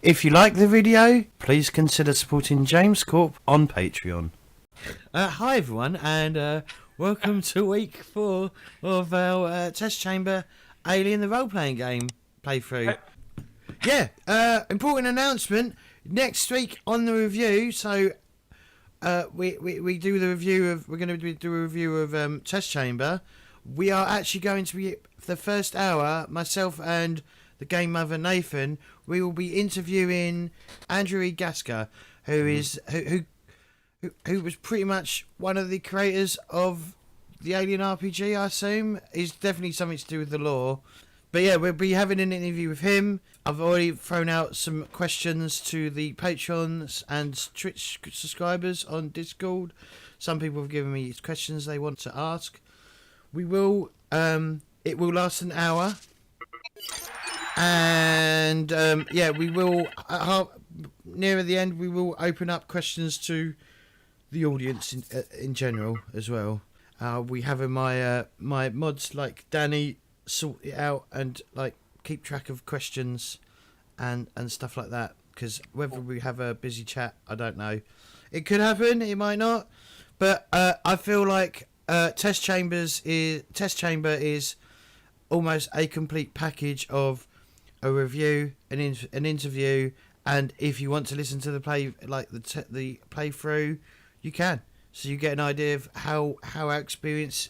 If you like the video, please consider supporting James Corp on Patreon. Hi everyone, and welcome to week 4 of our test chamber Alien the role-playing game playthrough. Yeah, important announcement. Next week on the review, so we do the review of, we're going to do a review of test chamber. We are actually going to be, for the first hour, myself and the game mother Nathan, we will be interviewing Andrew E. Gasker, who is who was pretty much one of the creators of the Alien RPG, I assume. He's definitely something to do with the lore. But yeah, we'll be having an interview with him. I've already thrown out some questions to the Patreons and Twitch subscribers on Discord. Some people have given me questions they want to ask. We will, it will last an hour. And yeah, we will, nearer the end, we will open up questions to the audience in general as well. We have in my my mods like Danny sort it out and like keep track of questions and stuff like that, because whether we have a busy chat, I don't know. It could happen, it might not, but I feel like test chamber is almost a complete package of a review, an interview, and if you want to listen to the play, like the playthrough, you can. So you get an idea of how our experience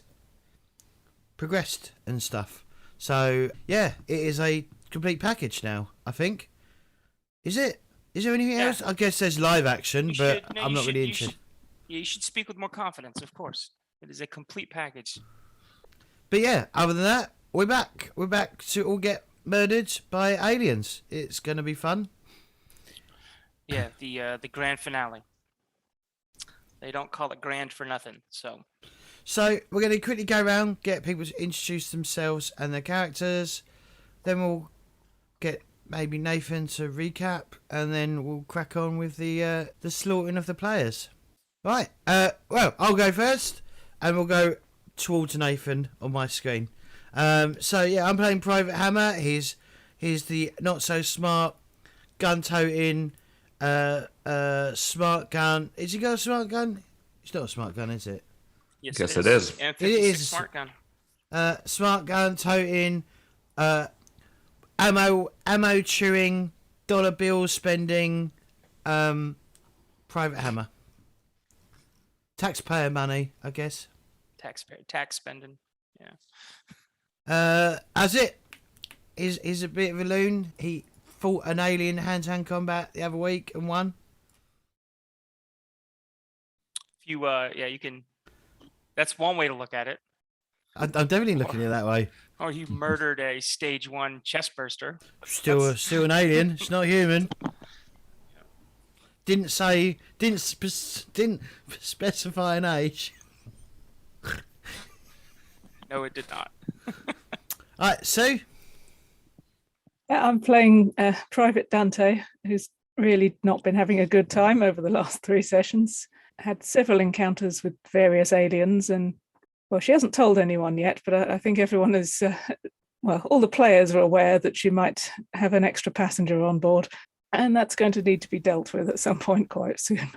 progressed and stuff. So yeah, it is a complete package now, I think. Is it? Is there anything else? I guess there's live action, I'm not really interested. You should speak with more confidence, of course. It is a complete package. But yeah, other than that, we're back. We're back to all get murdered by aliens. It's going to be fun. Yeah, the grand finale. They don't call it grand for nothing, so. So we're going to quickly go around, get people to introduce themselves and their characters. Then we'll get maybe Nathan to recap, and then we'll crack on with the slaughtering of the players. Right. Well, I'll go first, and we'll go towards Nathan on my screen. So yeah, I'm playing Private Hammer. He's the not so smart gun toting smart gun. Is he got a smart gun? It's not a smart gun, is it? Yes, guess it is. It is smart gun. Smart gun toting, ammo chewing, dollar bill spending, Private Hammer. Taxpayer money, I guess. Tax spending. Yeah. As it is a bit of a loon. He fought an alien hand-to-hand combat the other week and won. You can. That's one way to look at it. I'm definitely looking at it that way. Or you murdered a stage 1 chest burster. Still an alien. It's not human. Didn't specify an age. No, it did not. All right, Sue. I'm playing Private Dante, who's really not been having a good time over the last 3 sessions. Had several encounters with various aliens, and well, she hasn't told anyone yet, but I think everyone is, all the players are aware that she might have an extra passenger on board, and that's going to need to be dealt with at some point quite soon.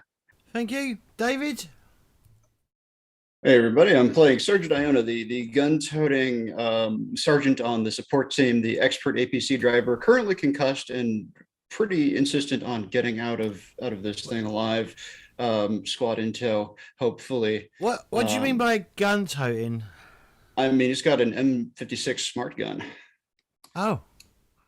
Thank you. David? Hey everybody, I'm playing Sergeant Iona, the gun-toting sergeant on the support team, the expert APC driver, currently concussed and pretty insistent on getting out of this thing alive. Squad intel, hopefully. What do you mean by gun-toting? I mean, he's got an M56 smart gun. Oh.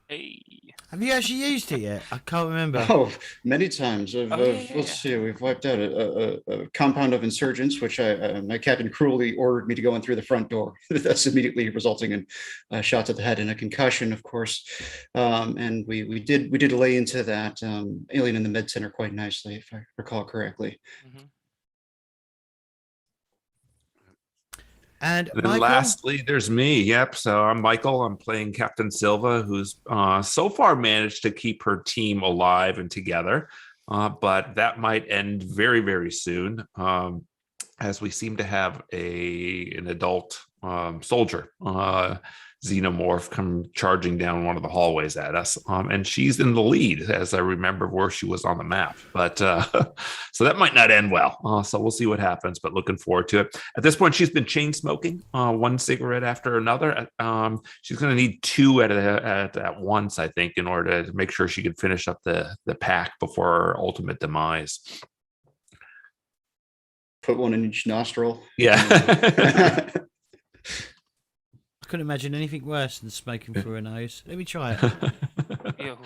Hey. Have you actually used it yet? I can't remember. Oh, many times. Let's see, we've wiped out a compound of insurgents, which my captain cruelly ordered me to go in through the front door. That's immediately resulting in shots at the head and a concussion, of course. And we did lay into that alien in the med center quite nicely, if I recall correctly. Mm-hmm. And then lastly, there's me. Yep. So I'm Michael. I'm playing Captain Silva, who's so far managed to keep her team alive and together. But that might end very, very soon, as we seem to have an adult soldier xenomorph come charging down one of the hallways at us. And she's in the lead, as I remember where she was on the map. But so that might not end well. So we'll see what happens, but looking forward to it. At this point, she's been chain smoking one cigarette after another. She's going to need two at once, I think, in order to make sure she can finish up the pack before her ultimate demise. Put one in each nostril. Yeah. I couldn't imagine anything worse than smoking through a nose. Let me try it. Yeah.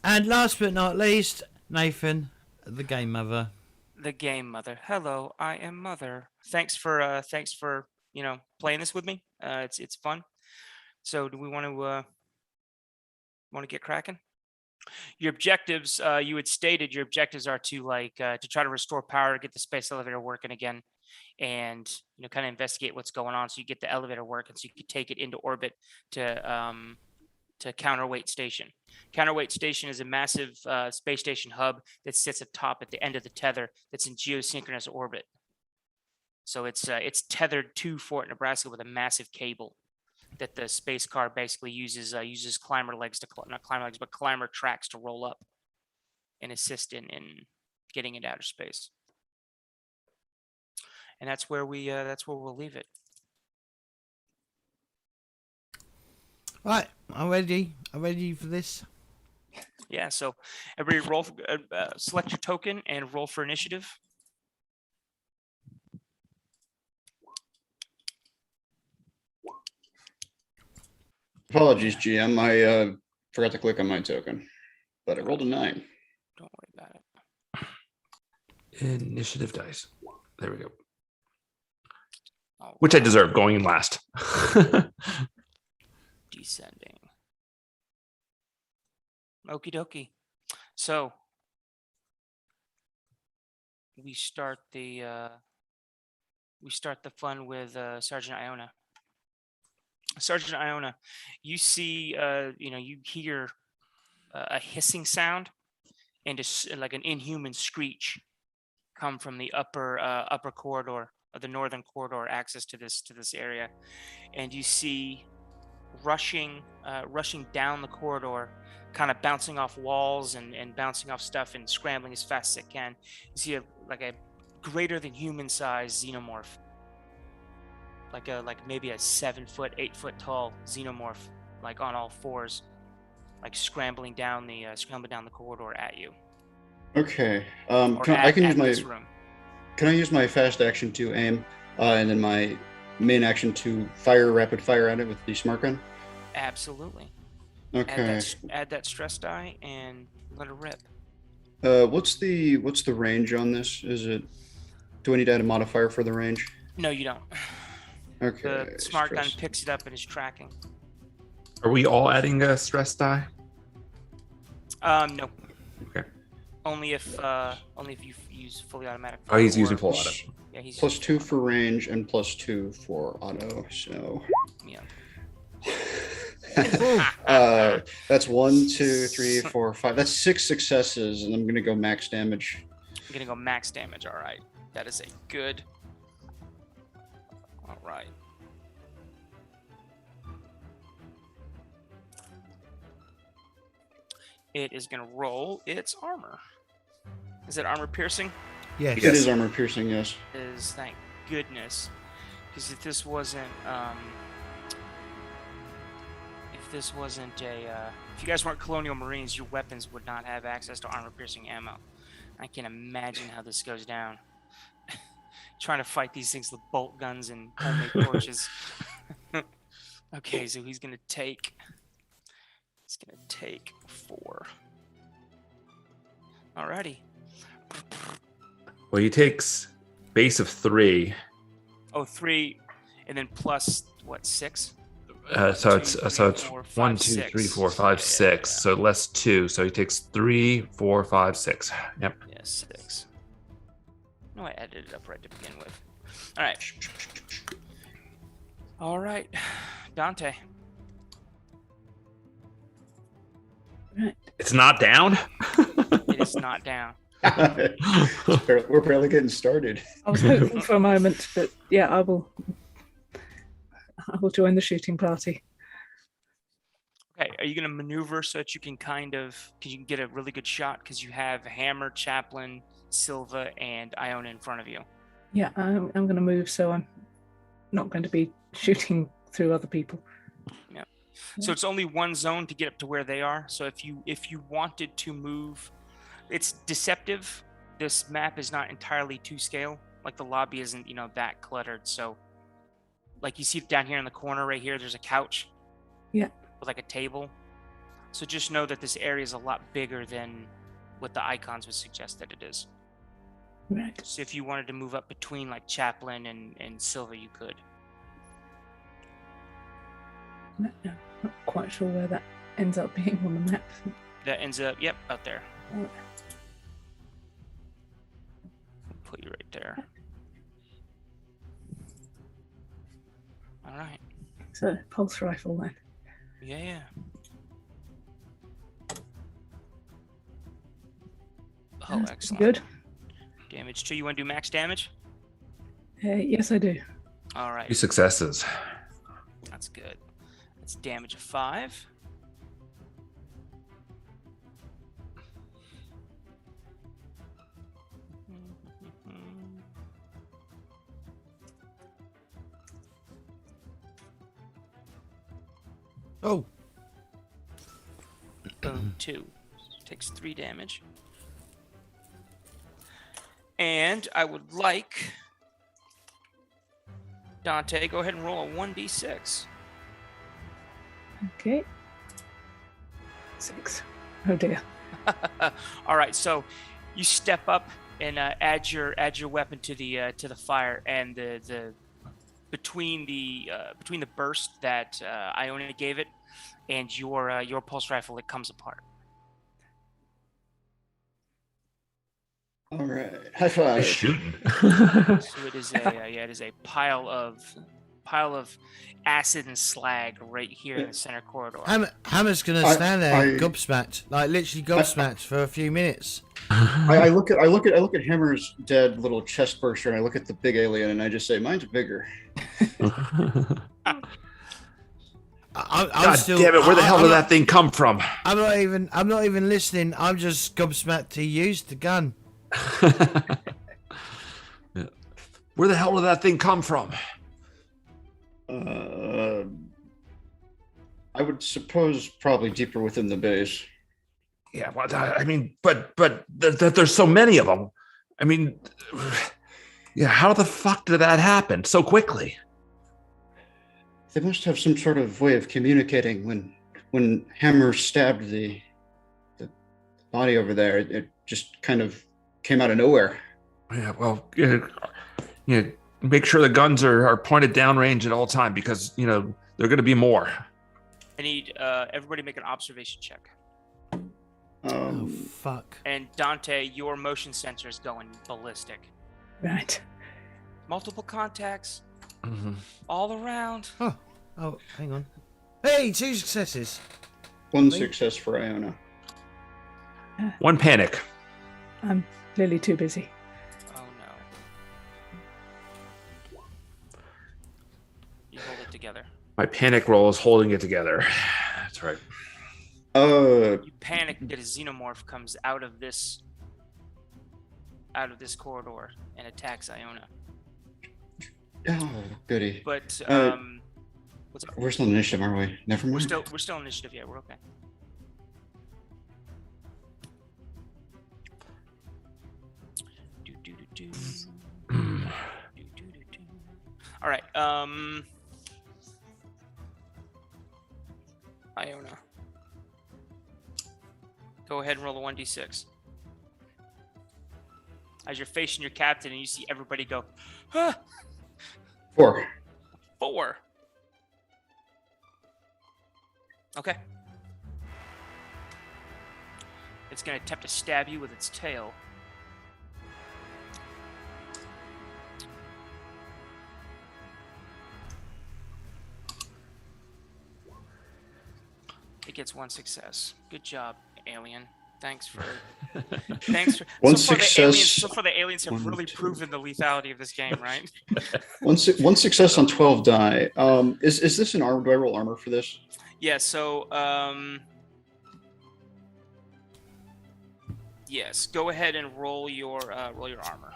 And last but not least, Nathan, the game mother. The game mother. Hello, I am Mother. Thanks for playing this with me. It's fun. So do we want to get cracking? Your objectives, you had stated your objectives are to to try to restore power, get the space elevator working again, and kind of investigate what's going on so you get the elevator working so you can take it into orbit to Counterweight Station. Counterweight Station is a massive space station hub that sits atop at the end of the tether that's in geosynchronous orbit. So it's tethered to Fort Nebraska with a massive cable that the space car basically uses climber tracks to roll up and assist in getting into outer space. And that's where we'll leave it. Right, I'm ready. I'm ready for this. Yeah, so everybody roll, select your token and roll for initiative. Apologies, GM. I forgot to click on my token, but I rolled a 9. Don't worry about it. Initiative dice. There we go. Oh, Which I deserve, going in last. descending. Okie dokie. So we start the fun with Sergeant Iona. Sergeant Iona, you see, you hear a hissing sound and like an inhuman screech come from the upper corridor of the northern corridor access to this area, and you see rushing down the corridor, kind of bouncing off walls and bouncing off stuff and scrambling as fast as it can. You see a greater than human sized xenomorph, like maybe a 7-foot, 8-foot tall xenomorph, like on all fours, like scrambling down the corridor at you. Okay. Can I use my fast action to aim, and then my main action to fire rapid fire at it with the smart gun? Absolutely. Okay. Add that stress die and let it rip. What's the range on this? Do I need to add a modifier for the range? No, you don't. Okay. The smart gun picks it up and is tracking. Are we all adding a stress die? No. Okay. Only if you use fully automatic. Oh, he's using full auto. Yeah, he's plus 2 for range and plus 2 for auto. So. Yeah. That's 1, 2, 3, 4, 5. That's 6 successes, and I'm gonna go max damage. I'm gonna go max damage. All right, that is a good. All right. It is gonna roll its armor. Is it armor piercing? Yes. It is armor piercing. Yes. Is thank goodness, because if this wasn't if you guys weren't Colonial Marines, your weapons would not have access to armor-piercing ammo. I can imagine how this goes down. Trying to fight these things with bolt guns and homemade torches. Okay, so he's gonna take 4. Alrighty. Well, he takes base of 3. Oh, 3, and then plus what, 6? So it's 1, 2, 3, 4, 5, 6. Yeah. So less 2. So he takes 3, 4, 5, 6. Yep. Yeah, 6. No, I added it up right to begin with. All right. All right, Dante. It's not down. It is not down. We're barely getting started. I was hopeful for a moment, but yeah, I will join the shooting party. Okay, are you going to maneuver so that you can you can get a really good shot because you have Hammer, Chaplain, Silva, and Iona in front of you? Yeah, I'm going to move, so I'm not going to be shooting through other people. Yeah. So it's only one zone to get up to where they are. So if you wanted to move, it's deceptive. This map is not entirely to scale. Like the lobby isn't, that cluttered. So like you see down here in the corner right here, there's a couch. Yeah. With like a table. So just know that this area is a lot bigger than what the icons would suggest that it is. Right. So if you wanted to move up between like Chaplain and Silva, you could. No, not quite sure where that ends up being on the map. That ends up, yep, out there. Oh. Put you right there. All right. So pulse rifle then. Yeah. Oh, excellent. Good. Damage 2. You want to do max damage? Yes, I do. All 2 right. successes. That's good. That's damage of 5. Oh, Boom. 2. Takes 3 damage. And I would like Dante, go ahead and roll a 1d6. Okay. 6. Oh dear. All right, so you step up and add your weapon to the fire, and the between the burst that Iona gave it and your pulse rifle, it comes apart. All right. High Nice five. shooting. So it is a pile of acid and slag right here in the center corridor. Hammer's gonna stand there gobsmacked, like literally gobsmacked for a few minutes. I look at Hammer's dead little chest burster, and I look at the big alien, and I just say, "Mine's bigger." I'm God still, damn it! Where the hell I'm did not- that thing come from? I'm not even listening. I'm just gobsmacked he used the gun. Yeah. Where the hell did that thing come from? I would suppose probably deeper within the base. Yeah, well, I mean, but there's so many of them. I mean, yeah, how the fuck did that happen so quickly? They must have some sort of way of communicating. When Hammer stabbed the body over there, it just kind of came out of nowhere. Yeah, well, make sure the guns are pointed downrange at all time because there are going to be more. I need everybody make an observation check. Oh fuck! And Dante, your motion sensor is going ballistic. Right. Multiple contacts, Mm-hmm. all around. Oh, hang on. Hey, 2 successes. One success for Iona. One panic. I'm clearly too busy. Oh no. You hold it together. My panic roll is holding it together. That's right. You panic that a xenomorph comes out of this corridor and attacks Iona. Oh, goody. But what's up? We're still in initiative, aren't we? Never mind. We're still in initiative. Yeah, we're okay. All right. Iona. Go ahead and roll a 1d6. As you're facing your captain and you see everybody go, huh? 4. 4. Okay. It's going to attempt to stab you with its tail. It gets 1 success. Good job, alien. Thanks for. Thanks for. One so far, success. the aliens have One, really two. proven the lethality of this game, right? One success on 12 die. Is this an armor? Do I roll armor for this? Yeah. So yes. Go ahead and roll your armor.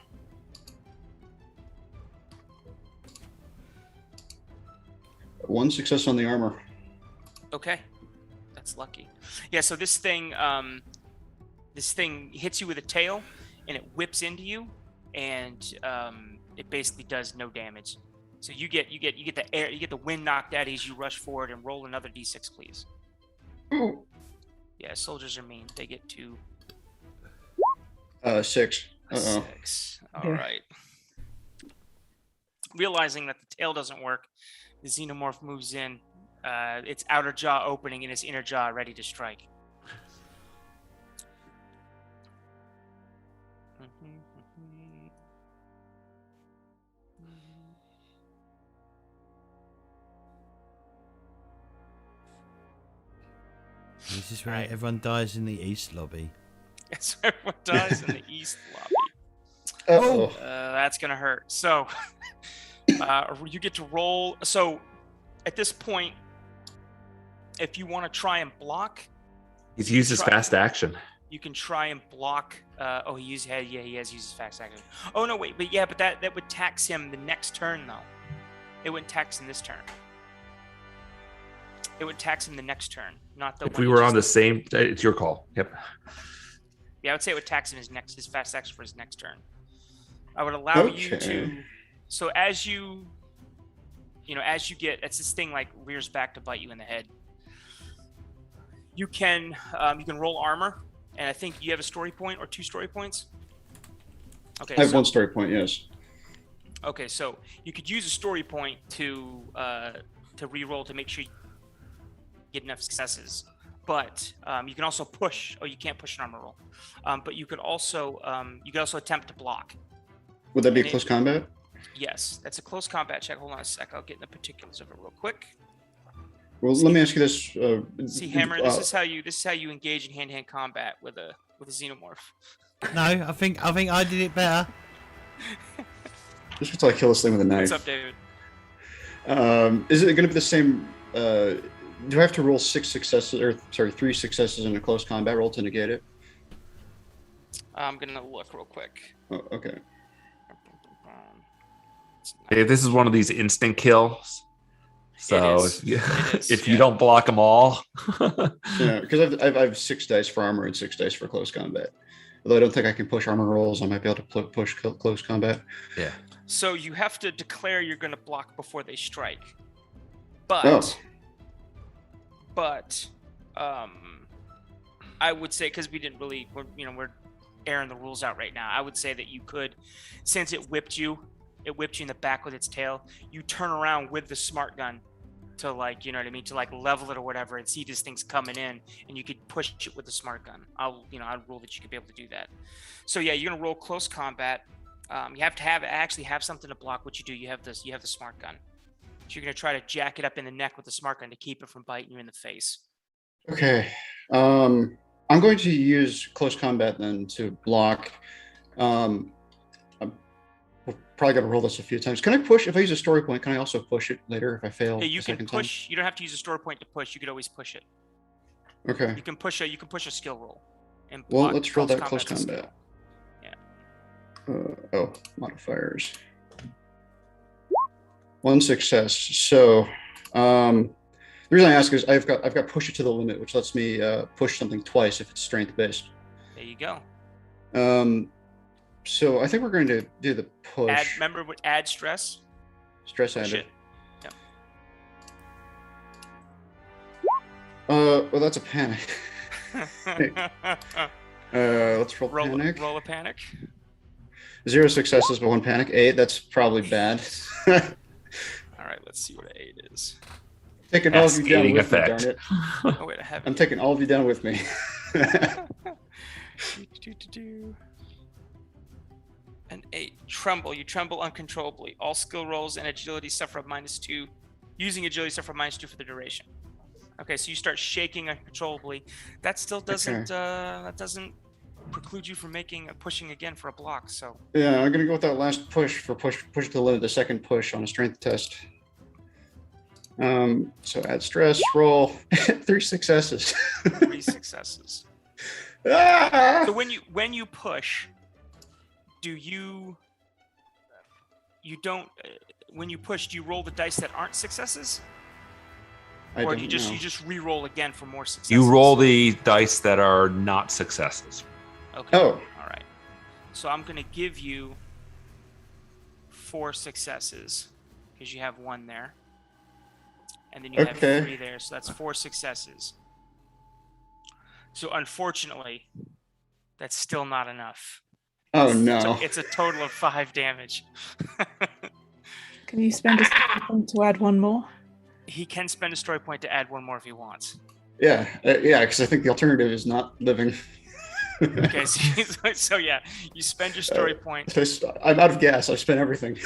One success on the armor. Okay, that's lucky. Yeah. So this thing hits you with a tail, and it whips into you, and it basically does no damage. So you get the wind knocked out as you rush forward, and roll another d6, please. Oh. Yeah, soldiers are mean. They get 2. 6. A 6. All right. Realizing that the tail doesn't work, the xenomorph moves in, its outer jaw opening and its inner jaw ready to strike. This is where Right. everyone dies in the east lobby. Yes, everyone dies in the east lobby. Uh-oh. That's gonna hurt. So, you get to roll. So, at this point, if you want to try and block, He's used his fast action. you can try and block. He has used his fast action. Oh no, wait, but that would tax him the next turn though. It wouldn't tax him this turn. It would tax him the next turn, not the. If we were on the same, it's your call. Yep. Yeah, I would say it would tax him his fast action for his next turn. I would allow you to. Okay. So as you get, it's this thing like rears back to bite you in the head. You can roll armor, and I think you have a story point or 2 story points. Okay, I have 1 story point, yes. Okay, so you could use a story point to re-roll to make sure you get enough successes. But you can also push. Oh, you can't push an armor roll. But you could also attempt to block. Would that be a close combat? Yes, that's a close combat check. Hold on a sec. I'll get in the particulars of it real quick. Well, let me ask you this. See, Hammer, this is how you engage in hand-to-hand combat with a xenomorph. No, I think I did it better. Just until I kill this thing with a knife. What's up, David? Is it going to be the same? Do I have to roll 3 successes in a close combat roll to negate it? I'm gonna look real quick. Oh, okay. Hey, this is one of these instant kills. So if you yeah. don't block them all, Yeah, because I have 6 dice for armor and 6 dice for close combat. Although I don't think I can push armor rolls, I might be able to push close combat. yeah. So you have to declare you're gonna block before they strike. But I would say, because we're airing the rules out right now. I would say that you could, since it whipped you in the back with its tail. You turn around with the smart gun to to level it or whatever, and see this thing's coming in, and you could push it with the smart gun. I'd rule that you could be able to do that. So yeah, you're gonna roll close combat. You have to have something to block what you do. You have the smart gun. So you're gonna try to jack it up in the neck with the smart gun to keep it from biting you in the face. Okay. I'm going to use close combat then to block. I'm probably got to roll this a few times. Can I push? If I use a story point, can I also push it later if I fail? Yeah, you the can second push. You don't have to use a story point to push. You could always push it. Time? Okay. You can push a skill roll. And Well, block let's roll that close combat's a skill. combat. Modifiers. 1 success. So, the reason I ask is I've got push it to the limit, which lets me push something twice if it's strength based. There you go. So I think we're going to do the push. Add stress. Stress Push added. it. Well, that's a panic. Let's roll panic. Roll a panic. 0 successes, but 1 panic. 8. That's probably bad. All right, let's see what an 8 is. Taking all of you down Cascading with me, effect. darn it. Oh wait, I have. I'm taking all of you down with me. An 8. Tremble. You tremble uncontrollably. All skill rolls and agility suffer a -2. Using agility suffer a -2 for the duration. Okay, so you start shaking uncontrollably. That still doesn't preclude you from pushing again for a block. So Yeah, I'm gonna go with that last push to the limit, the second push on a strength test. So add stress, roll 3 successes. 3 successes. Ah! So when you push, do you don't when you push, do you roll the dice that aren't successes? Or do you just re-roll again for more successes? You roll the dice that are not successes. Okay. Oh. All right. So I'm going to give you 4 successes because you have 1 there. And then you have 3 there. So that's 4 successes. So unfortunately, that's still not enough. Oh no. It's a total of 5 damage. Can you spend a story point to add 1 more? He can spend a story point to add 1 more if he wants. Yeah, because I think the alternative is not living. Okay, so yeah, you spend your story point. I'm out of gas. I've spent everything.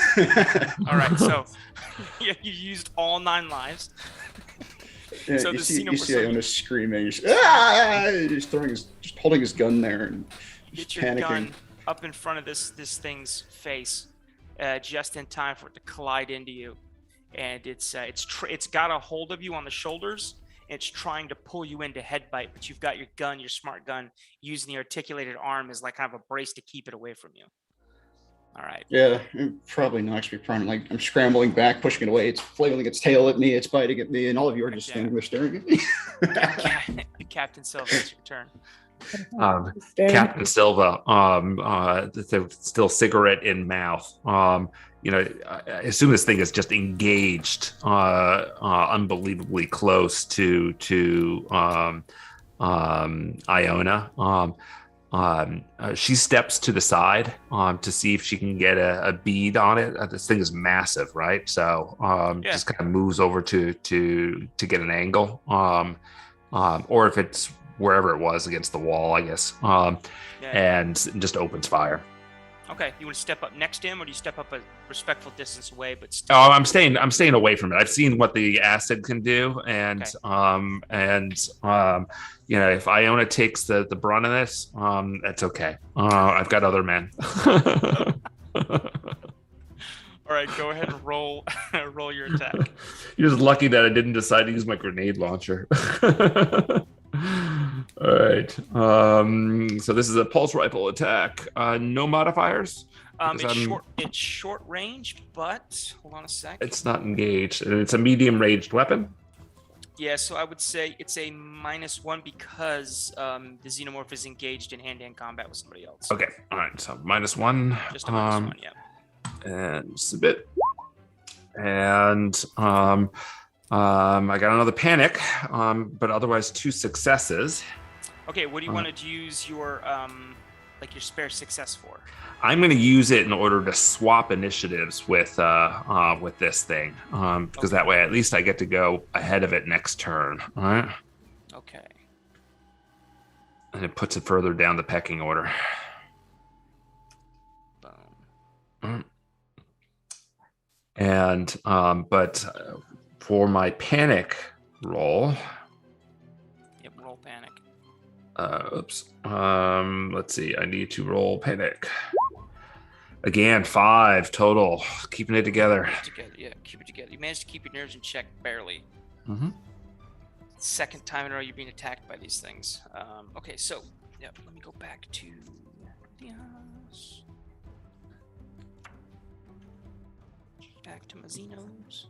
All right, so yeah, you used all 9 lives. Yeah, So you the see xenomorph- Iona screaming. He's just holding his gun there and Get just your panicking. gun up in front of this thing's face, just in time for it to collide into you, and it's got a hold of you on the shoulders. It's trying to pull you into head bite, but you've got your gun, your smart gun, using the articulated arm as like kind of a brace to keep it away from you. All right. Yeah, it probably knocks me prone. Like I'm scrambling back, pushing it away. It's flailing its tail at me. It's biting at me, and all of you are just standing there staring at me. Captain Silva, it's your turn. Captain Silva, still cigarette in mouth. I assume this thing is just engaged, unbelievably close to Iona. She steps to the side to see if she can get a bead on it. This thing is massive, right? So just kind of moves over to get an angle, or if it's wherever it was against the wall, I guess, and just opens fire. Okay, you want to step up next to him, or do you step up a respectful distance away? But still... Oh, I'm staying away from it. I've seen what the acid can do, and if Iona takes the brunt of this, that's okay. I've got other men. All right, go ahead and roll your attack. You're just lucky that I didn't decide to use my grenade launcher. All right. So this is a pulse rifle attack. No modifiers. It's short range, but hold on a sec. It's not engaged, and it's a medium ranged weapon. Yeah, so I would say it's a -1 because the xenomorph is engaged in hand-to-hand combat with somebody else. Okay. All right. So -1. Just a -1, yeah. And submit. And I got another panic, but otherwise 2 successes. Okay, what do you want to use your spare success for? I'm going to use it in order to swap initiatives with this thing, because that way at least I get to go ahead of it next turn. All right. Okay. And it puts it further down the pecking order. Boom. And but for my panic roll. Yep, roll panic. Oops. Let's see. I need to roll panic. Again, 5 total. Keeping it together. Keep it together. You managed to keep your nerves in check barely. Mm-hmm. Second time in a row you're being attacked by these things. Okay, so let me go back to the house. Back to Mazzinos.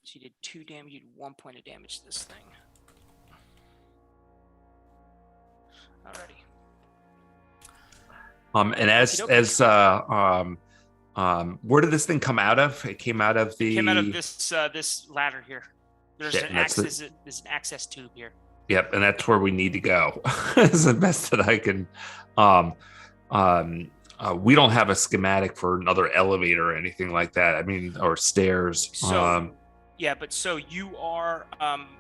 So you did 2 damage, you did 1 point of damage to this thing. Alrighty. And where did this thing come out of? It came out of this ladder here. There's an access tube here. Yep, and that's where we need to go. It's the best that I can. We don't have a schematic for another elevator or anything like that. I mean, or stairs. So, but you are,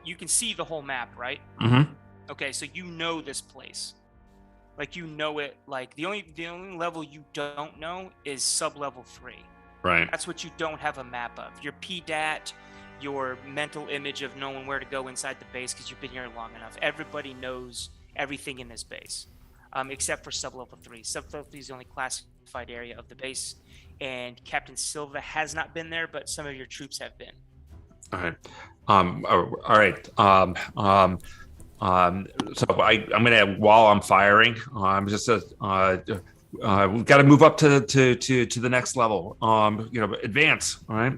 you can see the whole map, right? Mm-hmm. Okay, so you know this place. Like, you know it. Like, the only level you don't know is sub-level 3. Right. That's what you don't have a map of. Your PDAT, your mental image of knowing where to go inside the base because you've been here long enough. Everybody knows everything in this base, except for sub-level 3. Sub-level 3 is the only classified area of the base, and Captain Silva has not been there, but some of your troops have been. All right. All right. So I'm gonna, while I'm firing, I'm just we've got to move up to the next level. Advance. All right.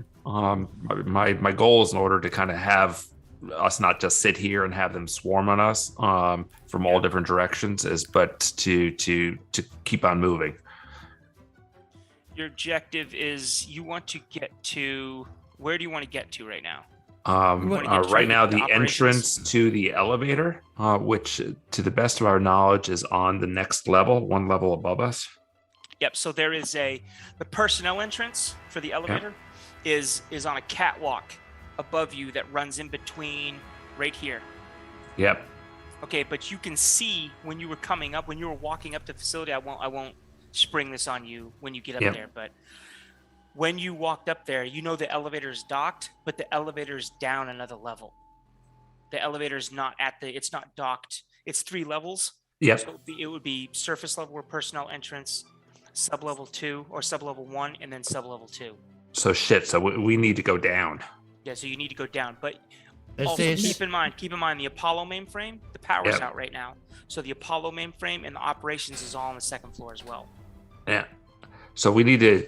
My goal is in order to kind of have us not just sit here and have them swarm on us from all different directions, but to keep on moving. Your objective is you want to get to, where do you want to get to right now? Right now, the entrance to the elevator, which to the best of our knowledge is on the next level, one level above us. Yep. So there is the personnel entrance for the elevator is on a catwalk above you that runs in between right here. Yep. Okay, but you can see when you were coming up, when you were walking up to the facility, I won't spring this on you when you get up there, but when you walked up there, you know the elevator's docked, but the elevator's down another level. The elevator's not it's not docked. It's 3 levels. Yep. So it would be surface level or personnel entrance, sub-level 2 or sub-level 1, and then sub-level 2. So so we need to go down. Yeah, so you need to go down. But There's also this. keep in mind the Apollo mainframe, the power's out right now. So the Apollo mainframe and the operations is all on the 2nd floor as well. Yeah. So we need to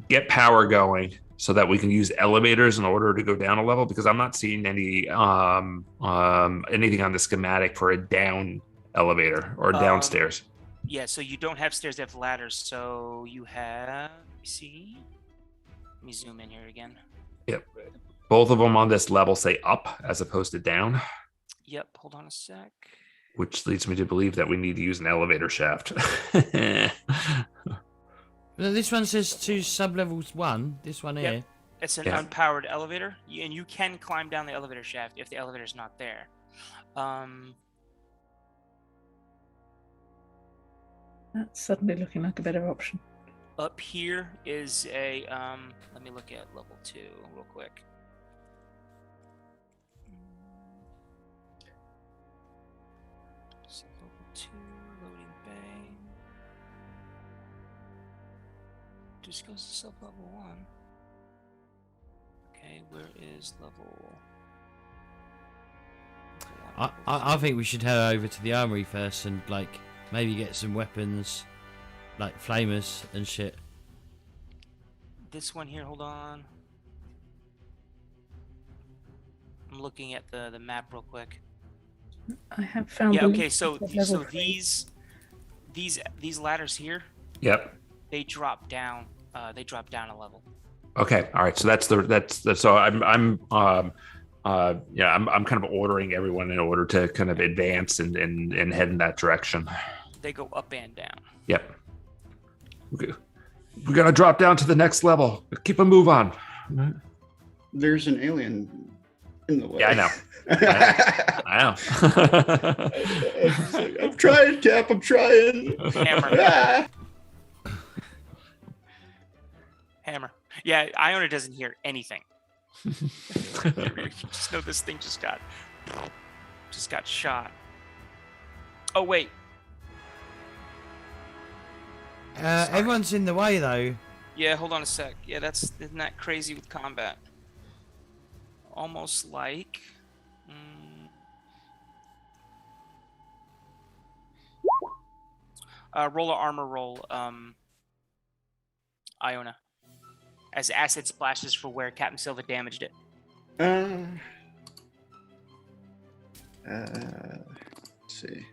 get power going so that we can use elevators in order to go down a level, because I'm not seeing any anything on the schematic for a down elevator or downstairs. Yeah, so you don't have stairs, you have ladders. So you have, let me zoom in here again. Yep. Both of them on this level say up as opposed to down. Yep, hold on a sec. Which leads me to believe that we need to use an elevator shaft. This one says 2 sub-levels 1. This one here. It's an unpowered elevator, and you can climb down the elevator shaft if the elevator's not there. That's suddenly looking like a better option. Up here is a, let me look at level 2 real quick. So level 2, loading bay. Just goes to sub-level 1. Okay, where is level... I think we should head over to the armory first and maybe get some weapons, like flamers and shit. This one here, hold on. I'm looking at the map real quick. I have found. Yeah. Okay. So these ladders here. Yep. They drop down. They drop down a level. Okay. All right. So that's so I'm kind of ordering everyone in order to kind of advance and head in that direction. They go up and down. Yep. Okay. We gotta drop down to the next level. Keep a move on. There's an alien in the way. Yeah, I know. I know. I'm trying, Cap. I'm trying. Hammer. Hammer. Yeah, Iona doesn't hear anything. You just know this thing just got shot. Oh wait. Everyone's in the way though. Yeah, hold on a sec. Yeah, isn't that crazy with combat? Almost like. Roll an armor roll, Iona. As acid splashes for where Captain Silva damaged it. Let's see.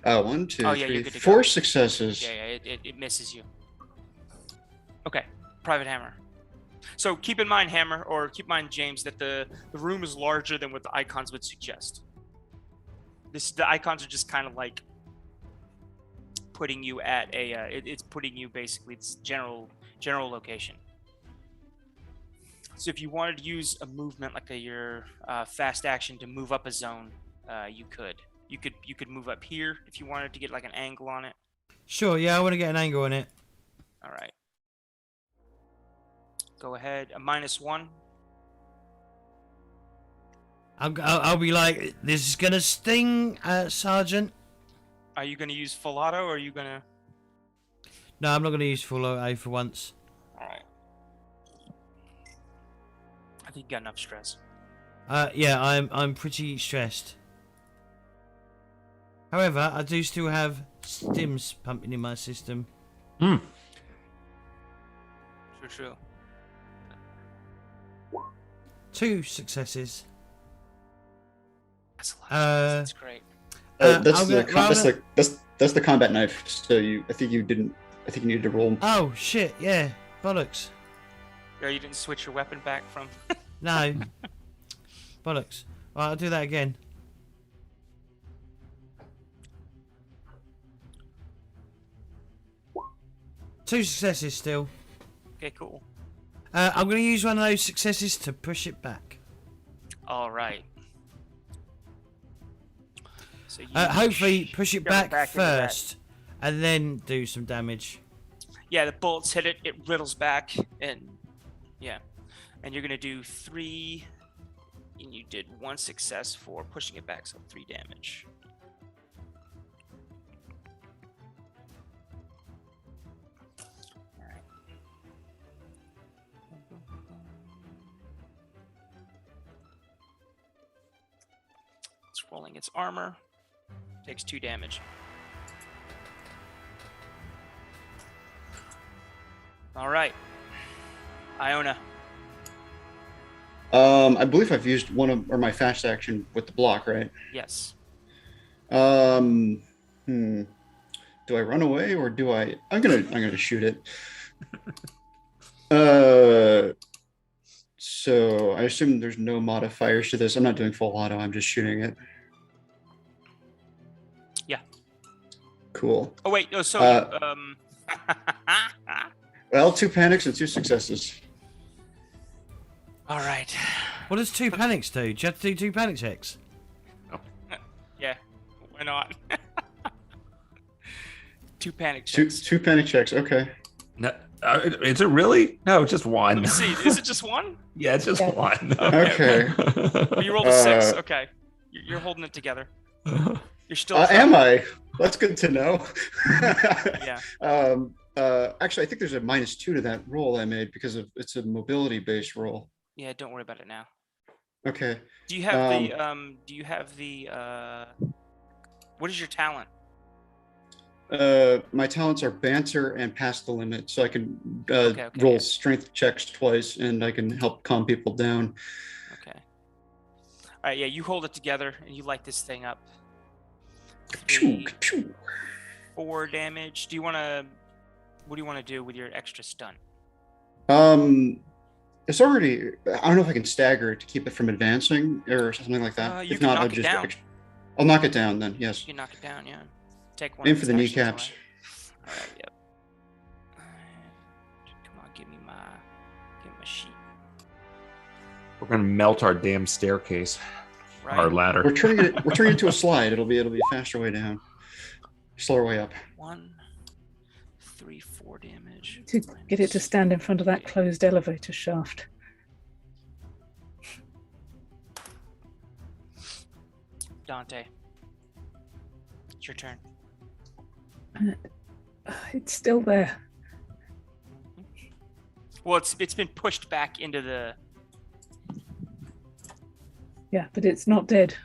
1, 2, Oh, yeah, 3, you're good to 4 go. successes. Yeah, it misses you. Okay, Private Hammer. So keep in mind, Hammer, or keep in mind, James, that the room is larger than what the icons would suggest. The icons are just kind of like putting you at a. It's putting you basically. It's general location. So if you wanted to use a movement like your fast action to move up a zone, you could. You could move up here if you wanted to get like an angle on it. Sure, yeah, I want to get an angle on it. All right. Go ahead. A -1. I'll be like, this is gonna sting, Sergeant. Are you going to use full auto or are you going to... No, I'm not gonna use full auto for once. All right. I think you got enough stress. Yeah, I'm pretty stressed. However, I do still have stims pumping in my system. True, true. 2 successes. That's a lot of stress. That's great. That's the combat knife. So I think you needed to roll. Oh shit! Yeah, bollocks. Yeah, you didn't switch your weapon back from... No, bollocks. Right, I'll do that again. Two successes still. Okay, cool. I'm going to use one of those successes to push it back. All right. So you Hopefully push it shove it back into that. first and then do some damage. Yeah, the bullets hit it. It riddles back, and yeah, and you're gonna do 3, and you did 1 success for pushing it back, so 3 damage. All right. It's rolling its armor. Takes 2 damage. All right, Iona. I believe I've used my fast action with the block, right? Yes. Do I run away or do I? I'm gonna shoot it. So I assume there's no modifiers to this. I'm not doing full auto. I'm just shooting it. Yeah. Cool. Oh wait, no. So Well, 2 panics and 2 successes. all right. What does 2 panics do? Do you have to do 2 panic checks? Yeah. Why not? 2 panic Two checks. 2 panic checks. Okay. No, is it really? No, just one. Let me see. Is it just 1? Yeah, it's just Yeah. one. Okay. Oh, you rolled a 6. Okay. You're holding it together. You're still. Am I? That's good to know. Yeah. Actually, I think there's a -2 to that roll I made because it's a mobility-based roll. Yeah. Don't worry about it now. Okay. Do you have the? What is your talent? My talents are banter and pass the limit, so I can Okay, roll yeah. strength checks twice, and I can help calm people down. Okay. All right. Yeah. You hold it together and you light this thing up. Pew, 3, pew. 4 damage. What do you want to do with your extra stun? It's already. I don't know if I can stagger it to keep it from advancing or something like that. You If can not, knock I'll it just. down. I'll knock it down then. Yes. You can knock it down. Yeah. Take one. Aim of for its the actions kneecaps. away. All right. Yep. Come on, give me my sheet. We're gonna melt our damn staircase, Right. our ladder. We're turning it into a slide. It'll be a faster way down, slower way up. 1, 3, 4 damage. To get it to stand in front of that closed elevator shaft. Dante, it's your turn. It's still there. Well, it's been pushed back into the. Yeah, but it's not dead.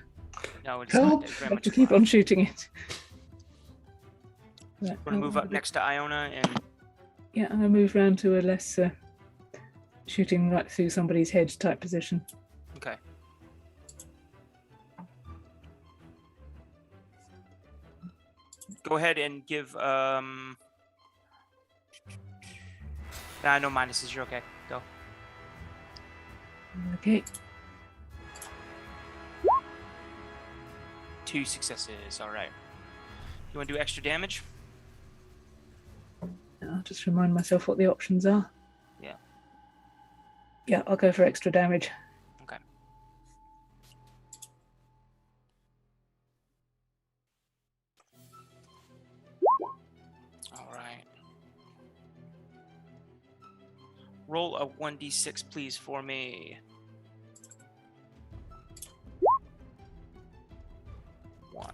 No, it's Help! not. It's very I have much to keep alive. on shooting it. Right, I'm gonna move up next to Iona and. Yeah, I'm gonna move round to a less shooting right through somebody's head type position. Okay. Go ahead and give no minuses. You're okay. Go. Okay. 2 successes. All right. You want to do extra damage? I'll just remind myself what the options are. Yeah. Yeah, I'll go for extra damage. Okay. All right. Roll a 1d6, please, for me. 1.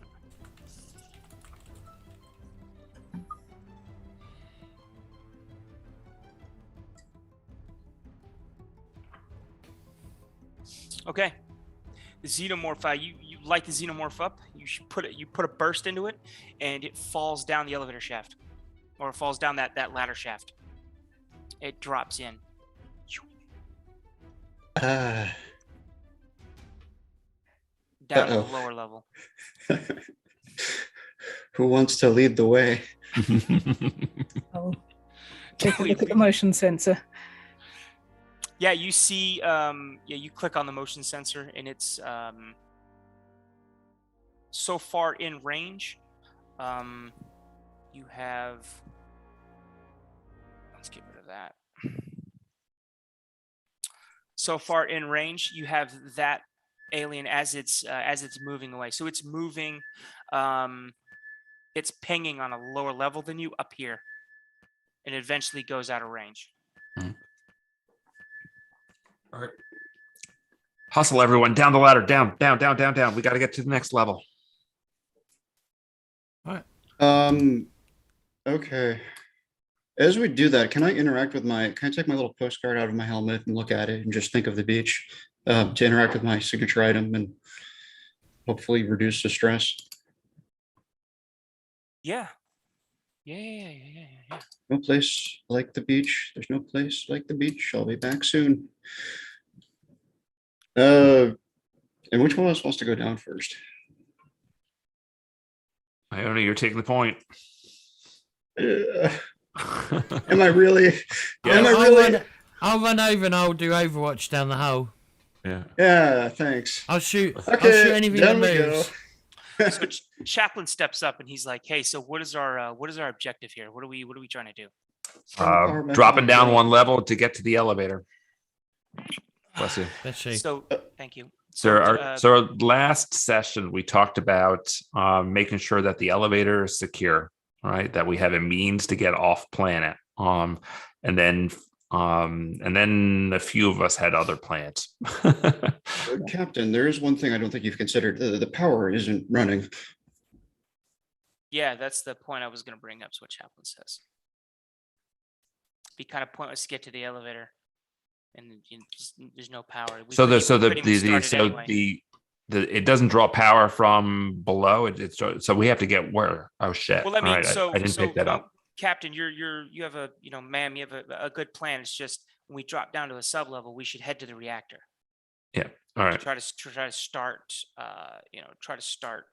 Okay. The xenomorph, you light the xenomorph up. You put a burst into it, and it falls down the elevator shaft, or it falls down that ladder shaft. It drops in. Uh, Down to Uh-oh. the lower level. Who wants to lead the way? I'll take a look at the motion sensor. Yeah, you see. You click on the motion sensor, and it's so far in range. You have. Let's get rid of that. So far in range, you have that alien as it's moving away. So it's moving. It's pinging on a lower level than you up here, and eventually goes out of range. All right. Hustle, everyone. Down the ladder. Down. We got to get to the next level. All right. Okay. As we do that, can I take my little postcard out of my helmet and look at it and just think of the beach to interact with my signature item and hopefully reduce the stress? Yeah. No place like the beach. There's no place like the beach. I'll be back soon. And which one of us wants to go down first? Iona, you're taking the point. Am I really? Yeah. Am I really? I'll run over and I'll do Overwatch down the hole. Yeah. Yeah, thanks. I'll shoot. Okay, I'll shoot anything that down we go. moves. So Chaplain steps up and he's like, "Hey, so what is our objective here? What are we trying to do?" Dropping down one level to get to the elevator. Bless you. Let's see. So thank you. So our last session, we talked about making sure that the elevator is secure, right? That we have a means to get off planet. And then a few of us had other plans. Captain, there is one thing I don't think you've considered. The power isn't running. Yeah, that's the point I was going to bring up. Is what Chaplain says. Be kind of pointless to get to the elevator, and there's no power. It doesn't draw power from below. So we have to get where? Oh shit! Well, I mean, I didn't pick that up. Captain, you have ma'am, you have a good plan. It's just when we drop down to a sub level, we should head to the reactor. Yeah. All right. Try to start. Try to start.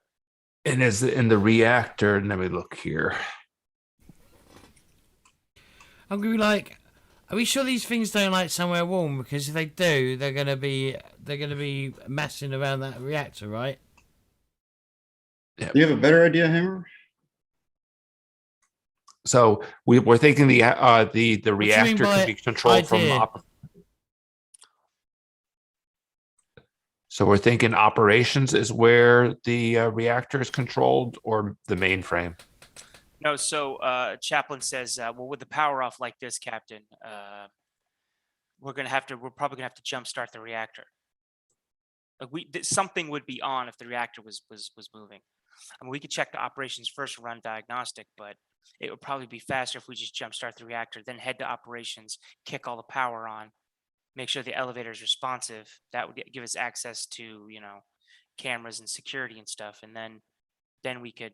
And as in the reactor, let me look here. I'm gonna be like, are we sure these things don't like somewhere warm? Because if they do, they're gonna be massing around that reactor, right? Yeah. You have a better idea, Hammer? So we're thinking the reactor can be controlled from. So we're thinking operations is where the reactor is controlled, or the mainframe. No, so Chaplain says, well, with the power off like this, Captain, we're probably gonna have to jumpstart the reactor. Like something would be on if the reactor was moving. I mean, we could check the operations first, run diagnostic, but it would probably be faster if we just jumpstart the reactor, then head to operations, kick all the power on, make sure the elevator is responsive. That would give us access to, cameras and security and stuff, and then we could,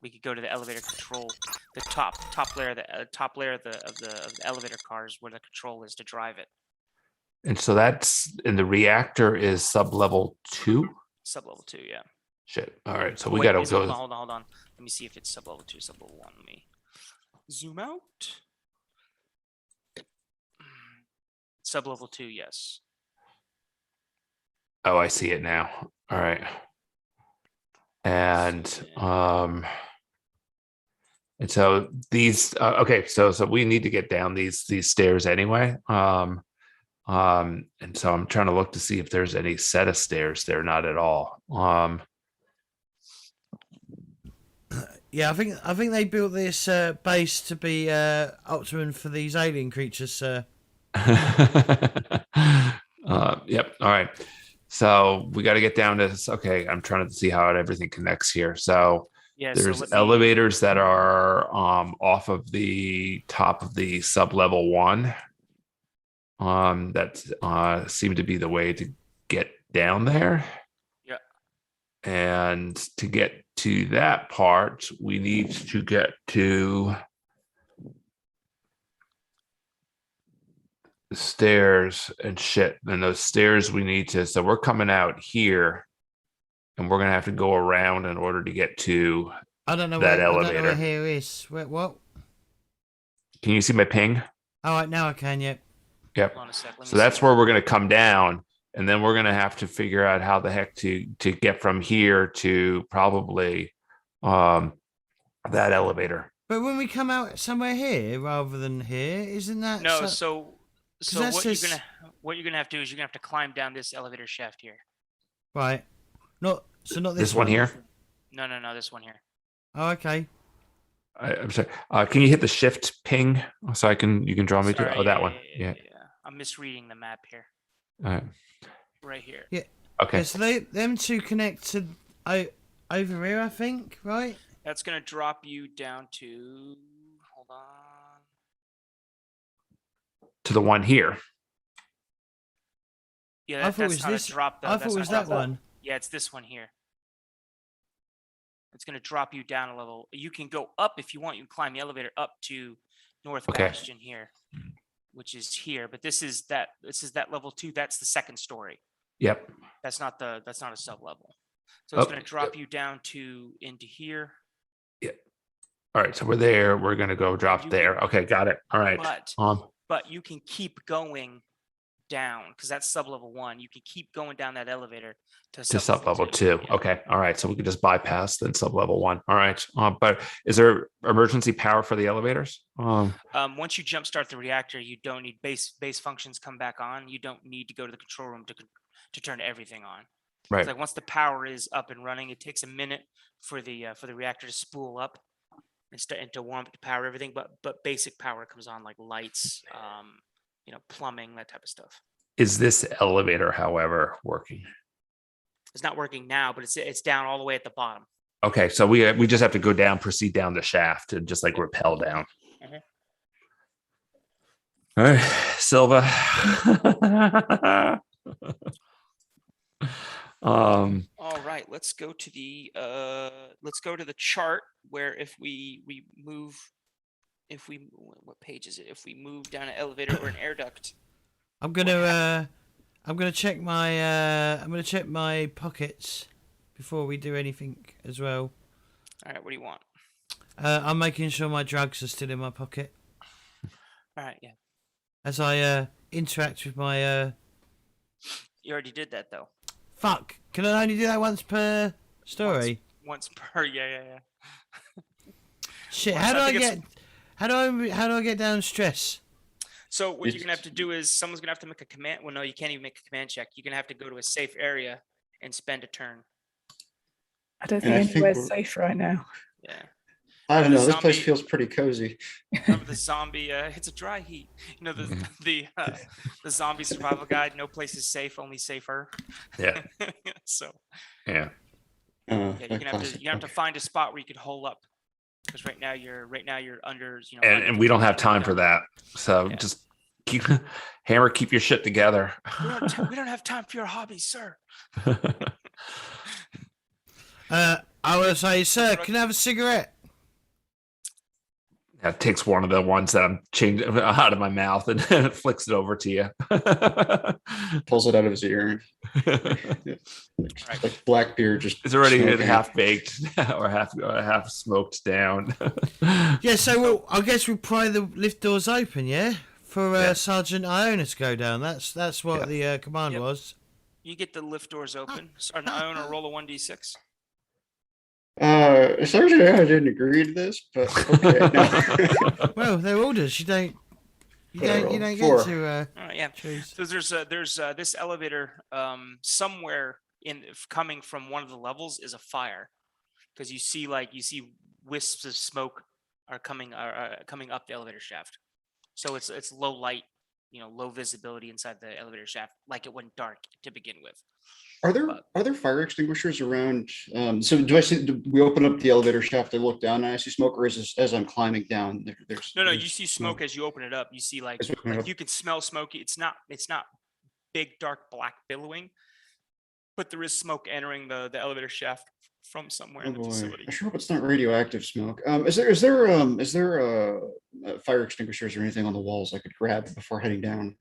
we could go to the elevator control, the top layer of the elevator cars where the control is to drive it. And so that's in the reactor is sub-level 2? Sub-level 2, yeah. Shit. All right. So we got to go. Hold on. Let me see if it's sub-level 2, sub-level 1. Let me zoom out. Sub-level 2, yes. Oh, I see it now. All right. And so these okay, so we need to get down these stairs anyway. And so I'm trying to look to see if there's any set of stairs there. Not at all. Yeah, I think they built this base to be optimum for these alien creatures, sir. Yep. All right. So we got to get down to this. Okay, I'm trying to see how everything connects here. So Yeah. So there's let me. elevators that are off of the top of the sub level 1. That seem to be the way to get down there. Yeah. And to get to that part, we need to get to the stairs and shit. And those stairs we need to. So we're coming out here, and we're gonna have to go around in order to get to I don't know that where elevator. I don't know where here is. Where, what? Can you see my ping? All right, now I can. Yep. Yep. Hold on a sec, let me So that's see. where we're gonna come down, and then we're gonna have to figure out how the heck to get from here to probably that elevator. But when we come out somewhere here rather than here, isn't that No. so So that what says- you're gonna have to do is you're gonna have to climb down this elevator shaft here. right? Not not This one here. No. This one here. Oh, okay. I'm sorry. Can you hit the shift ping so you can draw me Sorry, to? Oh, that one. Yeah. I'm misreading the map here. All right. Right here. Okay. Yeah, so them two connect to over here, I think, right? That's gonna drop you down to. Hold on. To the one here. Yeah, I thought it that's was not this. a drop though. I That's thought it not was a that drop. one. Yeah, it's this one here. It's gonna drop you down a level. You can go up if you want. You can climb the elevator up to North Okay. Bastion here, which is here. But this is that level 2. That's the second story. Yep. That's not a sub level. So it's Oh, gonna drop you down into here. All right. So we're there. We're gonna go drop You there. can- Okay. Got it. All right. But you can keep going down because that's sub level 1. You can keep going down that elevator to Sub level 2. Yeah. Okay. All right. So we can just bypass then sub level 1. All right. But is there emergency power for the elevators? Once you jumpstart the reactor, you don't need base functions come back on. You don't need to go to the control room to turn everything on. Right. It's like once the power is up and running, it takes a minute for the reactor to spool up and to warm up to power everything. But basic power comes on like lights, plumbing, that type of stuff. Is this elevator, however, working? It's not working now, but it's down all the way at the bottom. Okay. So we just have to go down, proceed down the shaft, and just like rappel down. Mhm. All right, Silva. All right, let's go to the chart where if we move, what page is it? If we move down an elevator or an air duct. I'm gonna check my pockets before we do anything as well. All right, what do you want? I'm making sure my drugs are still in my pocket All right, yeah. as I interact with my. You already did that though. Fuck! Can I only do that once per story? Once per, yeah. Shit! Once, How do I I think get? How do I get down stress? So what you're gonna have to do is someone's gonna have to make a command. Well, no, you can't even make a command check. You're gonna have to go to a safe area and spend a turn. I don't And I think think anywhere's we're- safe right now. Yeah. I don't know. This place Zombie- feels pretty cozy. Remember the zombie? It's a dry heat. You know the zombie survival guide. No place is safe, only safer. Yeah. So Yeah. yeah, That you're gonna classic have to book. find a spot where you could hole up, because right now you're under. And we don't have time for that. So Yeah. just keep your shit together. We don't have time for your hobbies, sir. I would say, sir, can I have a cigarette? That takes one of the ones that I'm changing out of my mouth and flicks it over to you. Pulls it out of his ear. Right. Like Blackbeard just. It's already smoking. half baked or half smoked down. Yeah, so I guess we'll pry the lift doors open, yeah, for Yeah. Sergeant Iona to go down. That's what the command Yep. was. You get the lift doors open. Sergeant Iona, roll a 1d6. Sergeant, I didn't agree to this, but okay. No. Well, they're orders. You don't get Four. to All right, yeah. choose. So there's this elevator somewhere coming from one of the levels is a fire, because you see wisps of smoke are coming up the elevator shaft. So it's low light, low visibility inside the elevator shaft, like it went dark to begin with. Are there fire extinguishers around? So do we open up the elevator shaft and look down and I see smoke, or is this as I'm climbing down? No, you see smoke as you open it up. You see like you can smell smoky. It's not big dark black billowing, but there is smoke entering the elevator shaft from somewhere in the facility. I sure hope it's not radioactive smoke. Is there fire extinguishers or anything on the walls I could grab before heading down?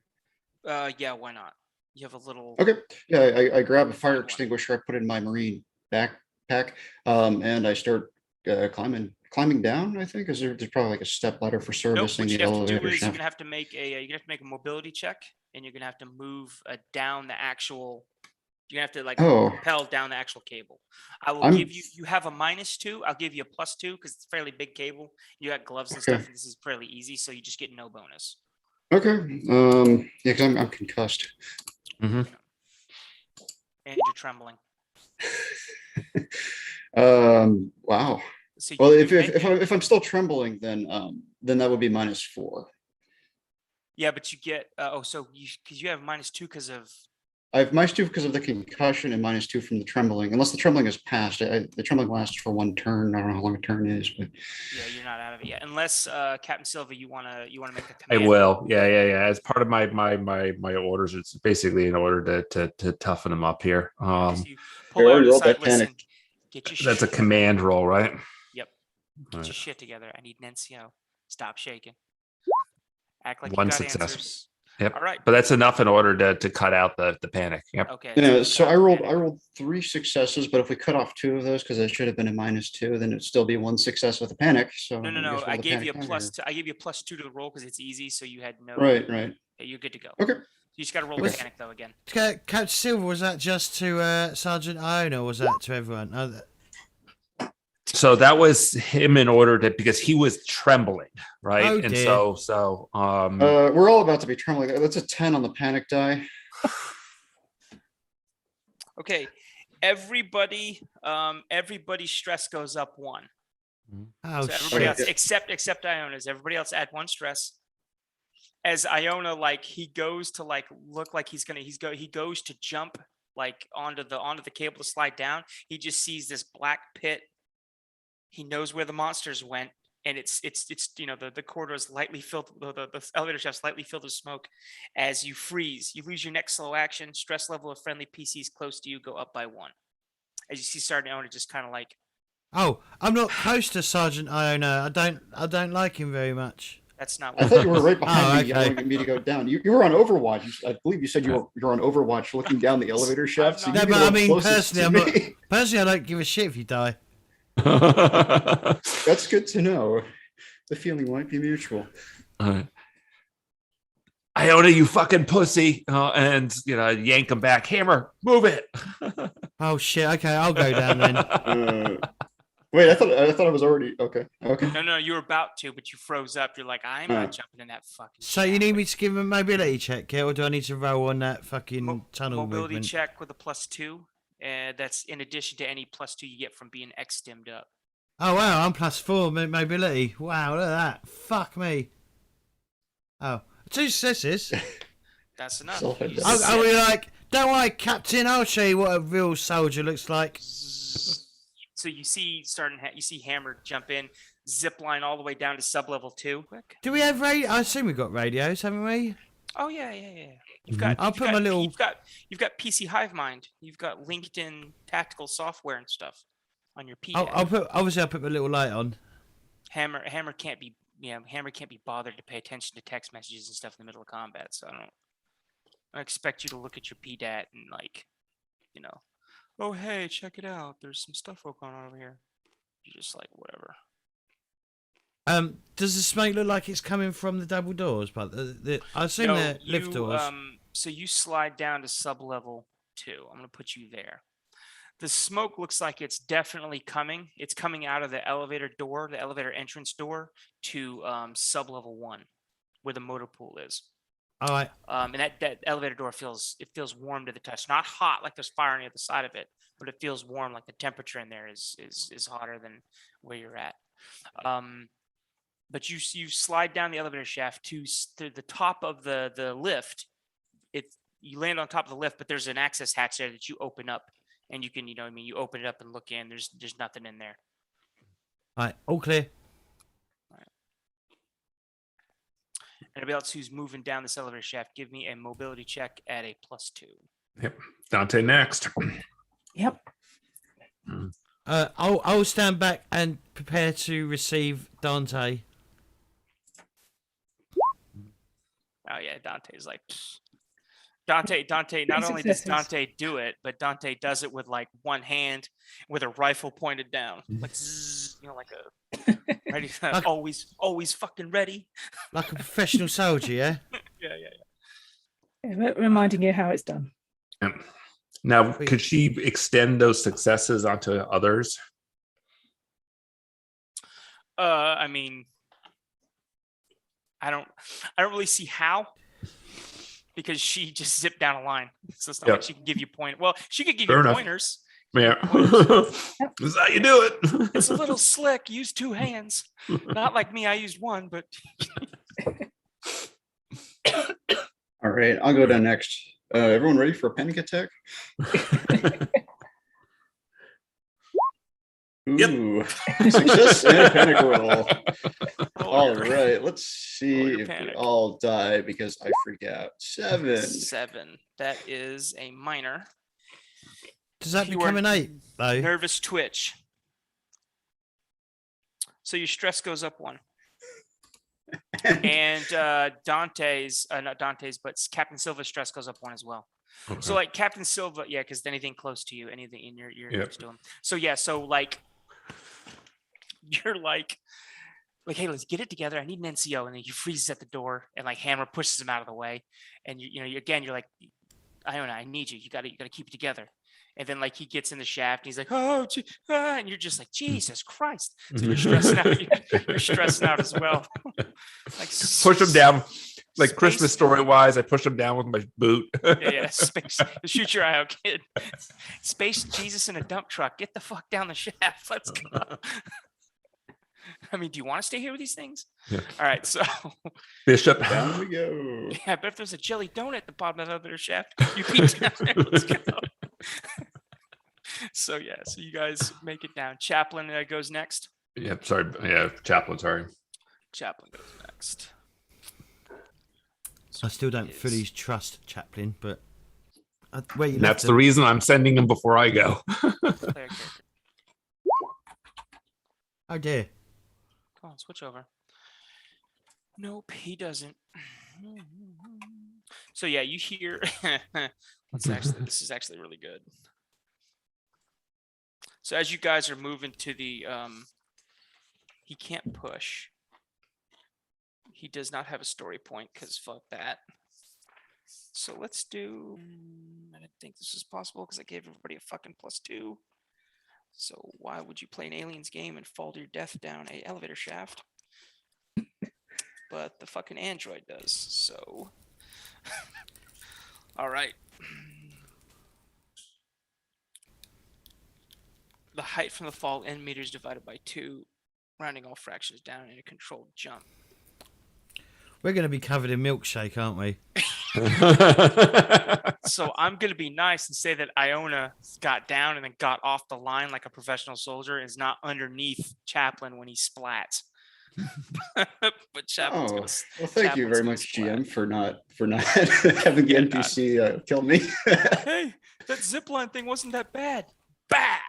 Yeah, why not? You have a little. Okay. Yeah, I grab a fire extinguisher. I put it in my marine backpack, and I start climbing down. I think there's probably like a step ladder for servicing the elevator shaft. You're gonna have to make a mobility check, and you're gonna have to move down the actual. You're gonna have to propel down the actual cable. I will give you. You have a -2. I'll give you a +2 because it's a fairly big cable. You got gloves and stuff. And this is fairly easy, so you just get no bonus. Okay. Yeah, because I'm concussed. Mm-hmm. And you're trembling. Wow. So well, if I'm still trembling, then that would be -4. Yeah, but you get because you have -2 because of. I have -2 because of the concussion and -2 from the trembling. Unless the trembling is past, the trembling lasts for 1 turn. I don't know how long a turn is, but yeah, you're not out of it yet. Unless Captain Silva, you wanna make a I command. will. Yeah. As part of my orders, it's basically in order to toughen them up here. You pull over the side. Listen, that's a command roll, right? Yep. Get your shit together. I need Nencio. Stop shaking. Act like 1 you got success. answers. Yep. All right. But that's enough in order to cut out the panic. Yep. Okay. Yeah. So I rolled 3 successes, but if we cut off 2 of those because it should have been a -2, then it'd still be 1 success with a panic. So no. I gave you a +2. I gave you a +2 to the roll because it's easy. So you had no. Right. You're good to go. Okay. You just got to roll the panic though again. Captain Silver, was that just to Sergeant Iona, or was that to everyone? So that was him in order because he was trembling, right? Oh, and dear. so we're all about to be trembling. That's a 10 on the panic die. Okay, everybody's stress goes up 1. Oh, so everybody else except Iona's. Everybody else add 1 stress. As Iona, he goes to look like he goes to jump onto the cable to slide down. He just sees this black pit. He knows where the monsters went, and it's the corridor is lightly filled, the elevator shaft slightly filled with smoke. As you freeze, you lose your next slow action. Stress level of friendly PCs close to you go up by 1. As you see Sergeant Iona just kind of Oh, I'm not close to Sergeant Iona. I don't like him very much. That's not. I thought you were right behind me, okay. yelling at me to go down. You were on Overwatch. I believe you said you were on Overwatch, looking down the elevator shaft. So no, but I mean, personally, I don't give a shit if you die. That's good to know. The feeling might be mutual. Iona, you fucking pussy, and yank him back. Hammer, move it. Oh shit! Okay, I'll go down then. Wait, I thought I was already okay. No, you were about to, but you froze up. You're like, I'm not jumping in that fucking. So you need me to give him a mobility check here, or do I need to roll on that fucking tunnel mobility movement? check with a +2, and that's in addition to any +2 you get from being X-stimmed up. Oh wow, I'm +4 mobility. Wow, look at that. Fuck me. Oh, 2 successes. That's enough. Are we don't worry, Captain, I'll show you what a real soldier looks like. So you see Hammer jump in, zip line all the way down to sub-level 2. Do we have radio? I assume we've got radios, haven't we? Oh yeah. You've got. You've got PC Hive Mind. You've got LinkedIn tactical software and stuff on your PC. I'll put my little light on. Hammer can't be bothered to pay attention to text messages and stuff in the middle of combat. So I expect you to look at your PDAT and oh hey, check it out. There's some stuff going on over here. You're just like, whatever. Does the smoke look like it's coming from the double doors? But I assume they're lift doors. So you slide down to sub-level 2. I'm gonna put you there. The smoke looks like it's definitely coming. It's coming out of the elevator door, the elevator entrance door to sub-level 1, where the motor pool is. All right. And that elevator door feels warm to the touch. Not hot like there's fire on the other side of it, but it feels warm, like the temperature in there is hotter than where you're at. But you slide down the elevator shaft to the top of the lift. You land on top of the lift, but there's an access hatch there that you open up, and you can, you open it up and look in. There's nothing in there. All right, all clear. Anybody else who's moving down this elevator shaft, give me a mobility check at a +2. Yep. Dante next. Yep. I'll stand back and prepare to receive Dante. Oh yeah, Dante's like Dante. Not only does Dante do it, but Dante does it with like one hand, with a rifle pointed down, like zzz, like a ready, Like, always fucking ready, like a professional soldier. Yeah. Yeah, reminding you how it's done. Yep. Now, could she extend those successes onto others? I mean, I don't really see how, because she just zipped down a line. So it's not like she can give you Well, she could give you pointers. Yeah. This is how you do it. It's a little slick. Use 2 hands. Not like me. I used 1, but. All right, I'll go down next. Everyone ready for a panic attack? Ooh, success and a panic roll. All right, let's see if we all die because I freak out. 7. That is a minor. Does that become an 8 though? Nervous twitch. So your stress goes up 1. And Dante's, not Dante's, but Captain Silva's stress goes up 1 as well. Okay. So like Captain Silva, yeah, because anything close to you, anything in you're next to him. So yeah, so like you're like, hey, let's get it together. I need an NCO, and then he freezes at the door, and like Hammer pushes him out of the way, and you're like, I don't know, I need you. You got to keep it together. And then like he gets in the shaft, and he's like, oh, and you're just like, Jesus Christ. So you're stressing out. You're stressing out as well. Like push him down. Like Christmas Story wise, I push him down with my boot. Yeah. Space. Shoot your eye out, kid. Space Jesus in a dump truck. Get the fuck down the shaft. Let's go. I mean, do you want to stay here with these things? Yeah. All right, so Bishop, down we go. Yeah, but if there's a jelly donut at the bottom of the other shaft, you keep down there. Let's go. So yeah, so you guys make it down. Chaplain goes next. Yep. Sorry. Yeah, Chaplain. Sorry. Chaplain goes next. I still don't fully trust Chaplain, but that's the reason I'm sending him before I go. Oh dear. Come on, switch over. Nope, he doesn't. So yeah, you hear. This is actually really good. So as you guys are moving to the, he can't push. He does not have a story point because fuck that. So let's do. I didn't think this was possible because I gave everybody a fucking +2. So why would you play an aliens game and fall to your death down a elevator shaft? But the fucking android does. So, all right. The height from the fall in meters divided by 2, rounding all fractions down in a controlled jump. We're going to be covered in milkshake, aren't we? So I'm going to be nice and say that Iona got down and then got off the line like a professional soldier and is not underneath Chaplain when he splats. But Chaplin's well, thank you very much, GM, for not having the NPC kill me. Hey, that zipline thing wasn't that bad. Bah!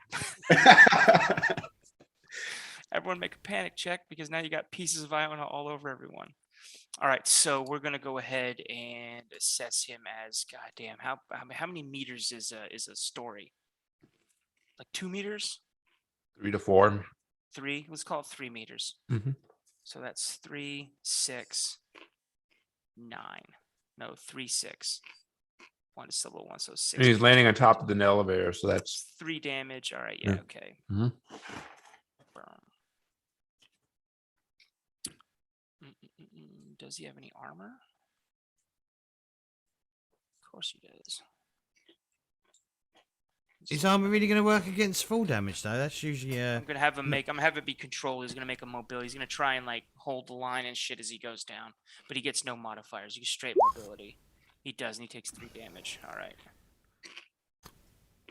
Everyone make a panic check because now you got pieces of Iona all over everyone. All right, so we're gonna go ahead and assess him as goddamn. How many meters is a story? Like 2 meters? 3 to 4. 3. Let's call it 3 meters. Mm-hmm. So that's 3, 6, 9. No, 3, 6. 1 is still a 1, so 6. And he's landing on top of the elevator, so that's 3 damage. All right, yeah. Okay. Mm-hmm. Does he have any armor? Of course he does. Is armor really going to work against full damage though? That's usually I'm gonna have him make. I'm gonna have it be controlled. He's gonna make a mobility. He's gonna try and like hold the line and shit as he goes down, but he gets no modifiers. He gets straight mobility. He does, and he takes 3 damage. All right.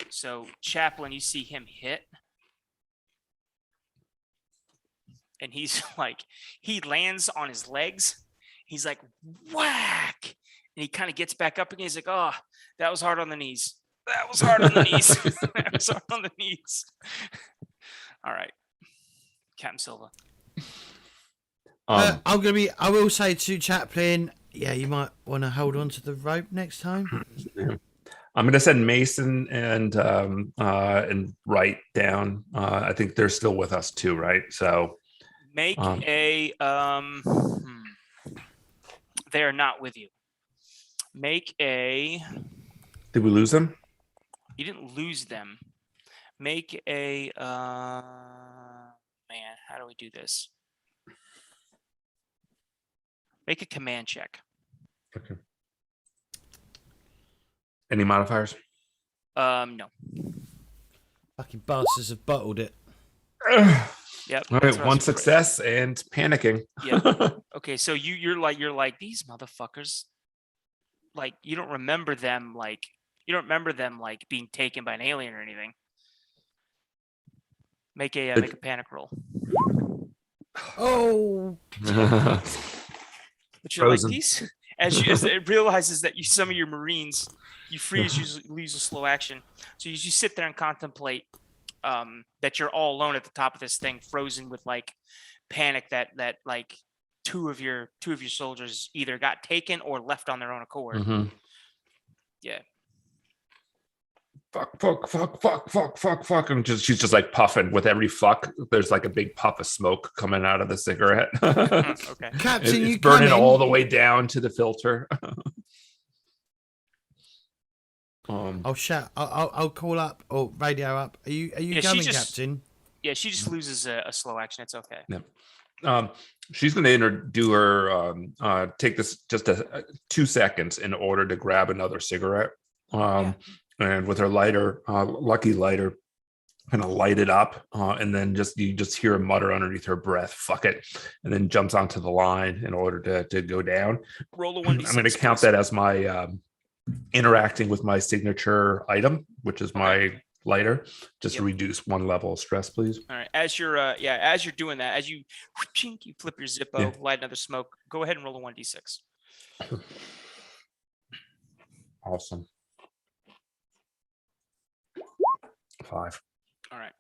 So Chaplain, you see him hit, and he's like, he lands on his legs. He's like, whack, and he kind of gets back up again. He's like, oh, that was hard on the knees. That was hard on the knees. That was hard on the knees. All right, Captain Silva. I will say to Chaplin, yeah, you might want to hold on to the rope next time. I'm going to send Mason and Wright down. I think they're still with us too, right? So make a they are not with you. Make a. Did we lose them? You didn't lose them. Make a man. How do we do this? Make a command check. Okay. Any modifiers? No. Fucking bastards have bottled it. Yep. All right, one success and panicking. Yeah. Okay, so you're like these motherfuckers. Like you don't remember them like being taken by an alien or anything. Make a panic roll. Oh. But you're Frozen. like these as it realizes that some of your Marines, you freeze, you use a slow action. So you sit there and contemplate that you're all alone at the top of this thing, frozen with like panic that like two of your soldiers either got taken or left on their own accord. Mm-hmm. Yeah. Fuck. And she's just like puffing with every fuck. There's like a big puff of smoke coming out of the cigarette. Okay. Captain, it's burning all the way down to the filter. I'll shout. I'll call up or radio up. Are you coming, Captain? Yeah, she just loses a slow action. It's okay. Yeah. She's going to do her take this just 2 seconds in order to grab another cigarette. And with her lighter, lucky lighter, kind of light it up, and then you just hear her mutter underneath her breath, "Fuck it," and then jumps onto the line in order to go down. Roll a 1d6. I'm going to count that as my interacting with my signature item, which is my lighter, just to reduce 1 level of stress, please. All right. As you're doing that, as you flip your Zippo, light another smoke. Go ahead and roll a 1d6. Awesome. 5. All right.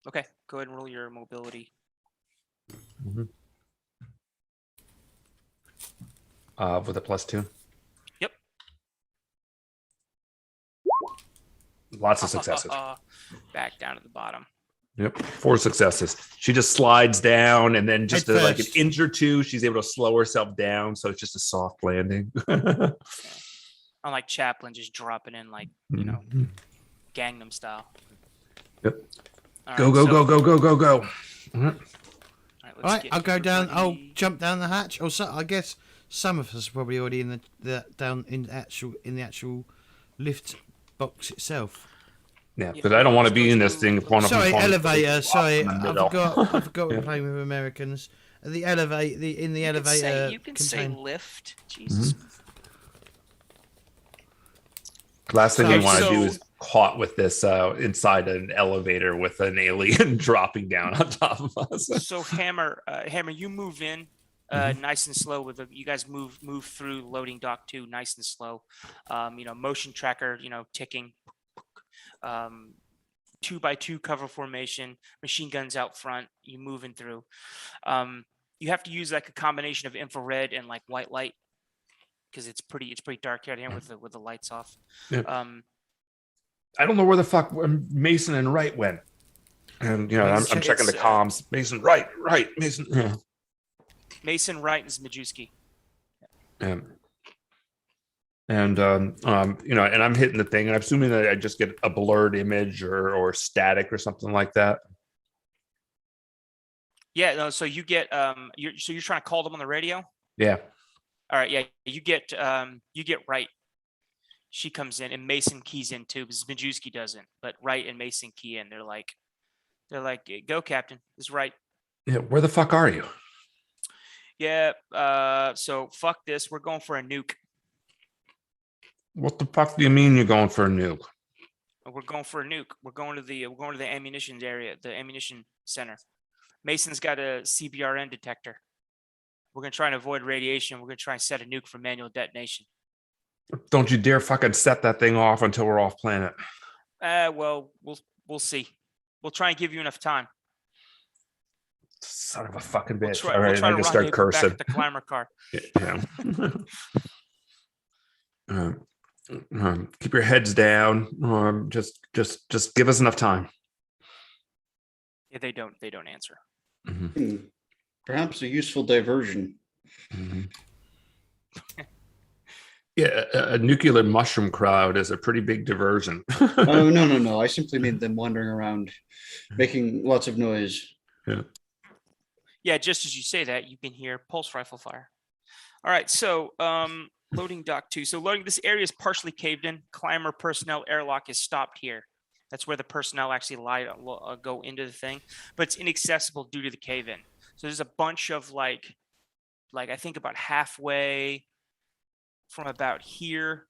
Okay. Go ahead and roll your mobility. Mm-hmm. With a +2. Yep. Lots of successes. Back down to the bottom. Yep, 4 successes. She just slides down, and then just like an inch or two, she's able to slow herself down, so it's just a soft landing. Unlike Chaplin, just dropping in like Gangnam style. Yep. All go. All right, I'll go down. I'll jump down the hatch. Or so, I guess some of us are probably already in the actual lift box itself. Yeah, because I don't want to be in this thing. Elevator. Sorry, I forgot we're playing with Americans. The elevator. You can say lift. Jesus. Mm-hmm. Last thing you want to do is caught with this inside an elevator with an alien dropping down on top of us. So Hammer, you move in nice and slow. You guys move through loading dock 2 nice and slow. Motion tracker, ticking. 2x2 cover formation, machine guns out front. You moving through. You have to use like a combination of infrared and like white light because it's pretty dark out here with the lights off. Yeah. I don't know where the fuck Mason and Wright went. And I'm checking the comms. Mason, Wright, Mason. Yeah. Mason, Wright, is Majewski. And I'm hitting the thing, and I'm assuming that I just get a blurred image or static or something like that. Yeah, no, so you get you're trying to call them on the radio? Yeah. All right, yeah, you get Wright. She comes in and Mason keys in too, because Majewski doesn't. But Wright and Mason key in. They're like, go, Captain. This is Wright. Yeah, where the fuck are you? Yeah. So fuck this. We're going for a nuke. What the fuck do you mean you're going for a nuke? We're going for a nuke. We're going to the ammunition area, the ammunition center. Mason's got a CBRN detector. We're gonna try and avoid radiation. We're gonna try and set a nuke for manual detonation. Don't you dare fucking set that thing off until we're off planet. Well, we'll see. We'll try and give you enough time. Son of a fucking bitch. We'll All right, try I to just start rendezvous back cursing. at the climber car. Yeah. Keep your heads down. Just give us enough time. Yeah, they don't answer. Mhm. Perhaps a useful diversion. Mhm. Yeah, a nuclear mushroom crowd is a pretty big diversion. Oh, no. I simply mean them wandering around, making lots of noise. Yeah, just as you say that, you can hear pulse rifle fire. All right, so loading dock 2. So loading, this area is partially caved in. Climber personnel airlock is stopped here. That's where the personnel actually go into the thing, but it's inaccessible due to the cave in. So there's a bunch of like I think about halfway from about here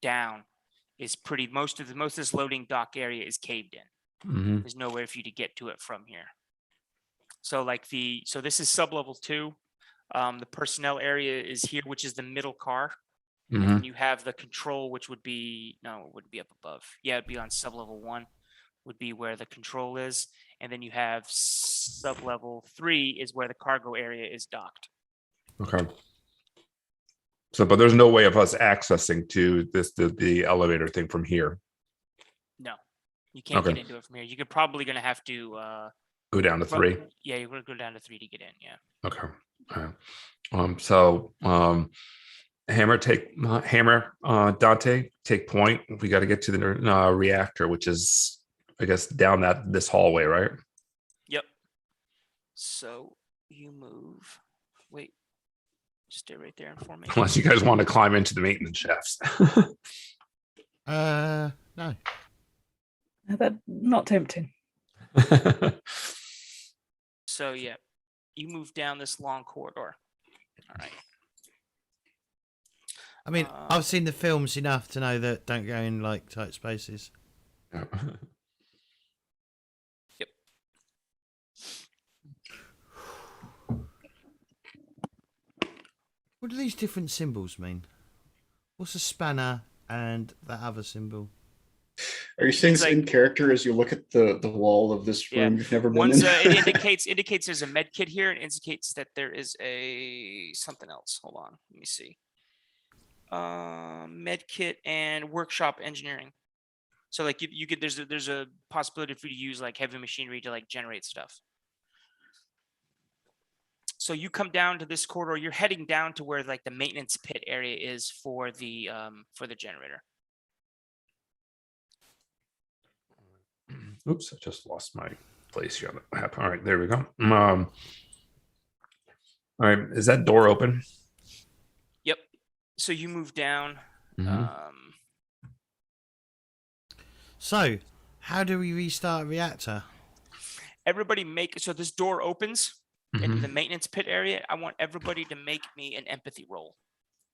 down is pretty, most of this loading dock area is caved in. Mhm. There's nowhere for you to get to it from here. So so this is sublevel 2. The personnel area is here, which is the middle car. And Mhm. then you have the control, which would be, no, it would be up above. Yeah, it'd be on sublevel 1, would be where the control is. And then you have sublevel 3 is where the cargo area is docked. Okay. So, but there's no way of us accessing to the elevator thing from here. No, you can't Okay. get into it from here. You're probably going to have to Go down to 3. Yeah, you're going to go down to 3 to get in. Yeah. Okay. All right. So Hammer, Dante, take point. We got to get to the reactor, which is, I guess, down this hallway, right? Yep. So you move. Wait. Stay right there in formation. Unless you guys want to climb into the maintenance shafts. No. That not tempting. So yeah, you move down this long corridor. All right. I mean, I've seen the films enough to know that don't go in like tight spaces. Yep. What do these different symbols mean? What's a spanner and that other symbol? Are you saying It's this in character as you look at the wall of this room you've never been One's, in? it indicates there's a med kit here, and indicates that there is a something else. Hold on, let me see. Med kit and workshop engineering. So like you could, there's a possibility for you to use like heavy machinery to like generate stuff. So you come down to this corridor. You're heading down to where like the maintenance pit area is for the generator. Oops, I just lost my place here on the map. All right, there we go. All right, is that door open? Yep. So you move down. Mhm. So, how do we restart a reactor? Everybody so this door opens into Mhm. the maintenance pit area. I want everybody to make me an empathy roll.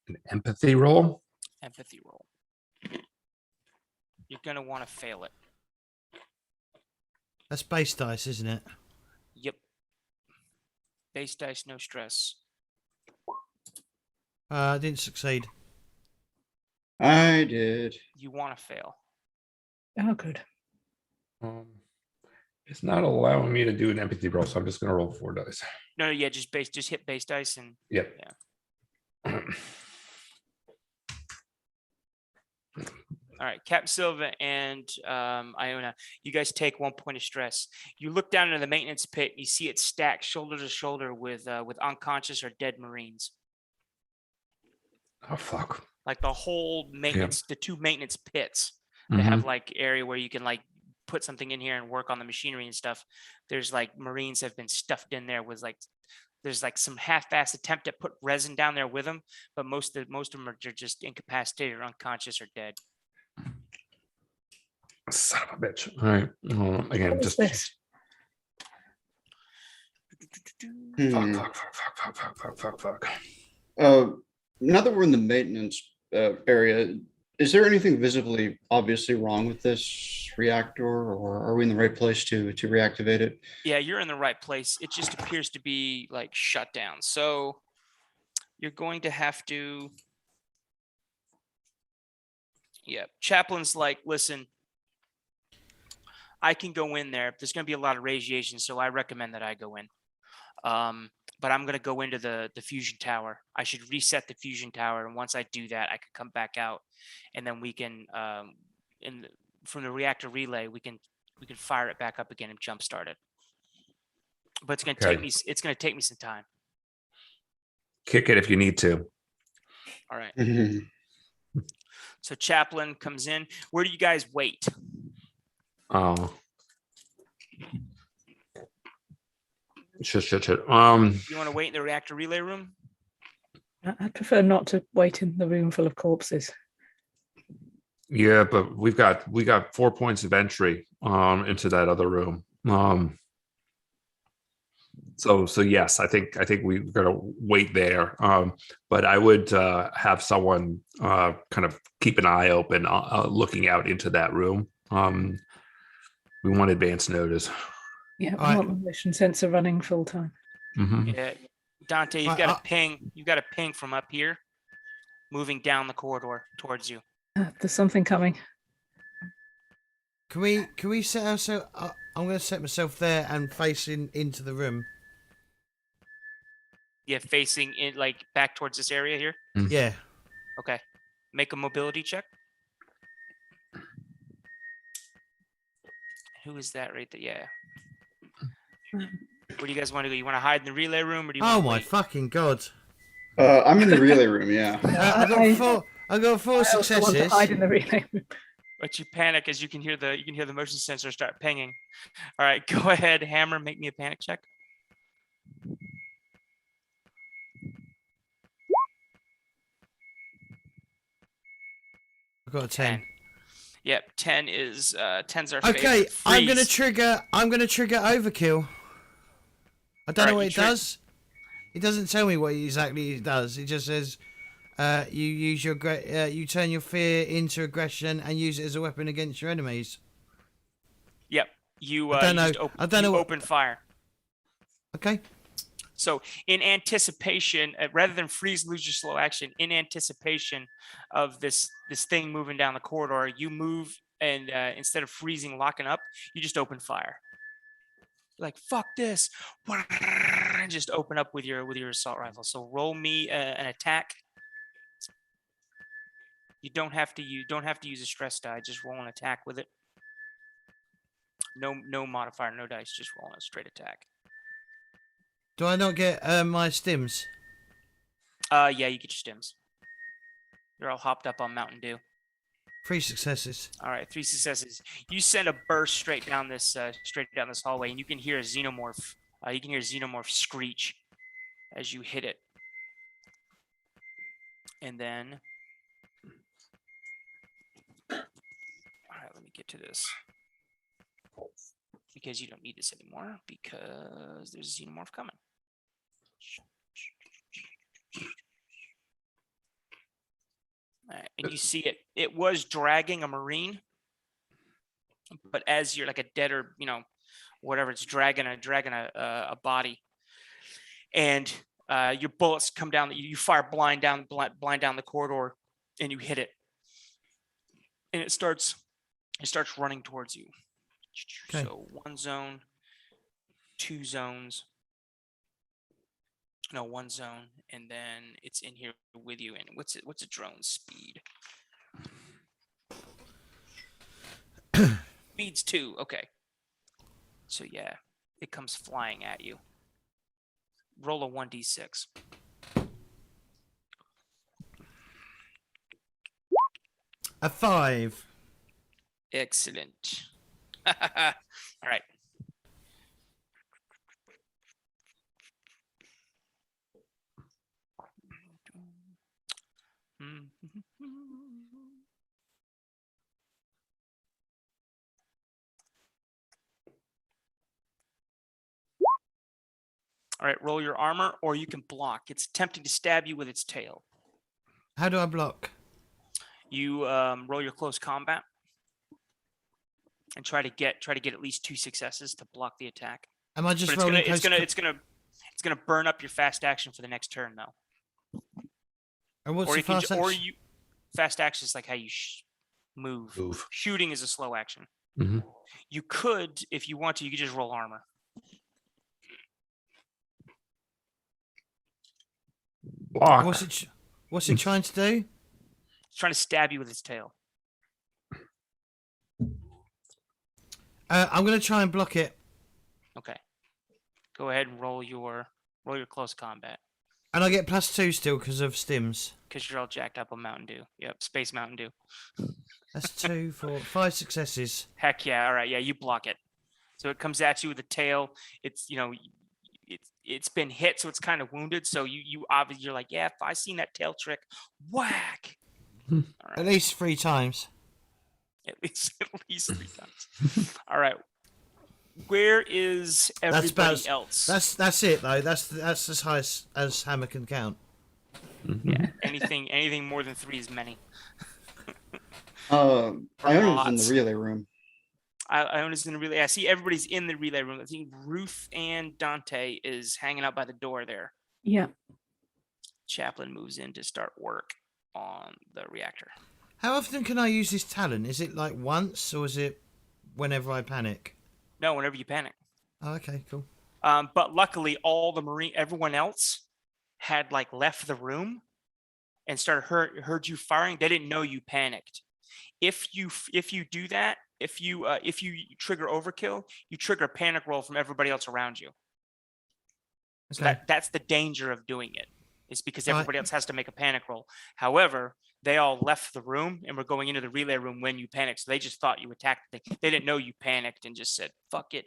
An empathy roll? Empathy roll. You're going to want to fail it. That's base dice, isn't it? Yep. Base dice, no stress. I didn't succeed. I did. You want to fail. Oh, good. It's not allowing me to do an empathy roll, so I'm just going to roll 4 dice. No, yeah, just hit base dice and Yep. Yeah. All right, Captain Silva and Iona, you guys take 1 point of stress. You look down into the maintenance pit. You see it stacked shoulder to shoulder with unconscious or dead Marines. Oh, fuck. Like the whole maintenance, the 2 maintenance pits that Mhm. have like area where you can like put something in here and work on the machinery and stuff. There's like Marines have been stuffed in there with like, there's like some half-assed attempt at put resin down there with them, but most of them are just incapacitated or unconscious or dead. Son of a bitch. All right. Again, What is just this? Hmm. fuck. Now that we're in the maintenance area, is there anything visibly obviously wrong with this reactor, or are we in the right place to reactivate it? Yeah, you're in the right place. It just appears to be like shut down. So you're going to have to. Yeah, Chaplain's like, listen, I can go in there. There's going to be a lot of radiation, so I recommend that I go in. But I'm going to go into the fusion tower. I should reset the fusion tower, and once I do that, I can come back out, and then we can, from the reactor relay, we can fire it back up again and jumpstart it. But it's going to take me. It's going to take me some time. Kick it if you need to. All right. Mhm. So Chaplain comes in. Where do you guys wait? Oh. Shit. You want to wait in the reactor relay room? I'd prefer not to wait in the room full of corpses. Yeah, but we got 4 points of entry into that other room. So yes, I think we're gonna wait there. But I would have someone kind of keep an eye open, looking out into that room. We want advance notice. Yeah, All I right. want the motion sensor running full time. Mhm. Yeah, Dante, you've got a ping. You've got a ping from up here, moving down the corridor towards you. There's something coming. Can we set ourselves? I'm going to set myself there and facing into the room. Yeah, facing in like back towards this area here. Yeah. Okay, make a mobility check. Who is that right there? Yeah. What do you guys want to do? You want to hide in the relay room, or do you Oh want to my wait? fucking god! I'm in the relay room. Yeah. I got four I also want to successes. hide in the relay room. But you panic as you can hear the motion sensor start pinging. All right, go ahead, Hammer. Make me a panic check. I got a 10. Yep, 10 is 10's our Okay, favorite. I'm gonna Freeze. trigger overkill. I don't Alright, know what you it does. It doesn't tell me what exactly it does. It just says you use your you turn your fear into aggression and use it as a weapon against your enemies. Yep, you I don't know. just I don't know what- open fire. Okay. So in anticipation, rather than freeze, lose your slow action, in anticipation of this thing moving down the corridor, you move and instead of freezing, locking up, you just open fire. Like fuck this, and just open up with your assault rifle. So roll me an attack. You don't have to use a stress die. Just roll an attack with it. No modifier, no dice. Just roll a straight attack. Do I not get my stims? Yeah, you get your stims. You're all hopped up on Mountain Dew. 3 successes. All right, 3 successes. You send a burst straight down this hallway, and you can hear a xenomorph. You can hear a xenomorph screech as you hit it, and then. All right, let me get to this because you don't need this anymore because there's a xenomorph coming. All right, and you see it. It was dragging a Marine, but as you're like a dead or whatever, it's dragging a body, and your bullets come down. You fire blind down the corridor, and you hit it, and it starts running towards you. Okay. So 1 zone, 2 zones. No, 1 zone, and then it's in here with you. And what's a drone speed? Speed's 2. Okay. So yeah, it comes flying at you. Roll a 1d6. A 5. Excellent. All right. All right, roll your armor, or you can block. It's attempting to stab you with its tail. How do I block? You roll your close combat and try to get at least 2 successes to block the attack. Am I just But rolling it's close? gonna burn up your fast action for the next turn, though. And what's Or the you can, fast or action? you fast action is like how you move. Move. Shooting is a slow action. Mhm. You could, if you want to, you could just roll armor. Block. What's it trying to do? It's trying to stab you with its tail. I'm going to try and block it. Okay. Go ahead and roll your close combat, And I get +2 still because of stims. because you're all jacked up on Mountain Dew. Yep, Space Mountain Dew. That's 2, 4, 5 successes. Heck yeah! All right, yeah, you block it. So it comes at you with the tail. It's it's been hit, so it's kind of wounded. So you obviously you're like, yeah, if I seen that tail trick, whack. All right. At least 3 times. At least 3 times. All right. Where is everybody else? That's it though. That's as high as Hammer can count. Yeah. Anything more than 3 is many. Iona's in the relay room. Iona's in the relay. I see everybody's in the relay room. I think Ruth and Dante is hanging out by the door there. Yeah. Chaplain moves in to start work on the reactor. How often can I use this talent? Is it like once or is it whenever I panic? No, whenever you panic. Oh, okay, cool. But luckily, everyone else had like left the room and heard you firing. They didn't know you panicked. If you do that, if you trigger overkill, you trigger a panic roll from everybody else around you. So Okay. that's the danger of doing it. Is because everybody else has to make a panic roll. However, they all left the room and were going into the relay room when you panicked. So they just thought you attacked. They didn't know you panicked and just said, fuck it.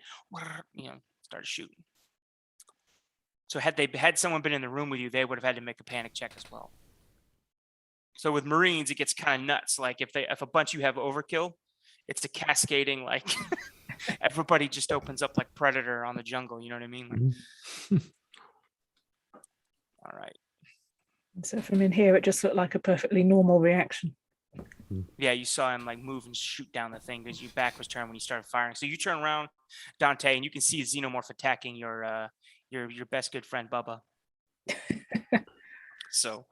Started shooting. So had someone been in the room with you, they would have had to make a panic check as well. So with Marines, it gets kind of nuts. Like if a bunch of you have overkill, it's a cascading, like everybody just opens up like Predator on the jungle. You know what I mean? Like, all right. So from in here, it just looked like a perfectly normal reaction. Yeah, you saw him like move and shoot down the thing because your back was turned when you started firing. So you turn around, Dante, and you can see a xenomorph attacking your best good friend Bubba. So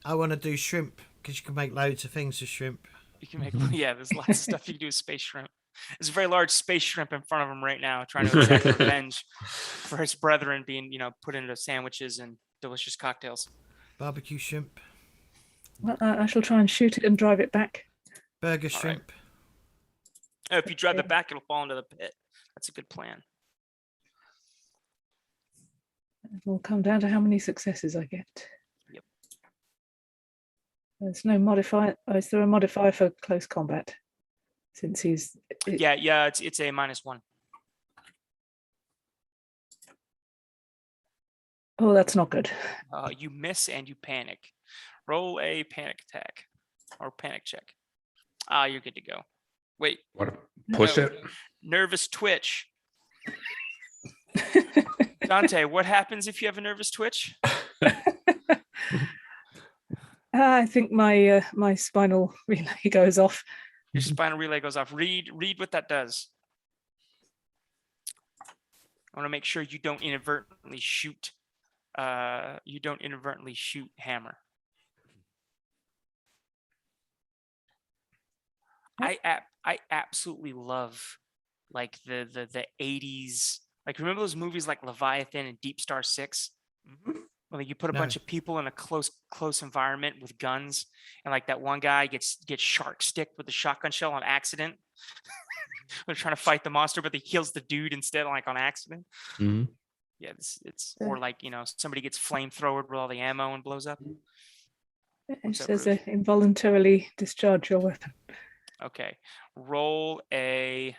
I want to do shrimp because you can make loads of things with shrimp. you can make there's lots of stuff you can do with space shrimp. There's a very large space shrimp in front of him right now, trying to exact revenge for his brethren being put into sandwiches and delicious cocktails. Barbecue shrimp. Well, I shall try and shoot it and drive it back. Burger All right. shrimp. If you drive it back, it'll fall into the pit. That's a good plan. It'll come down to how many successes I get. Yep. There's no modifier. Oh, is there a modifier for close combat? Since he's Yeah, it's a -1. Oh, that's not good. You miss and you panic. Roll a panic attack or panic check. You're good to go. Wait. What? Push No. it. Nervous twitch. Dante, what happens if you have a nervous twitch? I think my my spinal relay goes off. Your spinal relay goes off. Read what that does. I want to make sure you don't inadvertently shoot. Hammer. I absolutely love like the 80s. Like remember those movies like Leviathan and Deep Star 6? When like, you put a bunch of people in a close environment with guns, and like that one guy gets shark sticked with a shotgun shell on accident. They're trying to fight the monster, but they kills the dude instead, like on accident. Mhm. Yeah, it's or like somebody gets flamethrowered with all the ammo and blows up. It says involuntarily discharge your weapon. Okay. Roll a.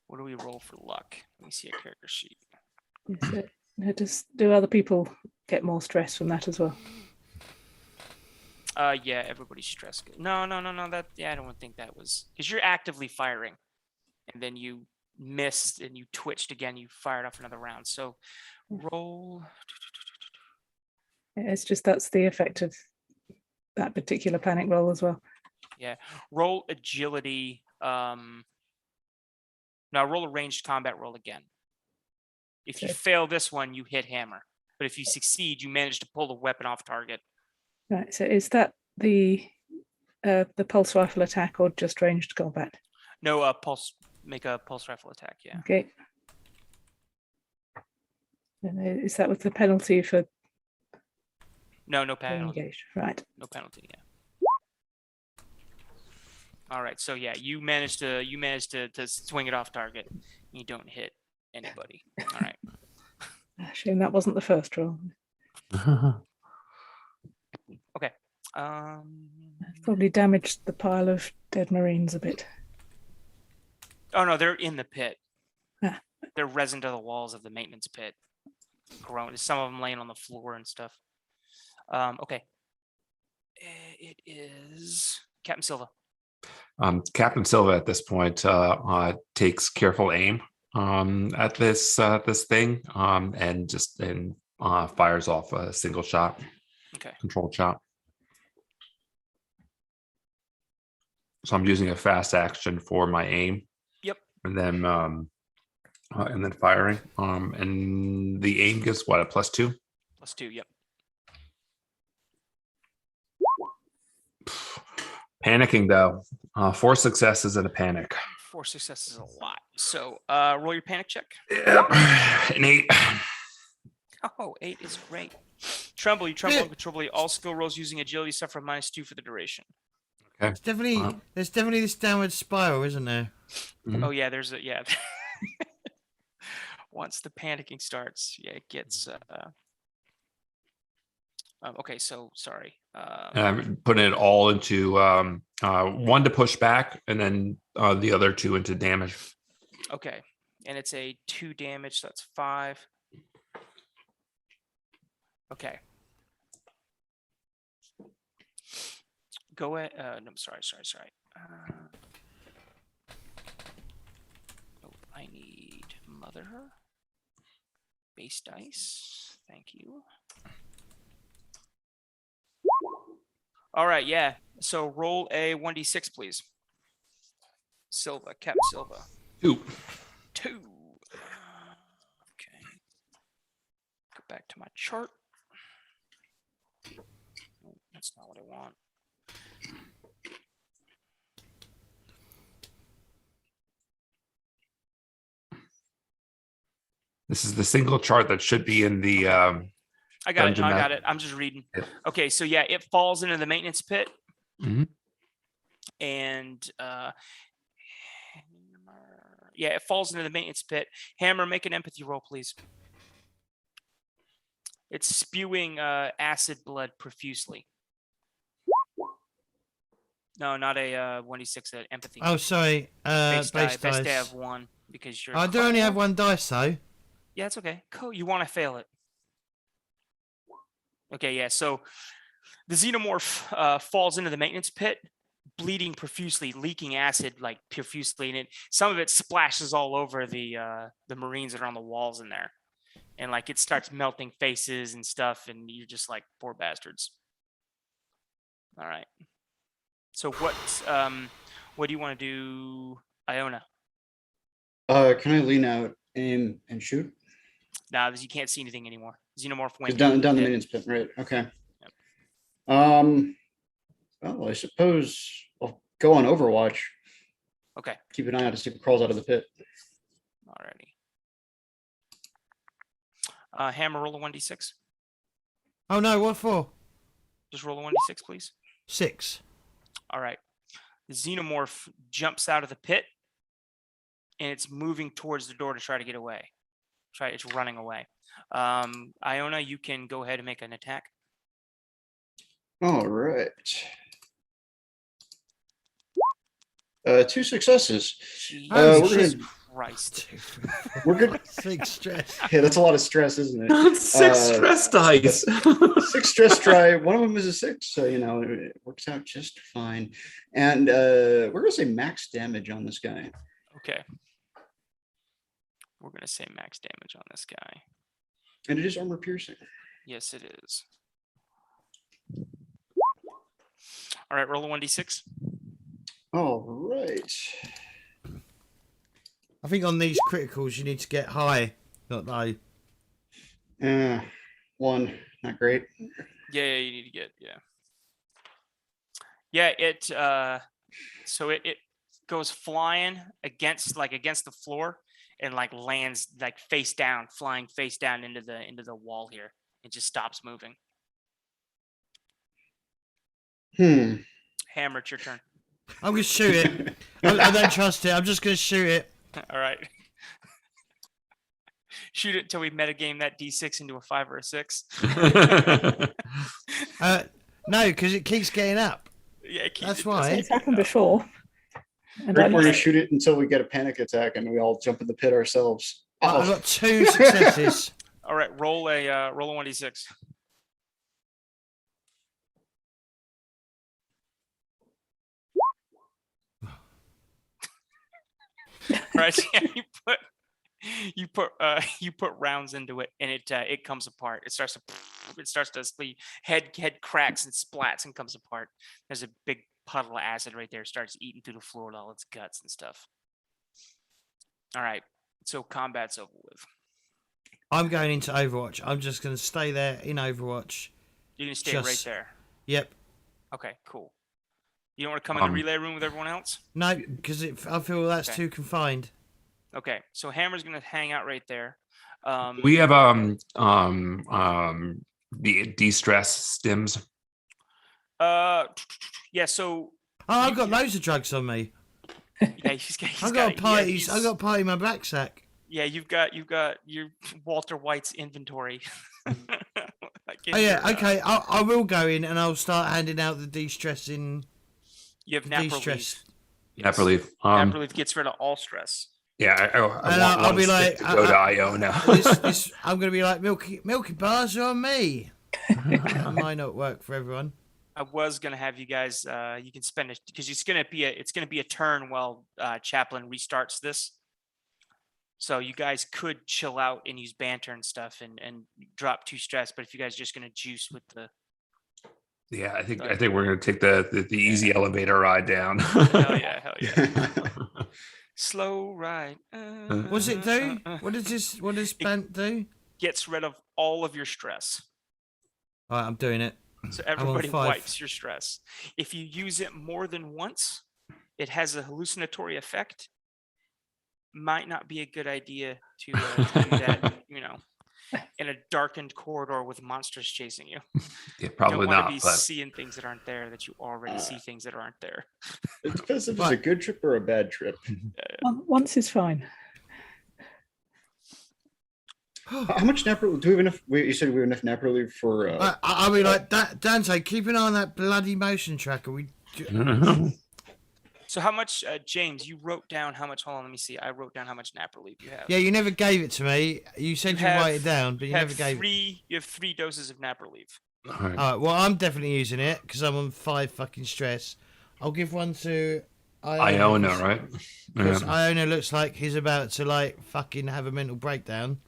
What do we roll for luck? Let me see a character sheet. Do other people get more stress from that as well? Yeah, everybody's stressed. No. That I don't think that was because you're actively firing, and then you missed and you twitched again. You fired off another round. So roll. It's just that's the effect of that particular panic roll as well. Yeah, roll agility. Now roll a ranged combat roll again. If you fail this one, you hit hammer. But if you succeed, you manage to pull the weapon off target. Right. So is that the pulse rifle attack or just ranged combat? No, pulse. Make a pulse rifle attack. Yeah. Okay. And is that with the penalty for? No penalty. Engaged. Right. No penalty. Yeah. All right. So yeah, you managed to swing it off target. You don't hit anybody. All right. Shame that wasn't the first roll. Okay. Probably damaged the pile of dead Marines a bit. Oh no, they're in the pit. Ah. They're resin to the walls of the maintenance pit. Grown. Some of them laying on the floor and stuff. Okay. It is Captain Silva. Captain Silva at this point takes careful aim at this thing and fires off a single shot. Okay. Controlled shot. So I'm using a fast action for my aim. Yep. And then firing. And the aim gives what, a +2? +2. Yep. Panicking though. 4 successes and a panic. 4 successes is a lot. So roll your panic check. Yep. An 8. Oh, 8 is great. Tremble, you tremble uncontrollably. All skill rolls using agility suffer -2 for the duration. Okay. There's definitely this downward spiral, isn't there? Mhm. Oh yeah, there's a once the panicking starts, yeah, it gets okay, so sorry. And I'm putting it all into 1 to push back, and then the other 2 into damage. Okay, and it's a 2 damage, so that's 5. Okay. Go ahead. No, sorry. Oh, I need mother. Base dice. Thank you. All right, yeah. So roll a 1d6, please. Silva, Captain Silva. 2. 2. Okay. Go back to my chart. Oh, that's not what I want. This is the single chart that should be in the I got it. dungeon No, I map. got it. I'm just reading. Yeah. Okay, so yeah, it falls into the maintenance pit. Mhm. And yeah, it falls into the maintenance pit. Hammer, make an empathy roll, please. It's spewing acid blood profusely. No, not a 1d6, empathy. Oh, sorry. Base die. Base Best to dice. have 1 because you're. I do only have 1 dice, though. Yeah, it's okay. Cool. You want to fail it. Okay, yeah. So the xenomorph falls into the maintenance pit, bleeding profusely, leaking acid like profusely, and some of it splashes all over the Marines that are on the walls in there, and like it starts melting faces and stuff, and you're just like, poor bastards. All right. So what do you want to do, Iona? Can I lean out, aim, and shoot? Nah, because you can't see anything anymore. Xenomorph went Down the pit. minions pit, right? Okay. Yep. Well, I suppose I'll go on Overwatch. Okay. Keep an eye out to see what crawls out of the pit. Alrighty. Hammer, roll a 1d6. Oh, no, what for? Just roll a 1d6, please. 6. All right. The xenomorph jumps out of the pit, and it's moving towards the door to try to get away. It's running away. Iona, you can go ahead and make an attack. All right. 2 successes. Oh, we're Jesus gonna Christ. we're good. 6 stress. Yeah, that's a lot of stress, isn't it? 6 stress dice. 6 stress drive. One of them is a 6, so it works out just fine. And we're gonna say max damage on this guy. Okay. We're gonna say max damage on this guy. And it is armor piercing. Yes, it is. All right, roll a 1d6. All right. I think on these criticals you need to get high, not low. 1, not great. Yeah, you need to get Yeah, it so it goes flying against the floor and lands face down, flying face down into the wall here. It just stops moving. Hammer, it's your turn. I'm gonna shoot it. I don't trust it. I'm just gonna shoot it. All right. Shoot it until we metagame that D6 into a 5 or a 6. No, because it keeps getting up. Yeah, That's why. It's happened before. And Rick, I we're gonna must- shoot it until we get a panic attack and we all jump in the pit ourselves. I've got 2 successes. All right, roll a 1d6. Right, yeah, you put rounds into it, and it comes apart. It starts to the head cracks and splats and comes apart. There's a big puddle of acid right there. Starts eating through the floor with all its guts and stuff. All right, so combat's over with. I'm going into Overwatch. I'm just gonna stay there in Overwatch. You're gonna stay right Just- there. Yep. Okay, cool. You don't want to come in the relay room with everyone else? No, because I feel that's Okay. too confined. Okay, so Hammer's gonna hang out right there. We have the de-stress stims. Yeah. So Oh, I've got loads of drugs on me. yeah, he's I've got parties. he's- I've got a party in my backpack. Yeah, you've got your Walter White's inventory. Oh yeah, okay. I will go in and I'll start handing out the de-stressing. You have nap De-stress. relief. Nap relief. Nap relief gets rid of all stress. Yeah, I And want I'll one be stick like, to go to IO now. I'm gonna be like milky bars are on me. That might not work for everyone. I was gonna have you guys. You can spend it because it's gonna be a turn while Chaplain restarts this. So you guys could chill out and use banter and stuff and drop 2 stress. But if you guys are just gonna juice with the Yeah, I think we're gonna take the easy elevator ride down. hell yeah. Slow ride. What's it do? What does Bant do? Gets rid of all of your stress. Alright, I'm doing it. So on everybody 5. wipes your stress. If you use it more than once, it has a hallucinatory effect. Might not be a good idea to do that, in a darkened corridor with monsters chasing you. Yeah, You probably don't want not. to be But seeing things that aren't there that you already see things that aren't there. It depends if it's a good trip or a bad trip. Once is fine. How much nap relief do we have enough? You said we have enough nap relief for. I mean, like Dante, keep an eye on that bloody motion tracker. So how much, James? You wrote down how much? Hold on, let me see. I wrote down how much nap relief you have. Yeah, you never gave it to me. You said You you'd have- write it down, but you have never gave it. 3. You have 3 doses of nap relief. all right. Alright, well, I'm definitely using it because I'm on 5 fucking stress. I'll give one to Iona, right? Because Yeah. Iona looks like he's about to fucking have a mental breakdown.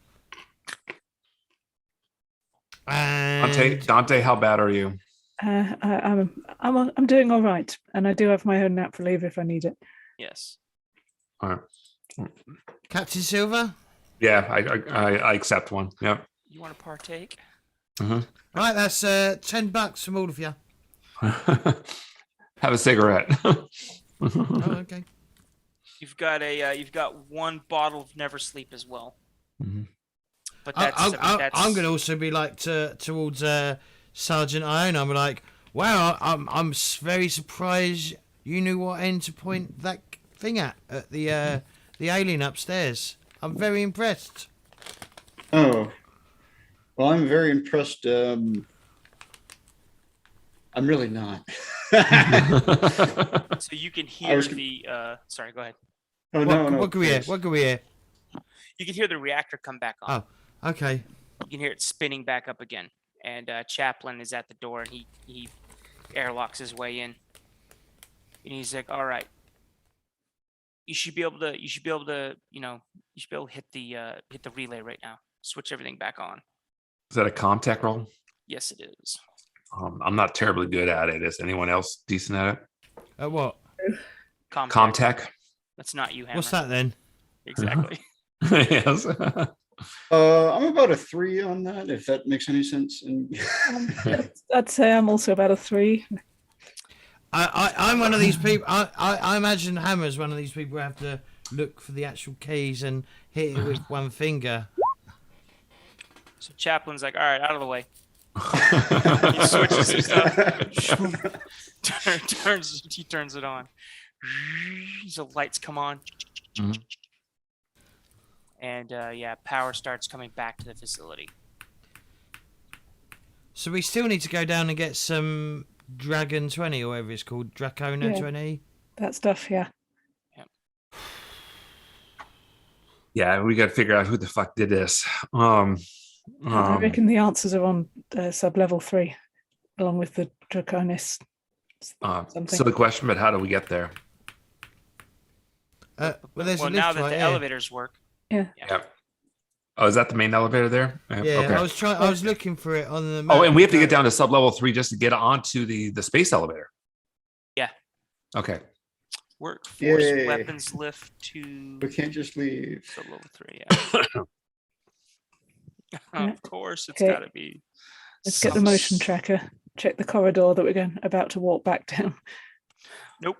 And Dante, how bad are you? I'm doing all right, and I do have my own nap relief if I need it. Yes. All right. Captain Silver. Yeah, I accept one. Yep. You want to partake? Right, that's $10 from all of you. Have a cigarette. Oh, okay. You've got 1 bottle of Never Sleep as well. Mhm. But that's I'm going to also be towards Sergeant Iona. I'm like, wow, I'm very surprised you knew what end to point that thing at the alien upstairs. I'm very impressed. Oh, well, I'm very impressed. I'm really not. So you can I hear was- the. Sorry, go ahead. Oh no, no. What can we hear? please. What can we hear? You can hear the reactor come back on. Oh, okay. You can hear it spinning back up again, and Chaplin is at the door, and he airlocks his way in, and he's like, "All right, you should be able to hit the relay right now. Switch everything back on." Is that a Comtech roll? Yes, it is. I'm not terribly good at it. Is anyone else decent at it? What? Comtech. That's not you, Hammer. What's that then? Exactly. Yes. I'm about a 3 on that, if that makes any sense. And I'd say I'm also about a 3. I'm one of these people. I imagine Hammer's one of these people who have to look for the actual keys and hit it with one finger. So Chaplin's like, "All right, out of the way." He switches his stuff. He turns it on. So lights come on. Mhm. And power starts coming back to the facility. So we still need to go down and get some Dragon 20 or whatever it's called, Dracona Yeah. 20. That stuff, yeah. Yeah, we got to figure out who the fuck did this. I reckon the answers are on sub-level 3, along with the Draconis. something. Silly question, but how do we get there? Well, there's a lift Now that right the here. elevators work. Yeah. Oh, is that the main elevator there? Yeah, Okay. I was looking for it on the map. Oh, and we have to get down to sub-level 3 just to get onto the space elevator. Yeah. Okay. Workforce Yay. weapons lift to we can't just leave. level 3. Yeah. Yeah. Of course, it's Okay. got to be. Let's get the motion tracker. Check the corridor that we're about to walk back down. Nope.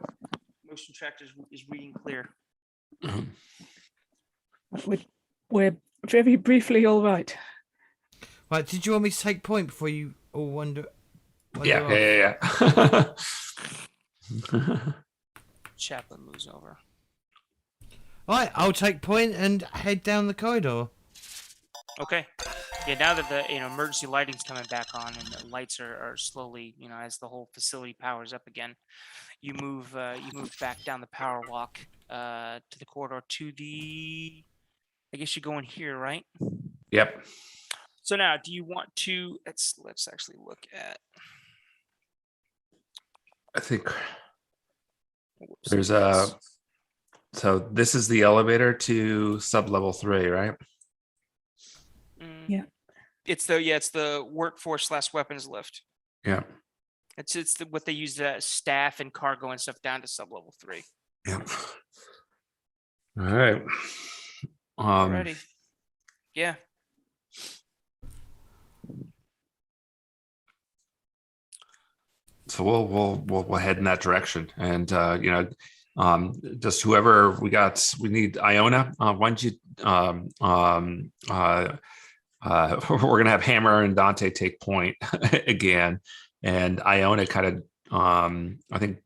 Motion tracker is reading clear. We're very briefly all right. Right, did you want me to take point before you all wander Yeah. Chaplin moves over. Right, I'll take point and head down the corridor. Okay. Yeah, now that the emergency lighting's coming back on and the lights are slowly, as the whole facility powers up again, you move back down the power walk to the corridor to the. I guess you go in here, right? Yep. So now, do you want to? Let's actually look at. I think whoops, there's a. So this is the elevator to sub-level 3, right? Yeah. It's the workforce / weapons lift. Yeah. It's what they use staff and cargo and stuff down to sub-level 3. Yeah. All right. Ready? Yeah. So we'll head in that direction, and just whoever we need Iona. Why don't you? We're gonna have Hammer and Dante take point again, and Iona kind of I think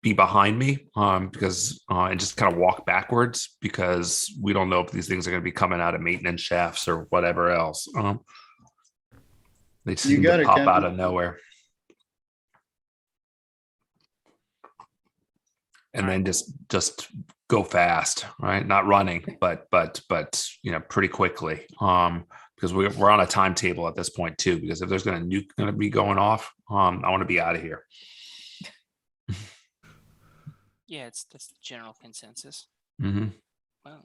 be behind me because and just kind of walk backwards because we don't know if these things are going to be coming out of maintenance shafts or whatever else. They seem to pop out of nowhere. And then just go fast, right? Not running, but pretty quickly. Because we're on a timetable at this point too. Because if there's going to be going off, I want to be out of here. Yeah, that's the general consensus. Mm-hmm. Wow.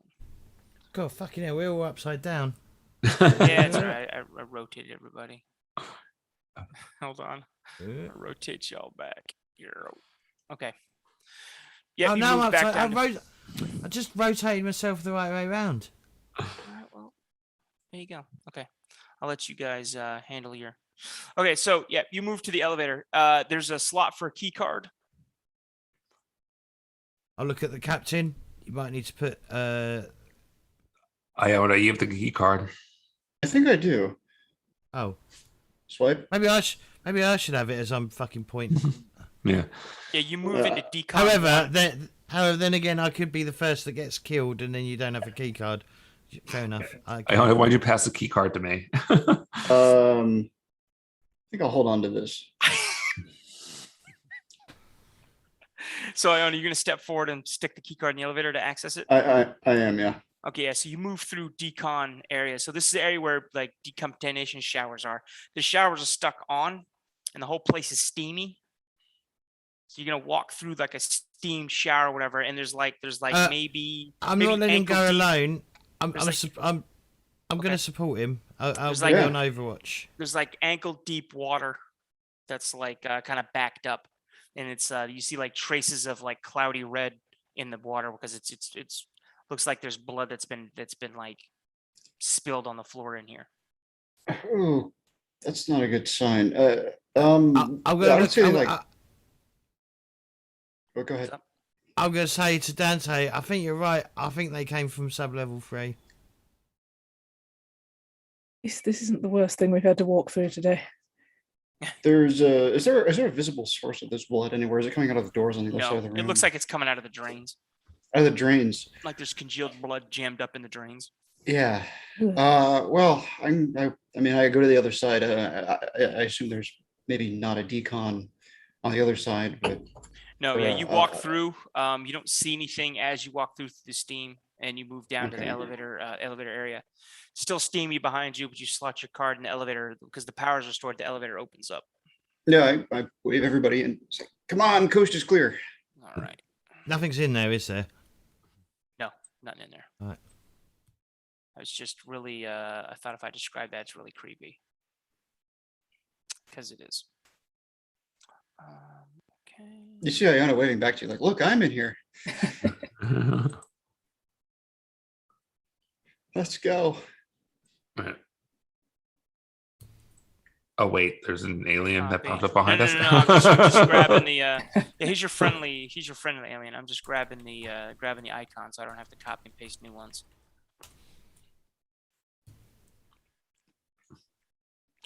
God, fucking hell, we're all upside down. Yeah, it's all right. I rotated everybody. Hold on. I rotate y'all back. Okay. Yeah, Oh, you no, move I'm back upside. down. I just rotated myself the right way around. All right, well, there you go. Okay, I'll let you guys handle your. Okay, so yeah, you move to the elevator. There's a slot for a key card. I'll look at the captain. You might need to put. Iona, you have the key card. I think I do. Oh, Swipe. maybe I should have it as I'm fucking pointing. Yeah. Yeah, you move into decon. However, then again, I could be the first that gets killed, and then you don't have a key card. Fair enough. Iona, why'd you pass the key card to me? I think I'll hold on to this. So Iona, you're gonna step forward and stick the key card in the elevator to access it. I am, yeah. Okay, yeah. So you move through decon area. So this is the area where like decontamination showers are. The showers are stuck on, and the whole place is steamy. So you're gonna walk through like a steam shower or whatever, and there's maybe I'm maybe not letting him ankle go deep- alone. I'm There's going Okay. to support him. I'll There's be like- on Overwatch. There's like ankle deep water that's like kind of backed up, and it's you see like traces of like cloudy red in the water because it's looks like there's blood that's been like spilled on the floor in here. Oh, that's not a good sign. I'm I going would to say look. like. Oh, go ahead. I'm going to say to Dante, I think you're right. I think they came from sub-level 3. This isn't the worst thing we've had to walk through today. There's a is there a visible source of this blood anywhere? Is it coming out of the doors on the other side No, of the room? it looks like it's coming out of the drains. out of the drains. Like there's congealed blood jammed up in the drains. Yeah. Ugh. Well, I mean, I go to the other side. I assume there's maybe not a decon on the other side, but No, yeah, you Uh, walk through. You don't see anything as you walk through the steam, and you move down to the Okay. elevator area. Still steamy behind you, but you slot your card in the elevator because the power's restored. The elevator opens up. yeah, I wave everybody and say, "Come on, coast is clear." All right, Nothing's in there, is there? nothing in there. All right. I was just really. I thought if I describe that, it's really creepy because it is. Okay. You see Iona waving back to you, like, "Look, I'm in here. Let's go." Oh wait, there's an alien that popped up behind no, us. No, I'm just grabbing the. Yeah, he's your friendly alien. I'm just grabbing the icon, so I don't have to copy and paste new ones.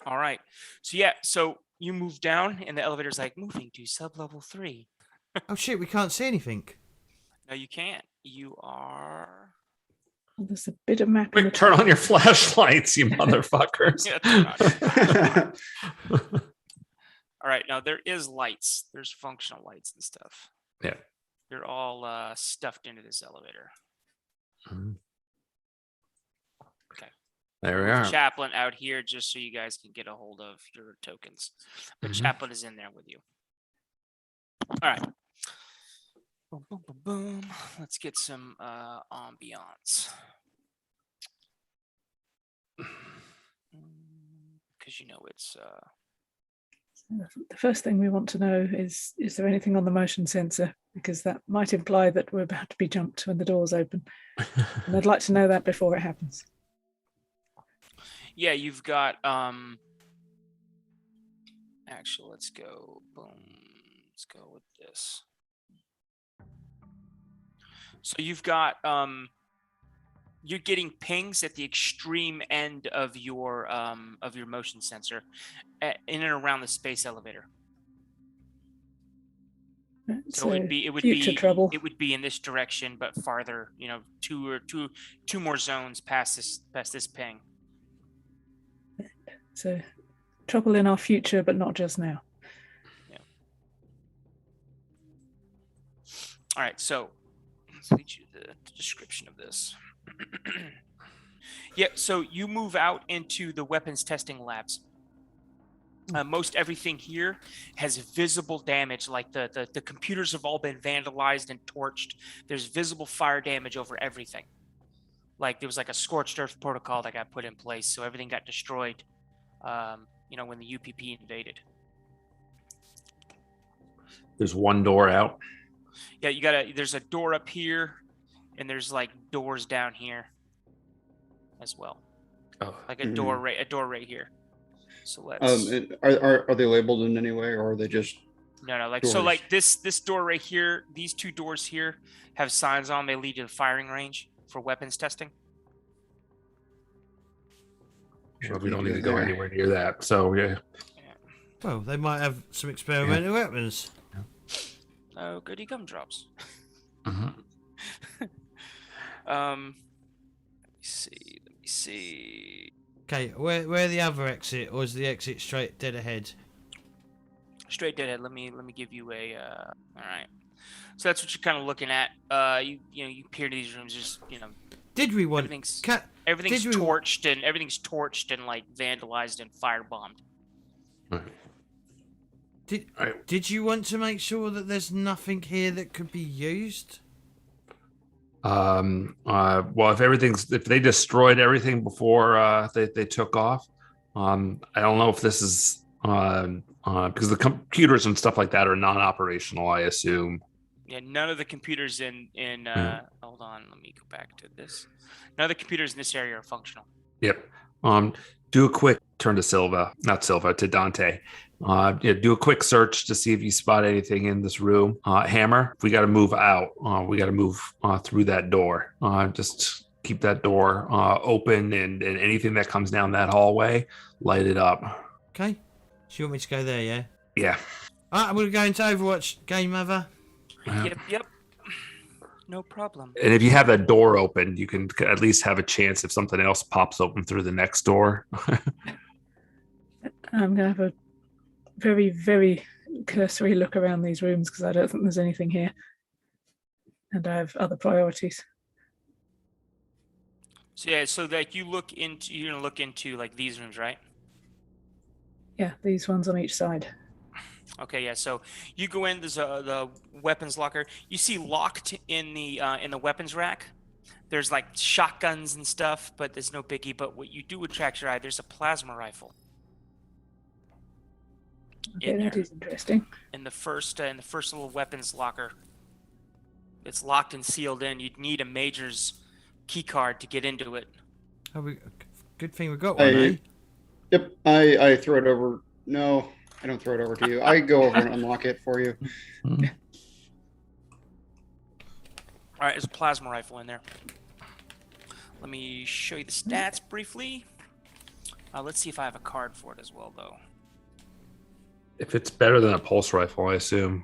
All right. So yeah, so you move down, and the elevator's like moving to sub-level 3. Oh shit, we can't see anything. No, you can't. You are. Well, there's a bit of map. in the Quick, turn top. on your flashlights, you motherfuckers. Yeah, turn on. All right. Now there is lights. There's functional lights and stuff. Yeah. They're all stuffed into this elevator. There we With are. Chaplain out here just so you guys can get a hold of your tokens. But Mhm. Chaplain is in there with you. All right. Boom, boom, boom, boom. Let's get some ambiance. Because you know it's The first thing we want to know is there anything on the motion sensor? Because that might imply that we're about to be jumped when the doors open. And I'd like to know that before it happens. yeah, you've got actually let's go boom. Let's go with this. So you've got you're getting pings at the extreme end of your motion sensor in and around the space elevator. So it would future be trouble. it would be in this direction, but farther, you know, two more zones past this ping. So trouble in our future, but not just now. All right, so let's read you the description of this. Yeah, so you move out into the weapons testing labs. Most everything here has visible damage, like the computers have all been vandalized and torched. There's visible fire damage over everything. Like there was like a scorched earth protocol that got put in place, so everything got destroyed. You know, when the UPP invaded. There's one door out. Yeah, there's a door up here, and there's like doors down here as well. Oh, Like a door right here. So let's Are they labeled in any way, or are they just? no like doors? so like this door right here, these two doors here have signs on. They lead to the firing range for weapons testing. well, we don't need to go anywhere near that. So yeah. Well, they might have some experimental weapons. Oh, goody gumdrops. Mhm. Let me see. Okay, where the other exit, or is the exit straight dead ahead? Straight dead ahead. Let me give you a all right. So that's what you're kind of looking at. You peer to these rooms. Just Did we want everything's cat? everything's did we- torched and like vandalized and firebombed. Did you want to make sure that there's nothing here that could be used? Well, if they destroyed everything before they took off, I don't know if this is because the computers and stuff like that are non-operational, I assume. Yeah, none of the computers in hold on, let me go back to this. None of the computers in this area are functional. Yep. Do a quick turn to to Dante. Do a quick search to see if you spot anything in this room. Hammer, we got to move out. We got to move through that door. Just keep that door open, and anything that comes down that hallway, light it up. Okay. So you want me to go there, yeah? Yeah. Alright, I'm going to go into Overwatch, game mother. Yep. No problem. And if you have that door open, you can at least have a chance if something else pops open through the next door. I'm going to have a very, very cursory look around these rooms because I don't think there's anything here. And I have other priorities. So yeah, so like you're gonna look into like these rooms, right? Yeah, these ones on each side. Okay, yeah. So you go in. There's the weapons locker. You see locked in the weapons rack. There's like shotguns and stuff, but there's no biggie. But what you do attract your eye. There's a plasma rifle. Okay, that is interesting. In the first little weapons locker. It's locked and sealed in. You'd need a major's key card to get into it. Oh, good thing we got one, eh? Yep, I throw it over. No, I don't throw it over to you. I go over and unlock it for you. All right, there's a plasma rifle in there. Let me show you the stats briefly. Let's see if I have a card for it as well, though. If it's better than a pulse rifle, I assume.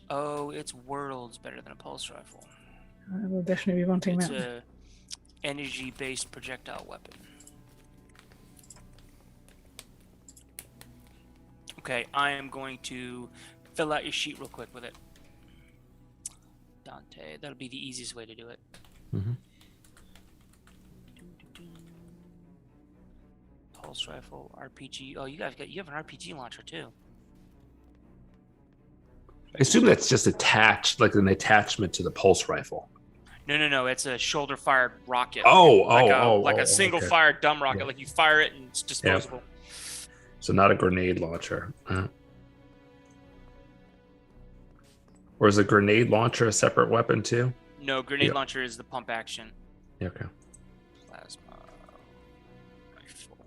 Oh, it's worlds better than a pulse rifle. I will definitely be wanting It's that. a energy-based projectile weapon. Okay, I am going to fill out your sheet real quick with it. Dante, that'll be the easiest way to do it. Mm-hmm. Pulse rifle, RPG. Oh, you have an RPG launcher too. I assume that's just attached, like an attachment to the pulse rifle. No. It's a shoulder-fired rocket. Like a single-fired dumb rocket. Yeah. Like you fire it and it's disposable. So not a grenade launcher. Or is a grenade launcher a separate weapon too? No, grenade launcher is the pump action. Okay. Plasma rifle.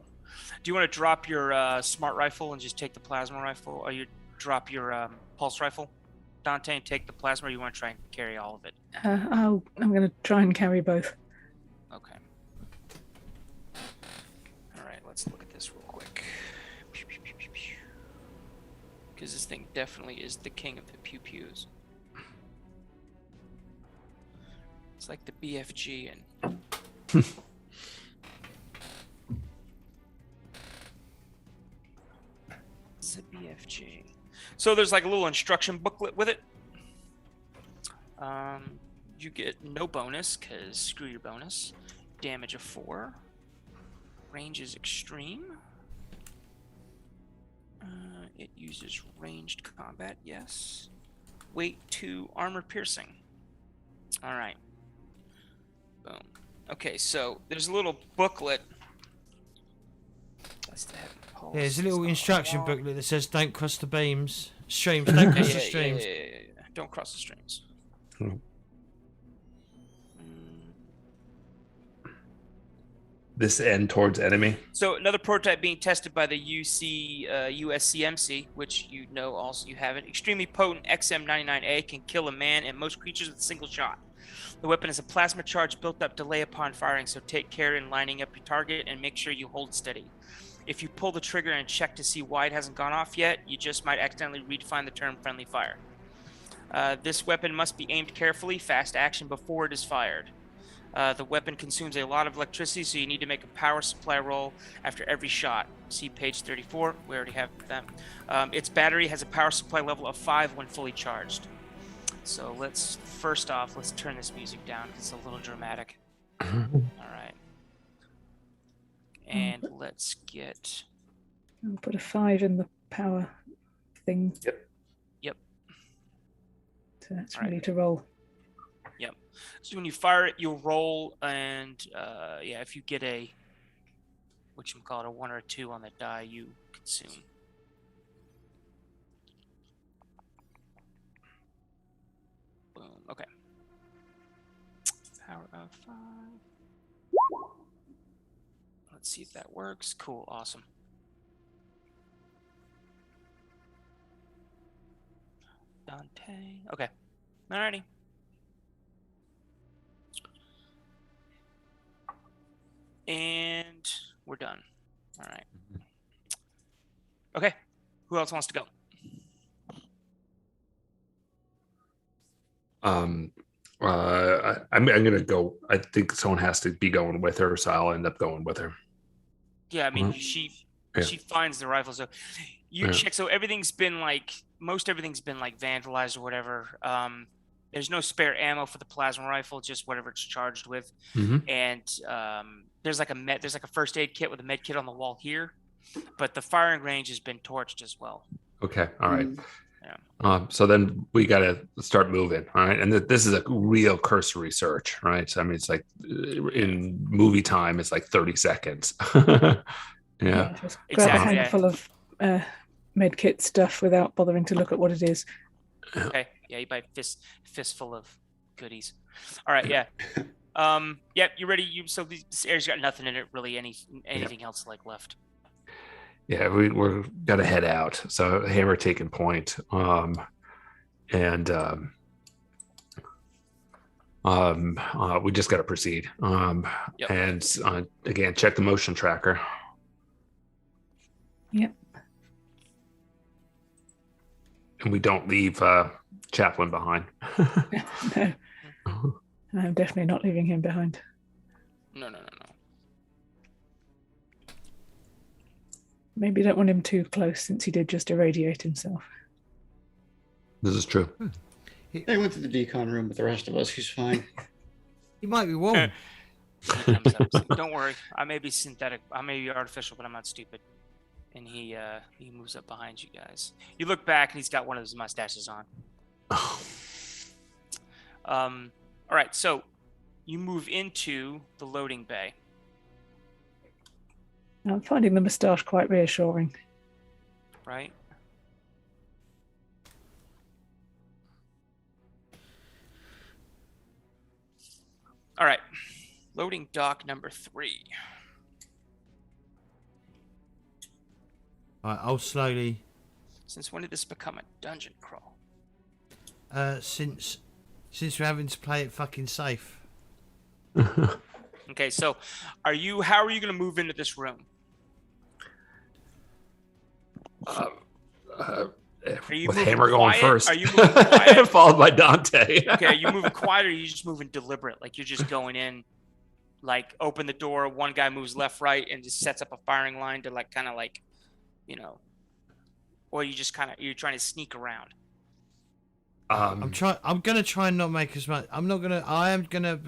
Do you want to drop your smart rifle and just take the plasma rifle, or you drop your pulse rifle, Dante, and take the plasma? Or you want to try and carry all of it? I'm going to try and carry both. Okay. All right, let's look at this real quick. Because this thing definitely is the king of the pew-pews. It's like the BFG and... It's a BFG. So there's like a little instruction booklet with it. You get no bonus, because screw your bonus. Damage of 4. Range is extreme. It uses ranged combat, yes. Weight 2, armor piercing. All right. Boom. Okay, so there's a little booklet. What's that? Yeah, there's a little instruction booklet that says don't cross the beams. Streams, don't cross the streams. Yeah. Don't cross the streams. This end towards enemy. So another prototype being tested by the USCMC, which you know also you have it. Extremely potent XM99A can kill a man and most creatures with a single shot. The weapon is a plasma charge built up delay upon firing, so take care in lining up your target and make sure you hold steady. If you pull the trigger and check to see why it hasn't gone off yet, you just might accidentally redefine the term friendly fire. This weapon must be aimed carefully, fast action before it is fired. The weapon consumes a lot of electricity, so you need to make a power supply roll after every shot. See page 34. We already have that. Its battery has a power supply level of 5 when fully charged. So let's turn this music down because it's a little dramatic. All right. And let's get. I'll put a 5 in the power thing. Yep. So that's All right. ready to roll. Yep. So when you fire it, you'll roll, and if you get a a 1 or a 2 on the die, you consume. Boom. Okay. Power of 5. Let's see if that works. Cool. Awesome. Dante. Okay. Alrighty. And we're done. All right. Okay. Who else wants to go? I'm gonna go. I think someone has to be going with her, so I'll end up going with her. Yeah, I mean, Mhm. she finds the rifle. So you Yeah. check. So everything's been most everything's been vandalized or whatever. There's no spare ammo for the plasma rifle, just whatever it's charged with. Mhm. And there's like a first aid kit with a med kit on the wall here, but the firing range has been torched as well. Okay. All right. Yeah. So then we got to start moving. All right. And this is a real cursory search, right? So, I mean, it's like in movie time, it's like 30 seconds. Yeah. Just grab Exactly, a handful of med kit stuff without bothering to look at what it is. Okay. Yeah, you buy fistful of goodies. All right. Yeah. Yeah. You ready? So this area's got nothing in it really. Anything else left? Yeah, we're got to head out. So Hammer taking point, and we just got to proceed. Yep. And again, check the motion tracker. Yep. And we don't leave Chaplin behind. No, I'm definitely not leaving him behind. No. Maybe you don't want him too close since he did just irradiate himself. This is true. They went to the decon room with the rest of us. He's fine. He might be warm. He comes up. Don't worry. I may be synthetic. I may be artificial, but I'm not stupid. And he moves up behind you guys. You look back, and he's got one of his mustaches on. All right. So you move into the loading bay. I'm finding the moustache quite reassuring. Right. All right. Loading dock number 3. All right, I'll slowly. Since when did this become a dungeon crawl? Since we're having to play it fucking safe. Okay, so how are you going to move into this room? With Hammer going first. Are you moving quiet? Followed by Dante. Okay, are you moving quiet or are you just moving deliberate? Like you're just going in, open the door, one guy moves left, right, and just sets up a firing line to or you just you're trying to sneak around. I'm gonna try and not make as much. I am gonna.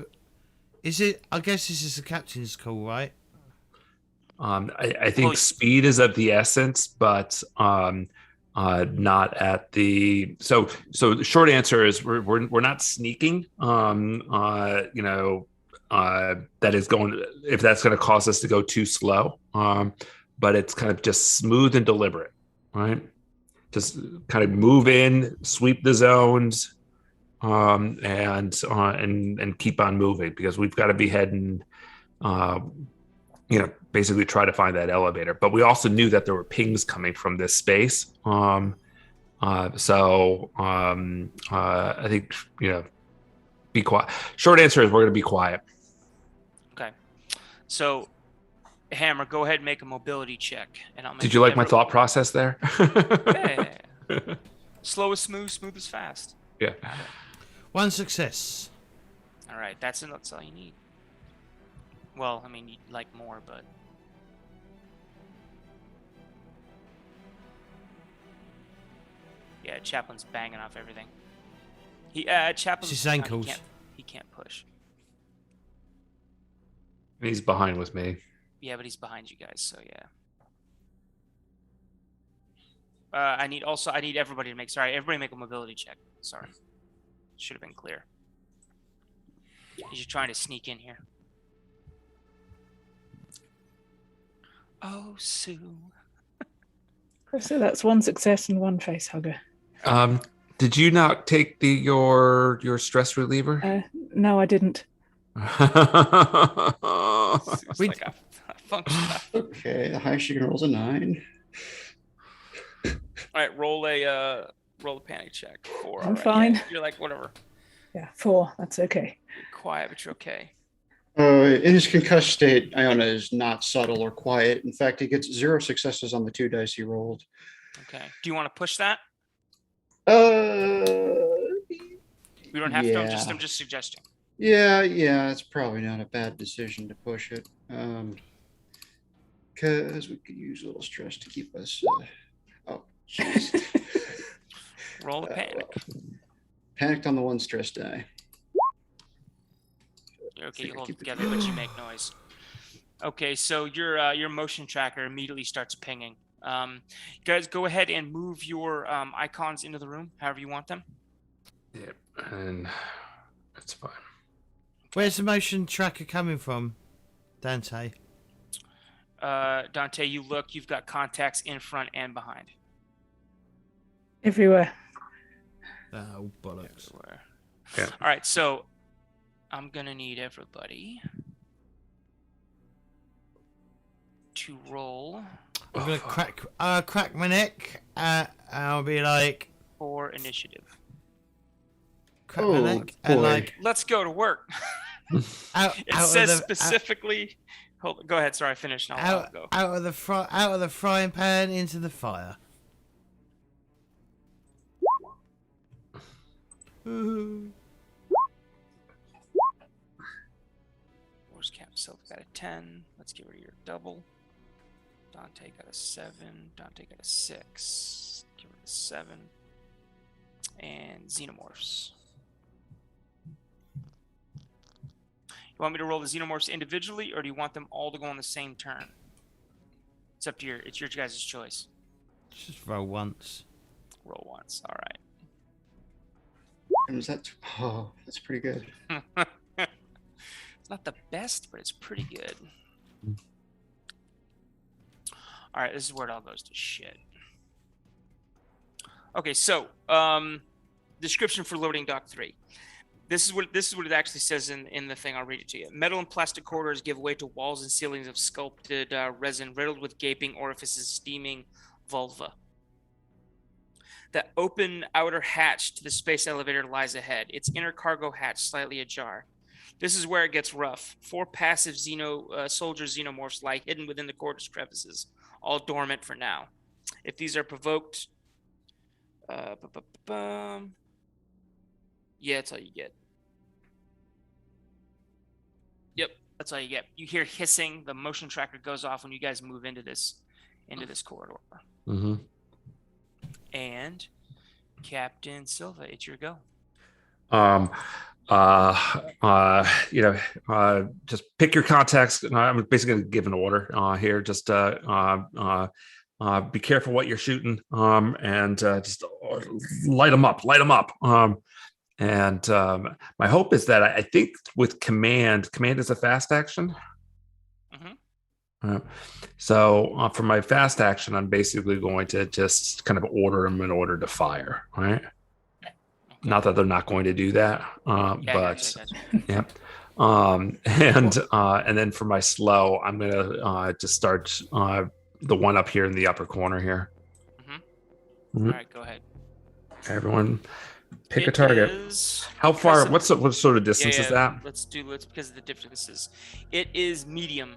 Is it? I guess this is the captain's call, right? I think speed is of the essence, but not at the. So the short answer is we're not sneaking. That is going if that's going to cause us to go too slow. But it's kind of just smooth and deliberate, right? Just kind of move in, sweep the zones, and keep on moving because we've got to be heading. Basically try to find that elevator. But we also knew that there were pings coming from this space. I think, be quiet. Short answer is we're going to be quiet. Okay. So, Hammer, go ahead and make a mobility check. And I'll make Did you like my thought process there? Yeah. Slow is smooth, smooth is fast. Yeah. One success. All right. That's all you need. Well, I mean, you'd like more, but... Yeah, Chaplin's banging off everything. Chapel's It's his ankles. He can't push. He's behind with me. Yeah, but he's behind you guys, so yeah. I need everybody to everybody make a mobility check. Sorry. Should have been clear. You're trying to sneak in here. Oh, Sue. So that's one success and one face hugger. Did you not take your stress reliever? No, I didn't. It's like a function. Okay, the highest you can roll is a 9. All right, roll a panic check. 4. I'm all right. fine. Yeah, you're like whatever. Yeah, 4. That's okay. You're quiet, but you're okay. In his concussed state, Iona is not subtle or quiet. In fact, he gets 0 successes on the 2 dice he rolled. Okay. Do you want to push that? We don't have to. I'm just suggesting. Yeah, it's probably not a bad decision to push it. Because we could use a little stress to keep us. Jeez. Roll the panic. Panicked on the 1 stress die. You're okay. You hold it together, but you make noise. Okay, so your motion tracker immediately starts pinging. You guys, go ahead and move your icons into the room, however you want them. Yep, and that's fine. Where's the motion tracker coming from, Dante? Dante, you look. You've got contacts in front and behind. Everywhere. Oh, bollocks. Everywhere. Yeah. All right, so I'm gonna need everybody to roll. I'm gonna crack my neck. I'll be like for initiative. Crack my neck and boy. like Let's go to work. It says specifically. Hold. Go ahead. Sorry, finish. Now I'll go. out of the frying pan into the fire. Where's Cap Silk? Got a 10. Let's get rid of your double. Dante got a 7. Dante got a 6. Get rid of the 7. And Xenomorphs. You want me to roll the Xenomorphs individually, or do you want them all to go on the same turn? It's up to it's your guys' choice. Just roll once. Roll once. All right. And was that? Oh, that's pretty good. It's not the best, but it's pretty good. All right, this is where it all goes to shit. Okay, so description for loading dock 3. This is what it actually says in the thing. I'll read it to you. Metal and plastic corridors give way to walls and ceilings of sculpted resin riddled with gaping orifices, steaming vulva. The open outer hatch to the space elevator lies ahead, its inner cargo hatch slightly ajar. This is where it gets rough. 4 passive soldier xenomorphs lie hidden within the corridor's crevices, all dormant for now. If these are provoked, yeah, that's all you get. Yep, that's all you get. You hear hissing. The motion tracker goes off when you guys move into this corridor. Mm-hmm. And Captain Silva, it's your go. Just pick your contacts. I'm basically going to give an order here. Just be careful what you're shooting. And just light them up. And my hope is that I think with command is a fast action. So for my fast action, I'm basically going to just kind of order them in order to fire, right? Okay. Not that they're not going to do that, but gotcha. Yeah. And then for my slow, I'm gonna just start the one up here in the upper corner here. All right, go ahead. Everyone, pick a target. How far? What sort of distance is that? Let's because of the differences. It is medium.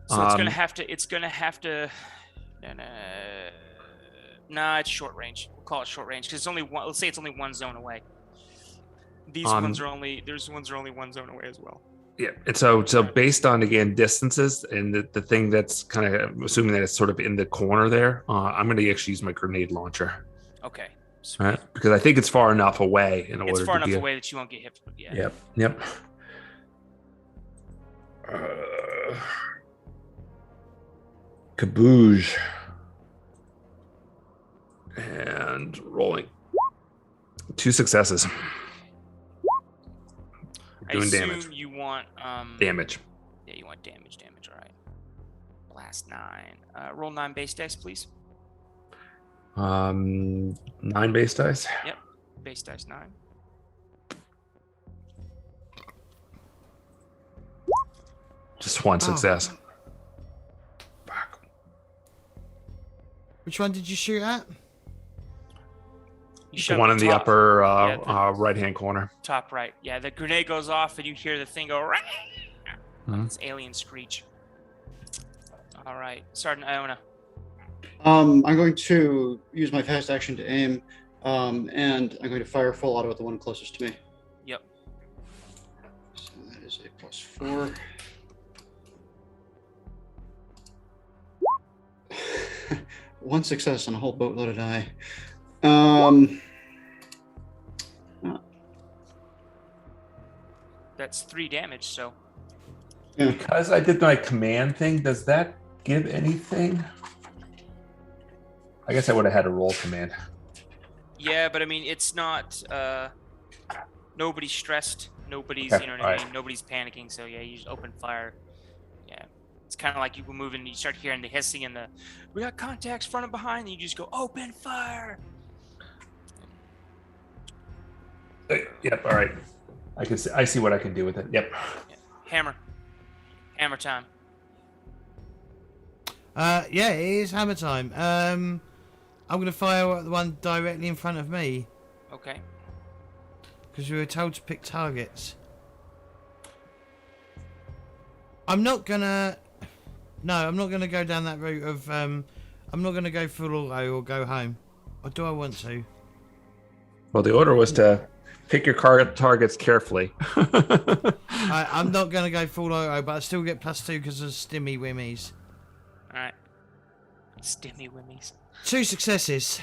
So it's gonna have to. Nah, it's short range. We'll call it short range because it's only one. Let's say it's only one zone away. There's ones are only one zone away as well. Yeah, and so based on again distances and the thing that's kind of assuming that it's sort of in the corner there, I'm going to actually use my grenade launcher. Okay, Sweet. Right? Because I think it's far enough away in It's order far to enough be. away that you won't get hit. Yeah. Yep. Yep. Caboose. And rolling. 2 successes. I Doing assume damage. you want Damage. Yeah, you want damage. All right. Blast 9. Roll 9 base dice, please. 9 base dice. Yep. Base dice 9. Just 1 success. Fuck. Which one did you shoot at? You The shove one in the top- upper yeah, the right-hand corner. top right. Yeah, the grenade goes off and you hear the thing go. Like Mhm. this alien screech. All right, Sergeant Iona. I'm going to use my fast action to aim, and I'm going to fire full auto at the one closest to me. Yep. So that is a +4. One success on a whole boatload of die. That's 3 damage. So Yeah. Because I did my command thing, does that give anything? I guess I would have had a roll command. yeah, but I mean, it's not. Nobody's stressed. Nobody's, Okay, you know what I alright. mean. Nobody's panicking. So yeah, you just open fire. Yeah, it's kind of like you go moving. And you start hearing the hissing and the, we got contacts front and behind. And you just go open fire. Yep. All right. I see what I can do with it. Yep. Yeah. Hammer time. Yeah, it is hammer time. I'm gonna fire at the one directly in front of me Okay. because we were told to pick targets. I'm not gonna go down that route of I'm not gonna go full auto or go home. Or do I want to? Well, the order was to pick your targets carefully. I'm not gonna go full auto, but I still get +2 because of stimmy wimmies. All right. Stimmy wimmies. 2 successes.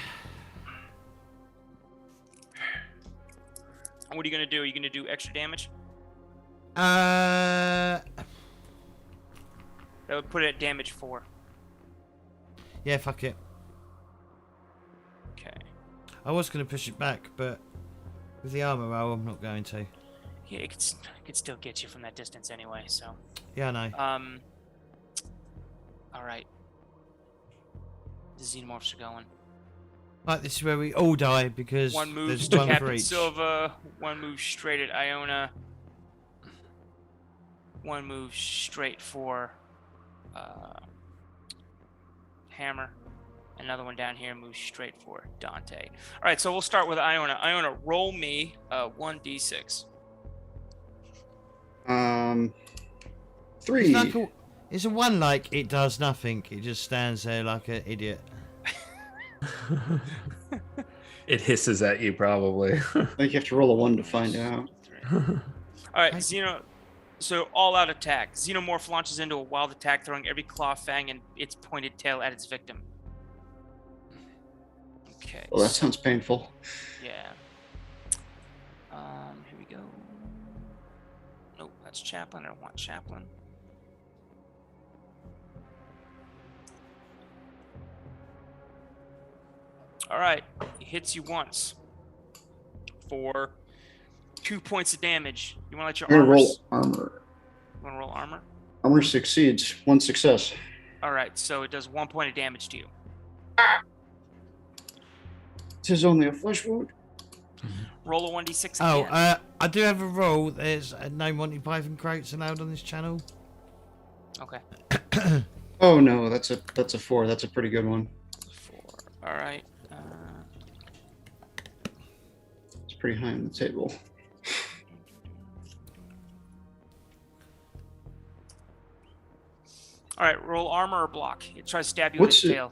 What are you gonna do? Are you gonna do extra damage? Uh, That would put it at damage 4. yeah, fuck it. Okay. I was gonna push it back, but with the armor roll, I'm not going to. Yeah, it could still get you from that distance anyway. So. Yeah, I know. All right. The xenomorphs are going. Right, this is where we all die because One moves there's to one for Captain each. Silva. One moves straight at Iona. One moves straight for Hammer. Another one down here moves straight for Dante. All right, so we'll start with Iona. Iona, roll me 1d6. 3. It's a one like it does nothing. It just stands there like an idiot. It hisses at you, probably. I think you have to roll a 1 to find out. All right, Xeno. So all-out attack. Xenomorph launches into a wild attack, throwing every claw, fang, and its pointed tail at its victim. Okay. Well, that sounds painful. Yeah. Here we go. Nope, that's Chaplain. I don't want Chaplain. All right, he hits you once for 2 points of damage. You want to let I'm your gonna armor? roll armor. You want to roll armor? Armor succeeds. 1 success. All right, so it does 1 point of damage to you. This is only a flesh wound. Roll a 1d6 Oh, again. I do have a roll. There's no Monty Python quotes allowed on this channel. Okay. Oh no, that's a 4. That's a pretty good one. 4. All right. It's pretty high on the table. All right, roll armor or block. It tries to stab you What's with its it- tail.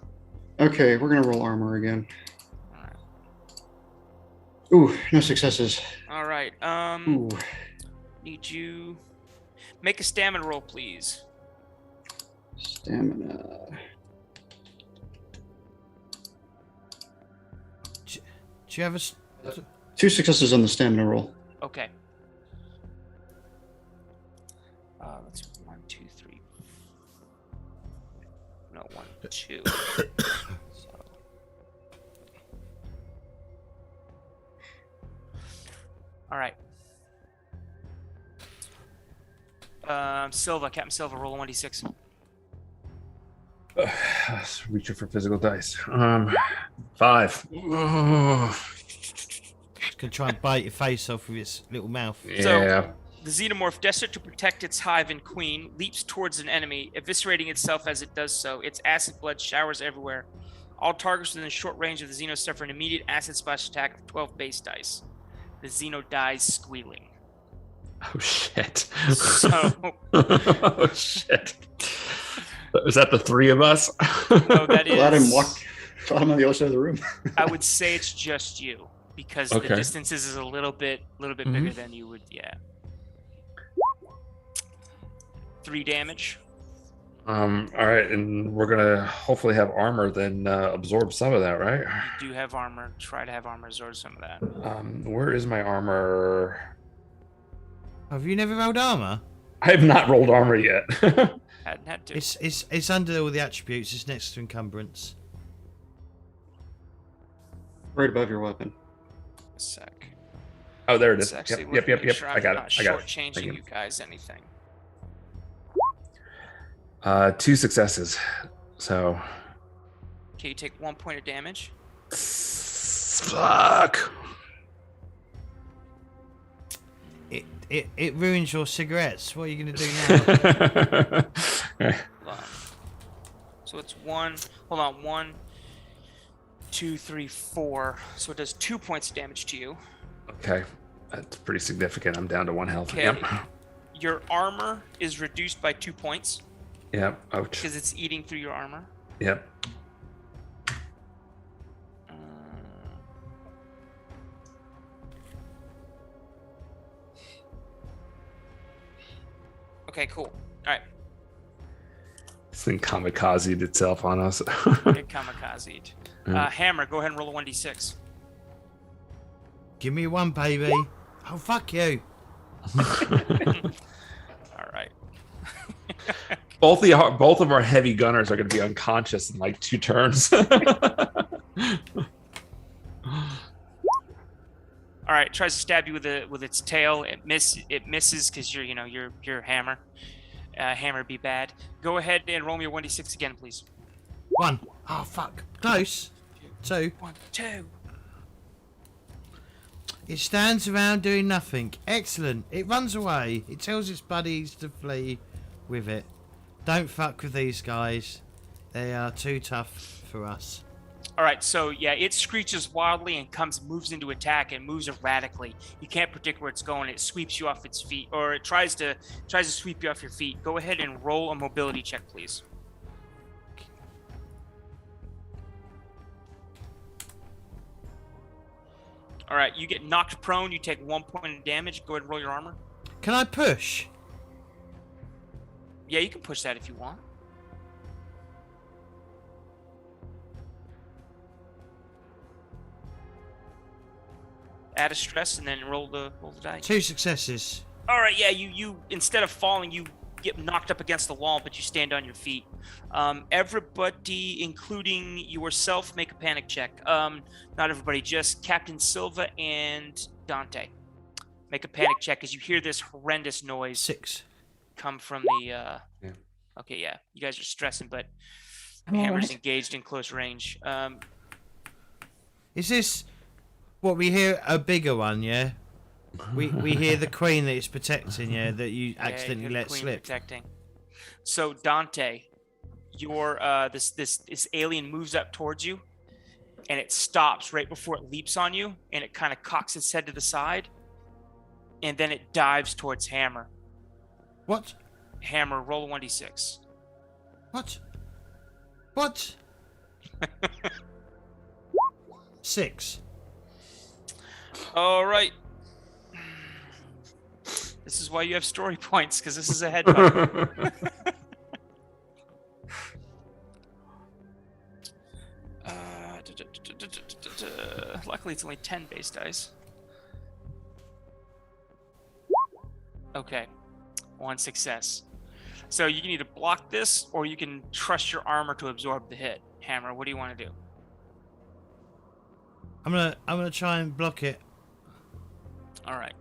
Okay, we're gonna roll armor again. All right. Ooh, no successes. All right. Ooh, Need you make a stamina roll, please. stamina. Do you have a? 2 successes on the stamina roll. Okay. That's 1, 2, 3. No, 1, 2. So. All right. Silva, Captain Silva, roll a 1d6. Reaching for physical dice. 5. It's gonna try and bite your face off with its little mouth. Yeah. The xenomorph, desperate to protect its hive and queen, leaps towards an enemy, eviscerating itself as it does so. Its acid blood showers everywhere. All targets within short range of the xeno suffer an immediate acid splash attack of 12 base dice. The xeno dies squealing. Oh shit. So, Oh shit. Is that the 3 of us? no, that is. Let him on the other side of the room. I would say it's just you because the Okay. distances is a little bit bigger than you would. Yeah. 3 damage. All right, and we're gonna hopefully have armor then absorb some of that, right? You do have armor. Try to have armor absorb some of that. Where is my armor? Have you never rolled armor? I have not rolled armor yet. Hadn't had to. It's under all the attributes. It's next to encumbrance. Right above your weapon. A sec. Oh, there it It's is. actually Yep. make sure I I'm got not it. I got it. shortchanging Thank you. you guys anything. 2 successes. So. Okay, you take 1 point of damage. Fuck. It ruins your cigarettes. What are you gonna do now? Hold on. So it's 1. Hold on. 1, 2, 3, 4. So it does 2 points of damage to you. Okay, that's pretty significant. I'm down to 1 health. Okay. Yep. Your armor is reduced by 2 points Yep. Ouch. because it's eating through your armor. Yep. Okay, cool. All right. This thing kamikazed itself on us. It kamikazed. Yeah. Hammer, go ahead and roll a 1d6. Give me 1, baby. Oh, fuck you. All right. Both of our heavy gunners are going to be unconscious in like 2 turns. All right, tries to stab you with its tail. It misses because you're hammer. Hammer be bad. Go ahead and roll me a 1d6 again, please. 1. Oh, fuck. Close. 2. 1, 2. It stands around doing nothing. Excellent. It runs away. It tells its buddies to flee with it. Don't fuck with these guys. They are too tough for us. All right, so yeah, it screeches wildly and moves into attack and moves erratically. You can't predict where it's going. It sweeps you off its feet, or it tries to sweep you off your feet. Go ahead and roll a mobility check, please. All right, you get knocked prone. You take 1 point of damage. Go ahead and roll your armor. Can I push? Yeah, you can push that if you want. Add a stress and then roll the dice. 2 successes. All right, yeah, you instead of falling, you get knocked up against the wall, but you stand on your feet. Everybody, including yourself, make a panic check. Not everybody, just Captain Silva and Dante. Make a panic check as you hear this horrendous noise 6. come from the. Yeah. Okay, yeah, you guys are stressing, but I'm all Hammer's right. engaged in close range. Is this what we hear? A bigger one, yeah? We hear the queen that it's protecting, yeah, that you accidentally you're the let queen slip. protecting. So Dante, your this alien moves up towards you, and it stops right before it leaps on you, and it kind of cocks its head to the side, and then it dives towards Hammer. What? Hammer, roll a 1d6. What? What? 6. All right. This is why you have story points, because this is a headbutt. Luckily, it's only 10 base dice. Okay, 1 success. So you can either block this, or you can trust your armor to absorb the hit. Hammer, what do you want to do? I'm gonna try and block it. All right.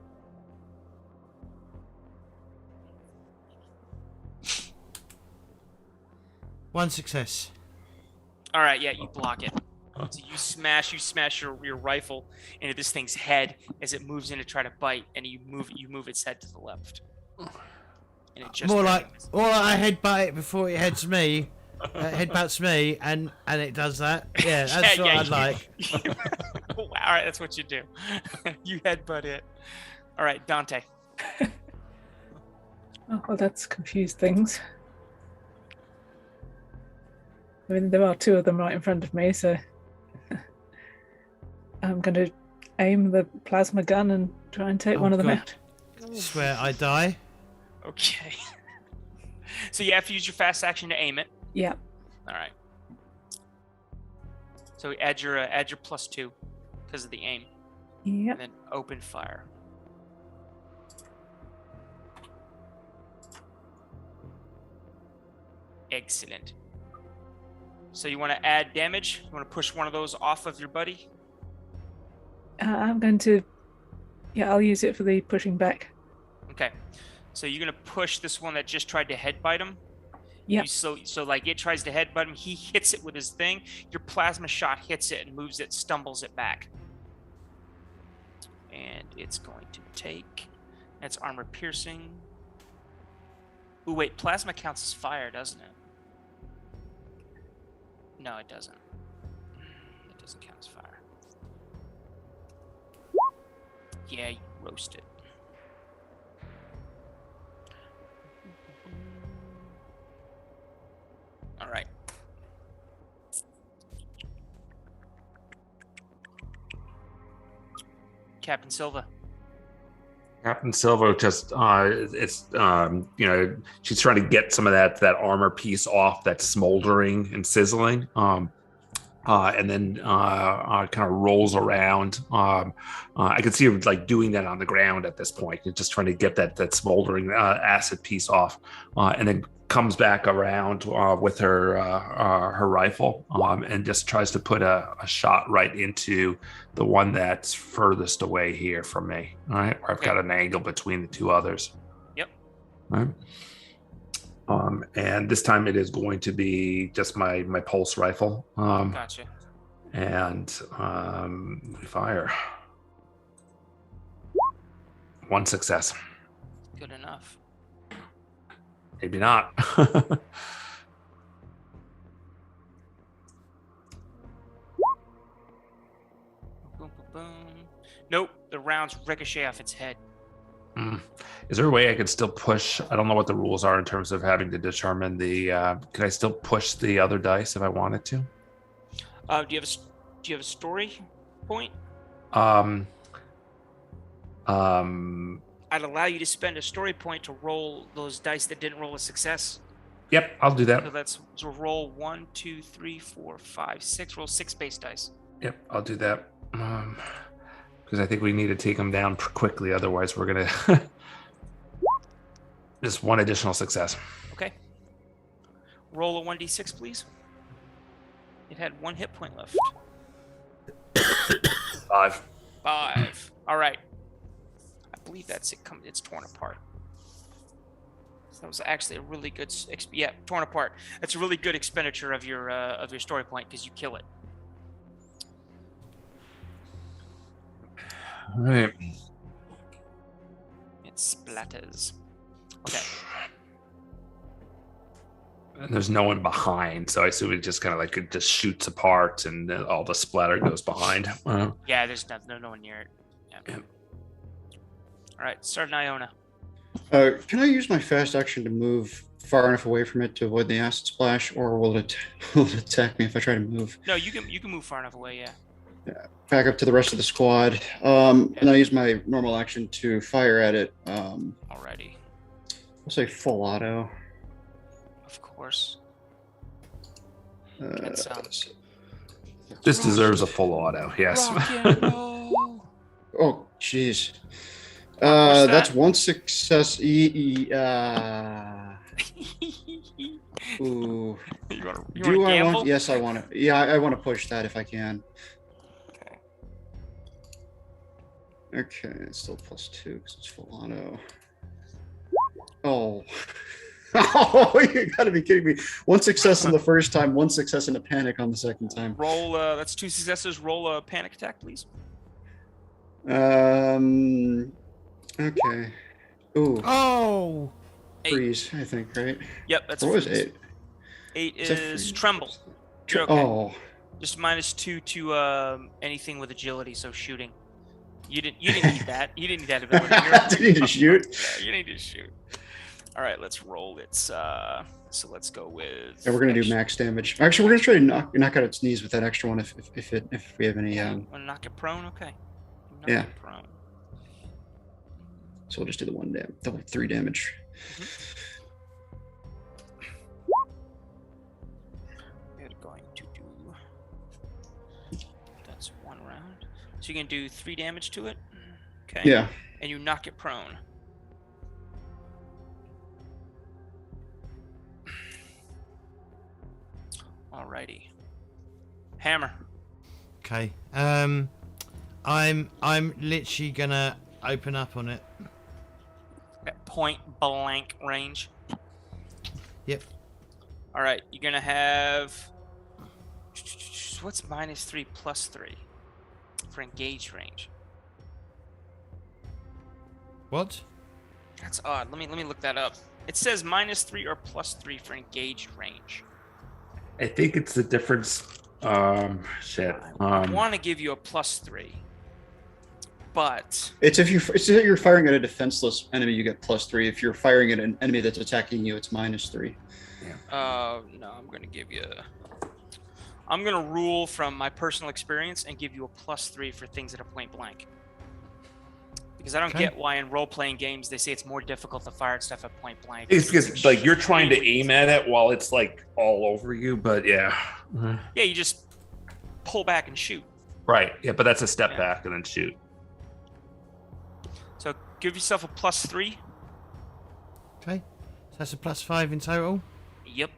One success. All right, yeah, you block it. So you smash your rifle into this thing's head as it moves in to try to bite, and you move its head to the left. And it just More barely like misses. I headbutt it before it heads me. Headbutts me, and it does that. Yeah, that's what I'd like. All right, that's what you do. You headbutt it. All right, Dante. Oh, well, that's confused things. I mean, there are two of them right in front of me, so I'm going to aim the plasma gun and try and take Oh, one of them God. out. Swear I die. Okay. So you have to use your fast action to aim it. Yeah. All right. So add your +2 because of the aim, Yep. and then open fire. Excellent. So you want to add damage? You want to push one of those off of your buddy? I'm going to. Yeah, I'll use it for the pushing back. Okay. So you're gonna push this one that just tried to headbutt him. Yep. So like it tries to headbutt him, he hits it with his thing. Your plasma shot hits it and moves it, stumbles it back. And it's going to take. That's armor piercing. Ooh, wait, plasma counts as fire, doesn't it? No, it doesn't. It doesn't count as fire. Yeah, you roast it. All right. Captain Silva. Captain Silva just she's trying to get some of that armor piece off that's smoldering and sizzling, and then kind of rolls around. I can see her like doing that on the ground at this point, just trying to get that smoldering acid piece off, and then comes back around with her rifle, and just tries to put a shot right into the one that's furthest away here from me. All right, where I've got an angle between the two others. Yep. All right. And this time it is going to be just my pulse rifle. Gotcha. And fire. One success. Good enough. Maybe not. Boom, boom, boom. Nope, the rounds ricochet off its head. Is there a way I could still push? I don't know what the rules are in terms of having to determine the. Can I still push the other dice if I wanted to? Do you have a story point? I'd allow you to spend a story point to roll those dice that didn't roll a success. Yep, I'll do that. So roll 1, 2, 3, 4, 5, 6. Roll 6 base dice. Yep, I'll do that. Because I think we need to take them down quickly. Otherwise, we're gonna just one additional success. Okay. Roll a 1d6, please. It had 1 hit point left. 5. 5. All right. I believe that's it. It's torn apart. That was actually a really good. Torn apart. That's a really good expenditure of your story point because you kill it. All right. It splatters. Okay. And there's no one behind, so I assume it just kind of like it just shoots apart, and then all the splatter goes behind. Yeah, there's no one near it. Yeah. All right, start in Iona. Can I use my fast action to move far enough away from it to avoid the acid splash, or will it attack me if I try to move? No, you can move far enough away. Yeah. Back up to the rest of the squad, and I use my normal action to fire at it. Alrighty. I'll say full auto. Of course. That sounds. This deserves a full auto. Yes. Rock and roll. Oh, jeez. What's That's that? one success. Ooh. You want to Do I gamble? want? Yes, I want to. Yeah, I want to push that if I can. Okay. Okay, it's still +2 because it's full auto. Oh. Oh, you gotta be kidding me. One success on the first time, one success in a panic on the second time. Roll. That's 2 successes. Roll a panic attack, please. Okay. Ooh, Oh, 8. freeze, I think, right? Yep, that's Or was freeze. 8? 8 Is that is freeze? tremble. You're okay. Oh, Just -2 to anything with agility, so shooting. You didn't need that. You didn't need that ability. Did you need to shoot? Yeah, you need to shoot. All right, let's roll. So let's go with. And we're gonna do max damage. Actually, we're gonna try to knock out its knees with that extra one if we have any. Wanna knock it prone? Okay. Knock Yeah. it prone. So we'll just do the 3 damage. We're going to do. That's 1 round. So you can do 3 damage to it. Okay. Yeah. And you knock it prone. Alrighty. Hammer. okay. I'm literally gonna open up on it. At point blank range. Yep. All right, you're gonna have. What's -3 +3 for engaged range? What? That's odd. Let me look that up. It says -3 or +3 for engaged range. I think it's the difference. Shit. I want to give you a +3, but It's if you're firing at a defenseless enemy, you get +3. If you're firing at an enemy that's attacking you, it's -3. no, I'm gonna rule from my personal experience and give you a +3 for things that are point blank. Because I don't Okay. get why in role-playing games they say it's more difficult to fire at stuff at point blank. It's because like you're trying to extremely aim at it while it's like all over you, but yeah. Yeah, you just pull back and shoot. Right. Yeah, but that's a step Yeah. back and then shoot. So give yourself a +3. Okay. So that's a +5 in total. Yep.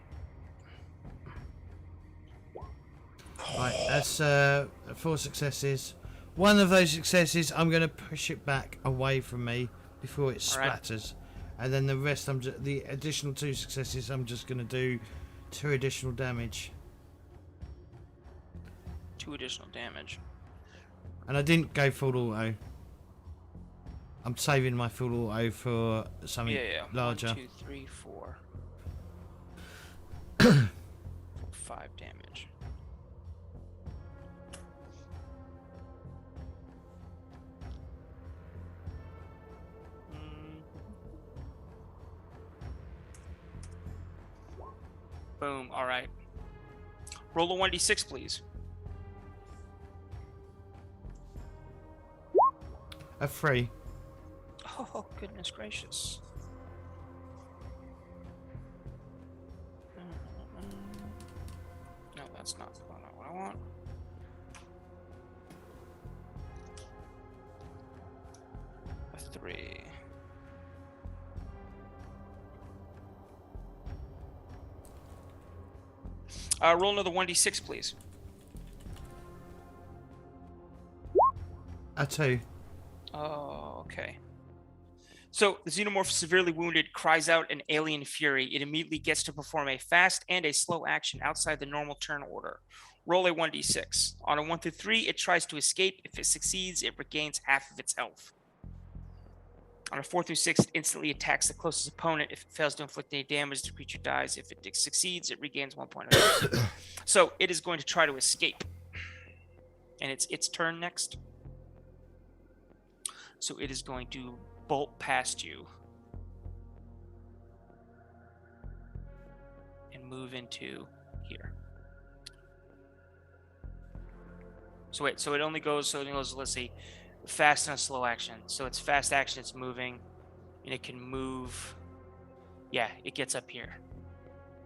Right. That's 4 successes. One of those successes, I'm gonna push it back away from me before it All right. splatters, and then the rest, the additional 2 successes, I'm just gonna do 2 additional damage. 2 additional damage. And I didn't go full auto. I'm saving my full auto for something Yeah. larger. 1, 2, 3, 4. 5 damage. Boom. All right. Roll a 1d6, please. A 3. Oh, goodness gracious. No, that's not what I want. A 3. Roll another 1d6, please. A 2. Oh, okay. So the xenomorph, severely wounded, cries out in alien fury. It immediately gets to perform a fast and a slow action outside the normal turn order. Roll a 1d6. On a 1 through 3, it tries to escape. If it succeeds, it regains half of its health. On a 4 through 6, it instantly attacks the closest opponent. If it fails to inflict any damage, the creature dies. If it succeeds, it regains 1 point of health. So it is going to try to escape. And it's its turn next. So it is going to bolt past you and move into here. So wait, so it only goes, let's see, fast and a slow action. So it's fast action, it's moving, and it can move. Yeah, it gets up here.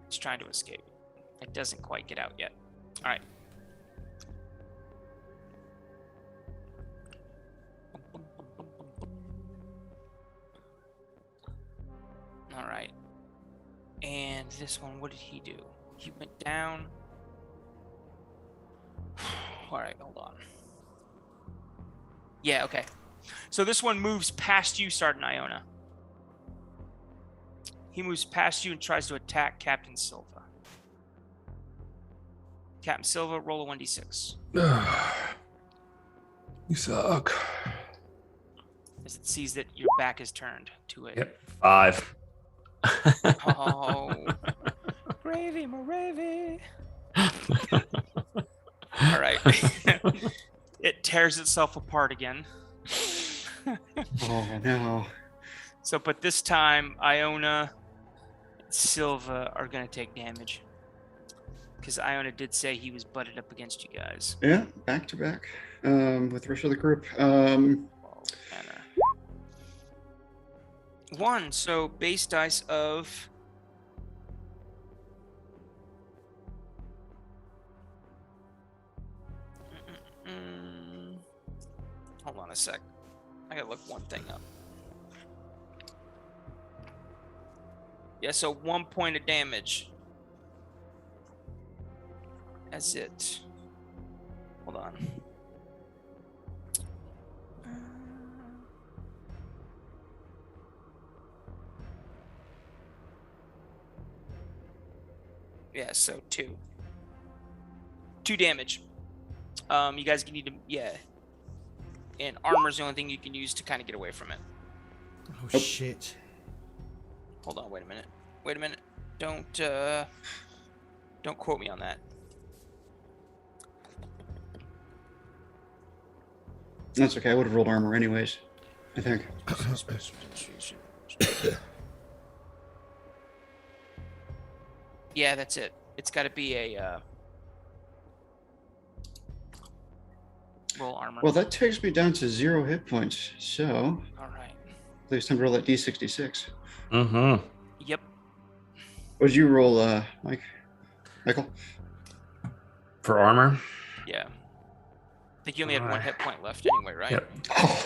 It's trying to escape. It doesn't quite get out yet. All right. this one, what did he do? He went down. All right, hold on. Yeah, okay. So this one moves past you, Sergeant Iona. He moves past you and tries to attack Captain Silva. Captain Silva, roll a 1d6. You suck. As it sees that your back is turned to it. Yep. 5. Oh. Gravy, Moravy. All right. It tears itself apart again. Oh no. So, but this time, Iona and Silva are going to take damage. Because Iona did say he was butted up against you guys. Yeah, back to back with the rest of the group. Anna. 1, so base dice of... Hold on a sec. I gotta look one thing up. Yeah, so 1 point of damage. That's it. Hold on. Yeah, so 2. 2 damage. You guys need to, yeah. And armor's the only thing you can use to kind of get away from it. Oh, shit. Hold on, wait a minute. Wait a minute. Don't quote me on that. That's okay. I would have rolled armor anyways, I think. Yeah, that's it. It's got to be a roll armor. Well, that takes me down to 0 hit points. So, All right. please time to roll that D66. Mm-hmm. Yep. What did you roll, Michael? For armor? Yeah. I think you only had 1 hit point left anyway, right? Yep. Oh,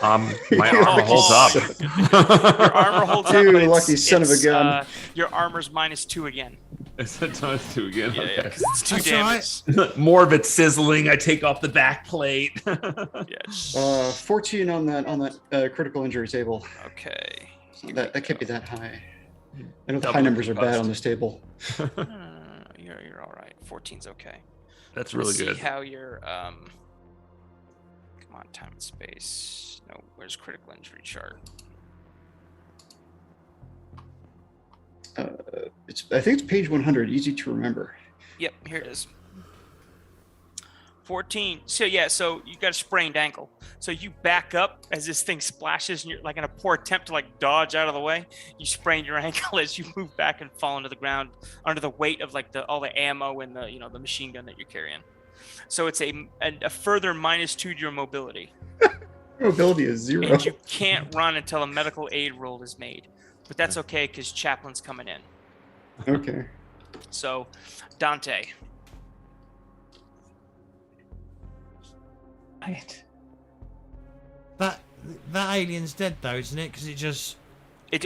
My you're armor holds lucky up. Your armor holds up. You But lucky son of a gun. Your armor's -2 again. Is that times 2 again? Yeah, Okay. because it's 2 That's damage. More of it sizzling. I take off the back plate. Yeah. 14 on that critical injury table. Okay. That can't be that high. I know the high Double numbers are bad concussed. on this table. You're all right. 14's okay. That's really good. See how your come on, time and space. No, where's critical injury chart? I think it's page 100. Easy to remember. Yep, here it is. 14. So yeah, so you got a sprained ankle. So you back up as this thing splashes, and you're like in a poor attempt to like dodge out of the way. You sprain your ankle as you move back and fall into the ground under the weight of like all the ammo and the machine gun that you're carrying. So it's a further -2 to your mobility. Mobility is 0. And you can't run until a medical aid roll is made. But that's okay because Chaplain's coming in. Okay. So, Dante. Right. That alien's dead though, isn't it? Because it just.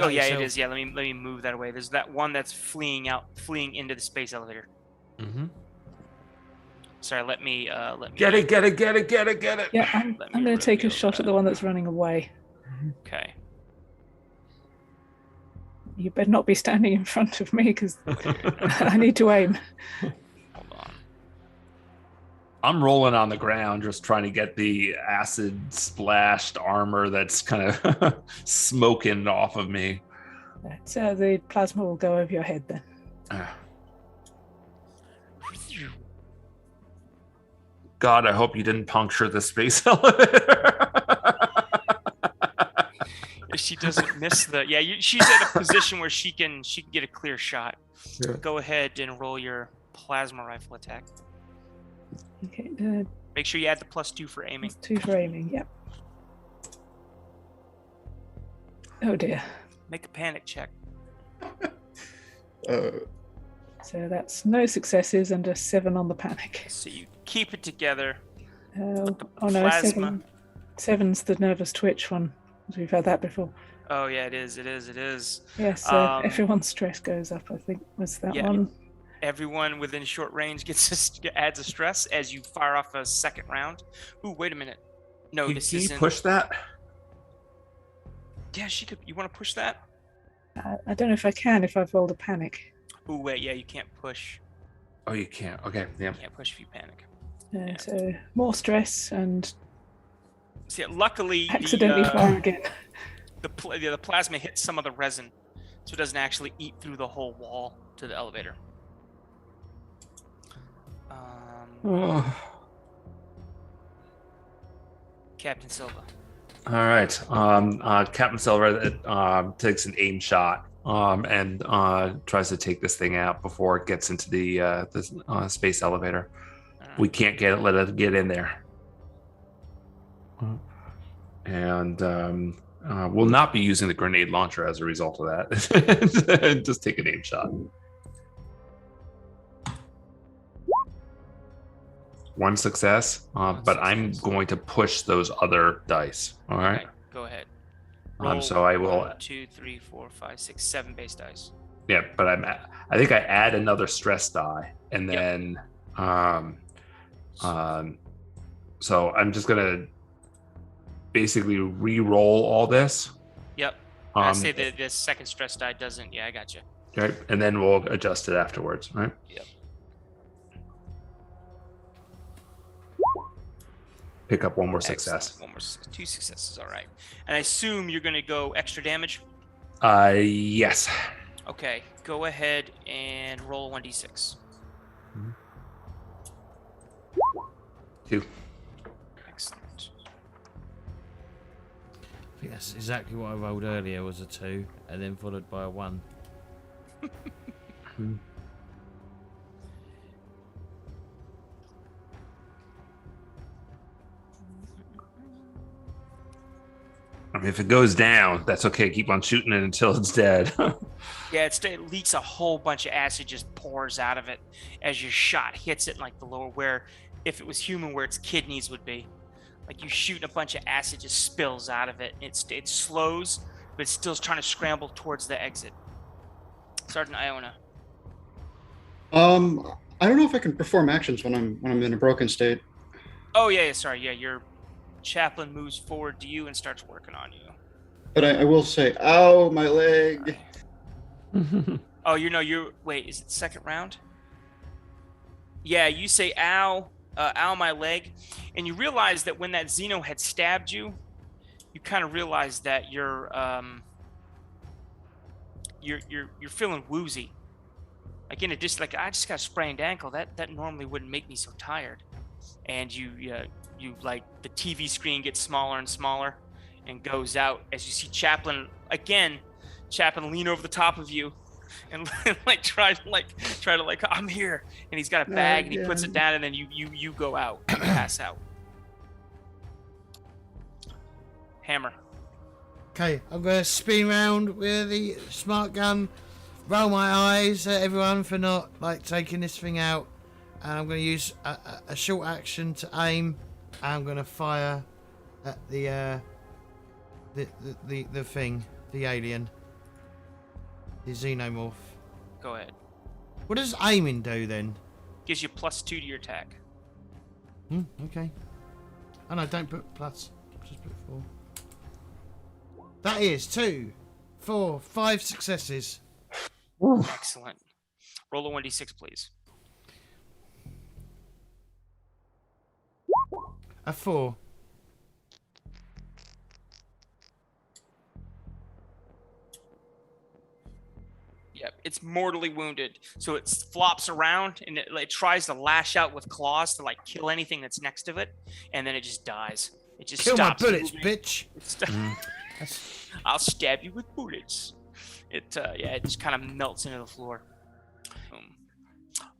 Oh yeah, yourself. it is. Yeah, let me move that away. There's that one that's fleeing into the space elevator. Mm-hmm. Sorry, let me Get it. Yeah, I'm Let me going to take a reveal shot that. at the one that's running away. Okay. You better not be standing in front of me because I need to aim. Hold on. I'm rolling on the ground, just trying to get the acid splashed armor that's kind of smoking off of me. So the plasma will go over your head then. God, I hope you didn't puncture the space elevator. If she doesn't miss she's at a position where she can get a clear shot. Yeah. Go ahead and roll your plasma rifle attack. Okay, Make sure you add the +2 for aiming. +2 for aiming, yep. Oh dear. Make a panic check. So that's no successes and a 7 on the panic. So you keep it together. Oh no, Plasma. 7's the nervous twitch one. We've had that before. Oh yeah, it is. It is. It is. Yes, everyone's stress goes up, I think, was that Yeah. one. Everyone within short range adds a stress as you fire off a second round. Ooh, wait a minute. No, this Can you isn't. push that? Yeah, she could. You want to push that? I don't know if I can if I've rolled a panic. Ooh, wait. Yeah, you can't push. Oh, you can't. Okay, yeah. You can't push if you panic. So more stress and See, luckily, accidentally fire again. the plasma hits some of the resin, so it doesn't actually eat through the whole wall to the elevator. Captain Silva. All right. Captain Silver takes an aim shot and tries to take this thing out before it gets into the space elevator. Right. We can't let it get in there. And we'll not be using the grenade launcher as a result of that. Just take an aim shot. One success, but I'm going to push those other dice. All right. Okay, go ahead. So I will. 1, 2, 3, 4, 5, 6, 7 base dice. Yeah, but I think I add another stress die, and then so I'm just gonna basically re-roll all this. Yep. I say that the second stress die doesn't. Yeah, I got you. Right, and then we'll adjust it afterwards. Right. Yep. Pick up one more Excellent. success. 2 successes. All right. And I assume you're going to go extra damage. Yes. Okay. Go ahead and roll 1d6. 2. Excellent. I think that's exactly what I rolled earlier, was a 2, and then followed by a 1. I mean, if it goes down, that's okay. Keep on shooting it until it's dead. Yeah, it leaks a whole bunch of acid, just pours out of it as your shot hits it, like the lower, where if it was human, where its kidneys would be. Like you shooting a bunch of acid just spills out of it. It slows, but it's still trying to scramble towards the exit. Sergeant Iona. I don't know if I can perform actions when I'm in a broken state. Oh yeah, sorry, yeah. Your chaplain moves forward to you and starts working on you. But I will say, ow, my leg. Oh, wait, is it second round? Yeah, you say, ow, ow, my leg. And you realize that when that Xeno had stabbed you, you kind of realize that you're feeling woozy. Like in addition, like I just got a sprained ankle. That normally wouldn't make me so tired. And you like the TV screen gets smaller and smaller and goes out as you see Chaplain lean over the top of you and like try to I'm here, and he's got a bag and he puts it down, and then you go out and pass out. Hammer. Okay, I'm going to spin round with the smart gun, roll my eyes at everyone for not taking this thing out, and I'm going to use a short action to aim. I'm going to fire at the thing, the alien, the xenomorph. Go ahead. What does aiming do then? Gives you +2 to your attack. Okay. Oh no, don't put plus. Just put 4. That is 2, 4, 5 successes. Excellent. Roll a 1d6, please. A 4. Yep, it's mortally wounded, so it flops around and it tries to lash out with claws to kill anything that's next to it, and then it just dies. It just Kill stops my bullets, moving. bitch. I'll stab you with bullets. It just kind of melts into the floor.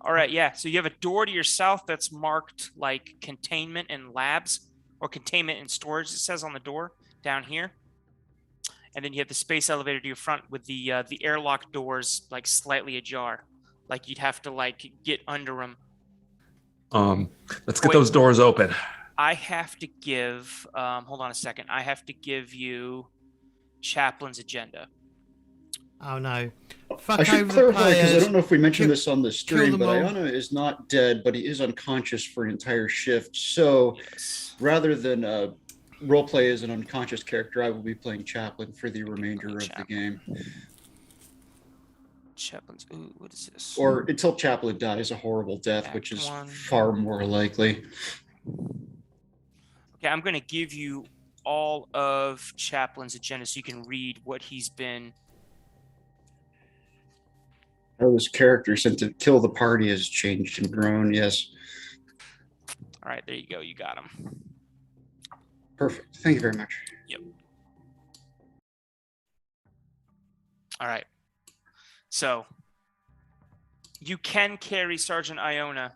All right, yeah. So you have a door to your south that's marked like containment and labs, or containment and storage. It says on the door down here. And then you have the space elevator to your front with the airlock doors slightly ajar, like you'd have to get under them. Let's get those doors open. I have to give. Hold on a second. I have to give you Chaplain's agenda. Oh no! I Fuck should over the clarify because I players. don't know if we mentioned Kill- this on the kill stream, them but all. Iona is not dead, but he is unconscious for an entire shift. So Yes. rather than roleplay as an unconscious character, I will be playing Chaplain for the remainder of the Chaplain. game. Chaplain's. Ooh, what is this? Or until Chaplain dies a horrible death, which Act is one. far more likely. Okay, I'm going to give you all of Chaplain's agenda so you can read what he's been. How his character sent to kill the party has changed and grown. Yes. All right, there you go. You got him. Perfect. Thank you very much. All right. So you can carry Sergeant Iona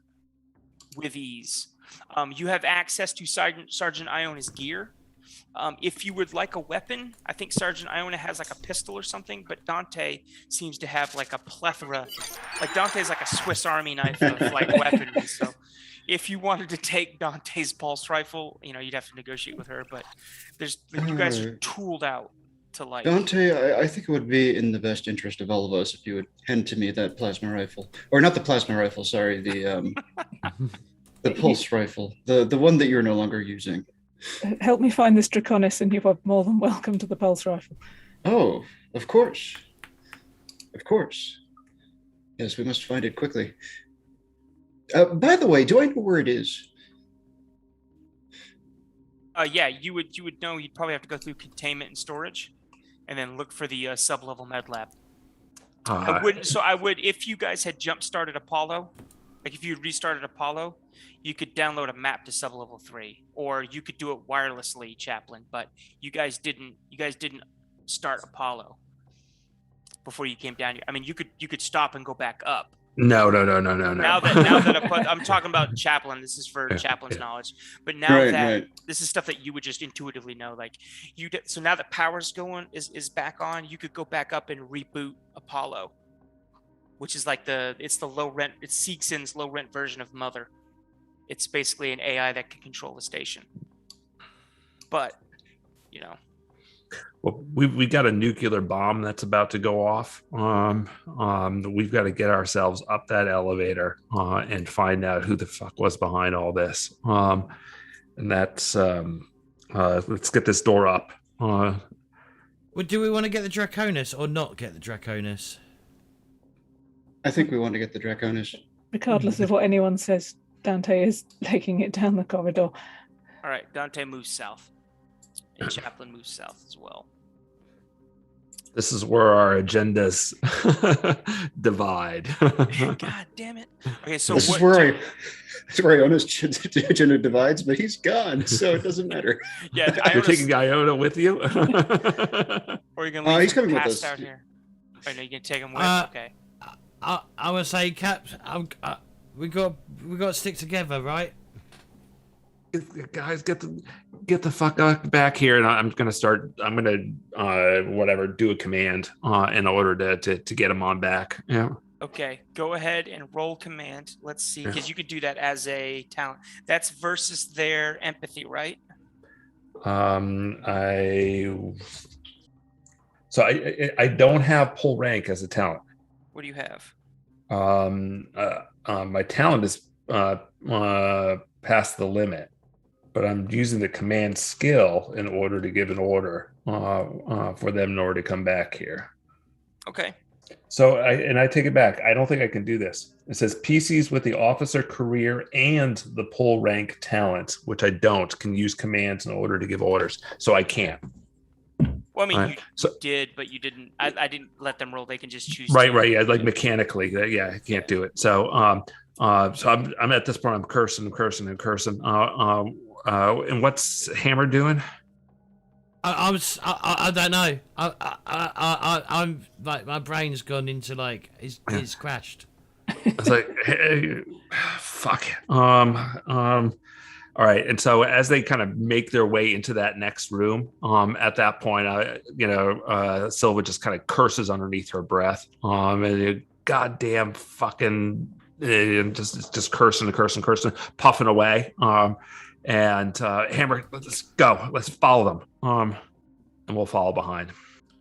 with ease. You have access to Sergeant Iona's gear. If you would like a weapon, I think Sergeant Iona has like a pistol or something, but Dante seems to have like a plethora. Like Dante's like a Swiss Army knife of like weaponry. So if you wanted to take Dante's pulse rifle, you'd have to negotiate with her. But you guys are tooled out to like. Dante, I think it would be in the best interest of all of us if you would hand to me that plasma rifle, or not the plasma rifle. Sorry, the pulse rifle, the one that you're no longer using. Help me find this Draconis, and you are more than welcome to the pulse rifle. Oh, of course. Of course. Yes, we must find it quickly. By the way, do I know where it is? Yeah, you would know. You'd probably have to go through containment and storage, and then look for the sub-level med lab. I would, if you guys had jump-started Apollo, like if you restarted Apollo, you could download a map to sub-level 3, or you could do it wirelessly, Chaplain. But you guys didn't start Apollo before you came down here. I mean, you could stop and go back up. No. Now that I'm talking about Chaplain, this is for Chaplain's knowledge. But now this is stuff that you would just intuitively know. Like so now that power's is back on, you could go back up and reboot Apollo, which is like it's Seegsun's low rent version of Mother. It's basically an AI that can control the station. But well, we got a nuclear bomb that's about to go off. We've got to get ourselves up that elevator and find out who the fuck was behind all this. And that's let's get this door up. Well, do we want to get the Draconis or not get the Draconis? I think we want to get the Draconis. Regardless of what anyone says, Dante is taking it down the corridor. All right, Dante moves south, and Chaplain moves south as well. This is where our agendas divide. God damn it! Okay, so this is where Iona's agenda divides, but he's gone, so it doesn't matter. Yeah, you're taking Iona with you, or you're gonna leave he's him coming with passed us out here. Oh no, you can take him with. Okay. I would say, Cap, we got to stick together, right? Guys, get the fuck back here, and I'm gonna do a command in order to get him on back. Yeah. Okay, go ahead and roll command. Let's see, because you could do that as a talent. That's versus their empathy, right? I don't have pull rank as a talent. What do you have? My talent is past the limit, but I'm using the command skill in order to give an order for them in order to come back here. Okay. So I take it back. I don't think I can do this. It says PCs with the officer career and the pull rank talent, which I don't, can use commands in order to give orders. So I can't. Well, I mean, you did, but you didn't. I didn't let them roll. They can just choose. Right. Yeah, like mechanically. Yeah, I can't do it. So, so I'm at this point. I'm cursing. And what's Hammer doing? I don't know. I'm like, my brain's gone into like it's crashed. It's like, hey, fuck. All right, and so as they kind of make their way into that next room, at that point, Silva just kind of curses underneath her breath, and goddamn fucking, just cursing, puffing away, and Hammer, let's go, let's follow them, and we'll follow behind.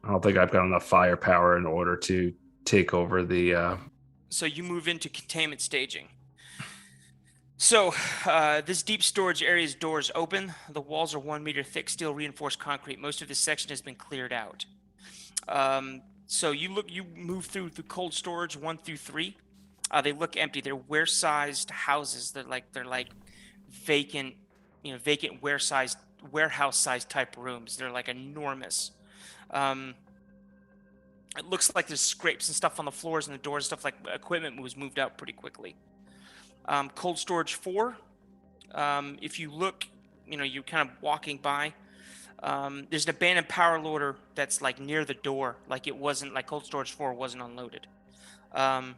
I don't think I've got enough firepower in order to take over the. So you move into containment staging. So this deep storage area's doors open. The walls are 1 meter thick, steel reinforced concrete. Most of this section has been cleared out. So you move through the cold storage 1 through 3. They look empty. They're ware-sized houses. They're like vacant, vacant warehouse-sized type rooms. They're like enormous. It looks like there's scrapes and stuff on the floors and the doors, stuff like equipment was moved out pretty quickly. Cold storage 4. If you look, you're kind of walking by. There's an abandoned power loader that's like near the door, like it wasn't like cold storage 4 wasn't unloaded. And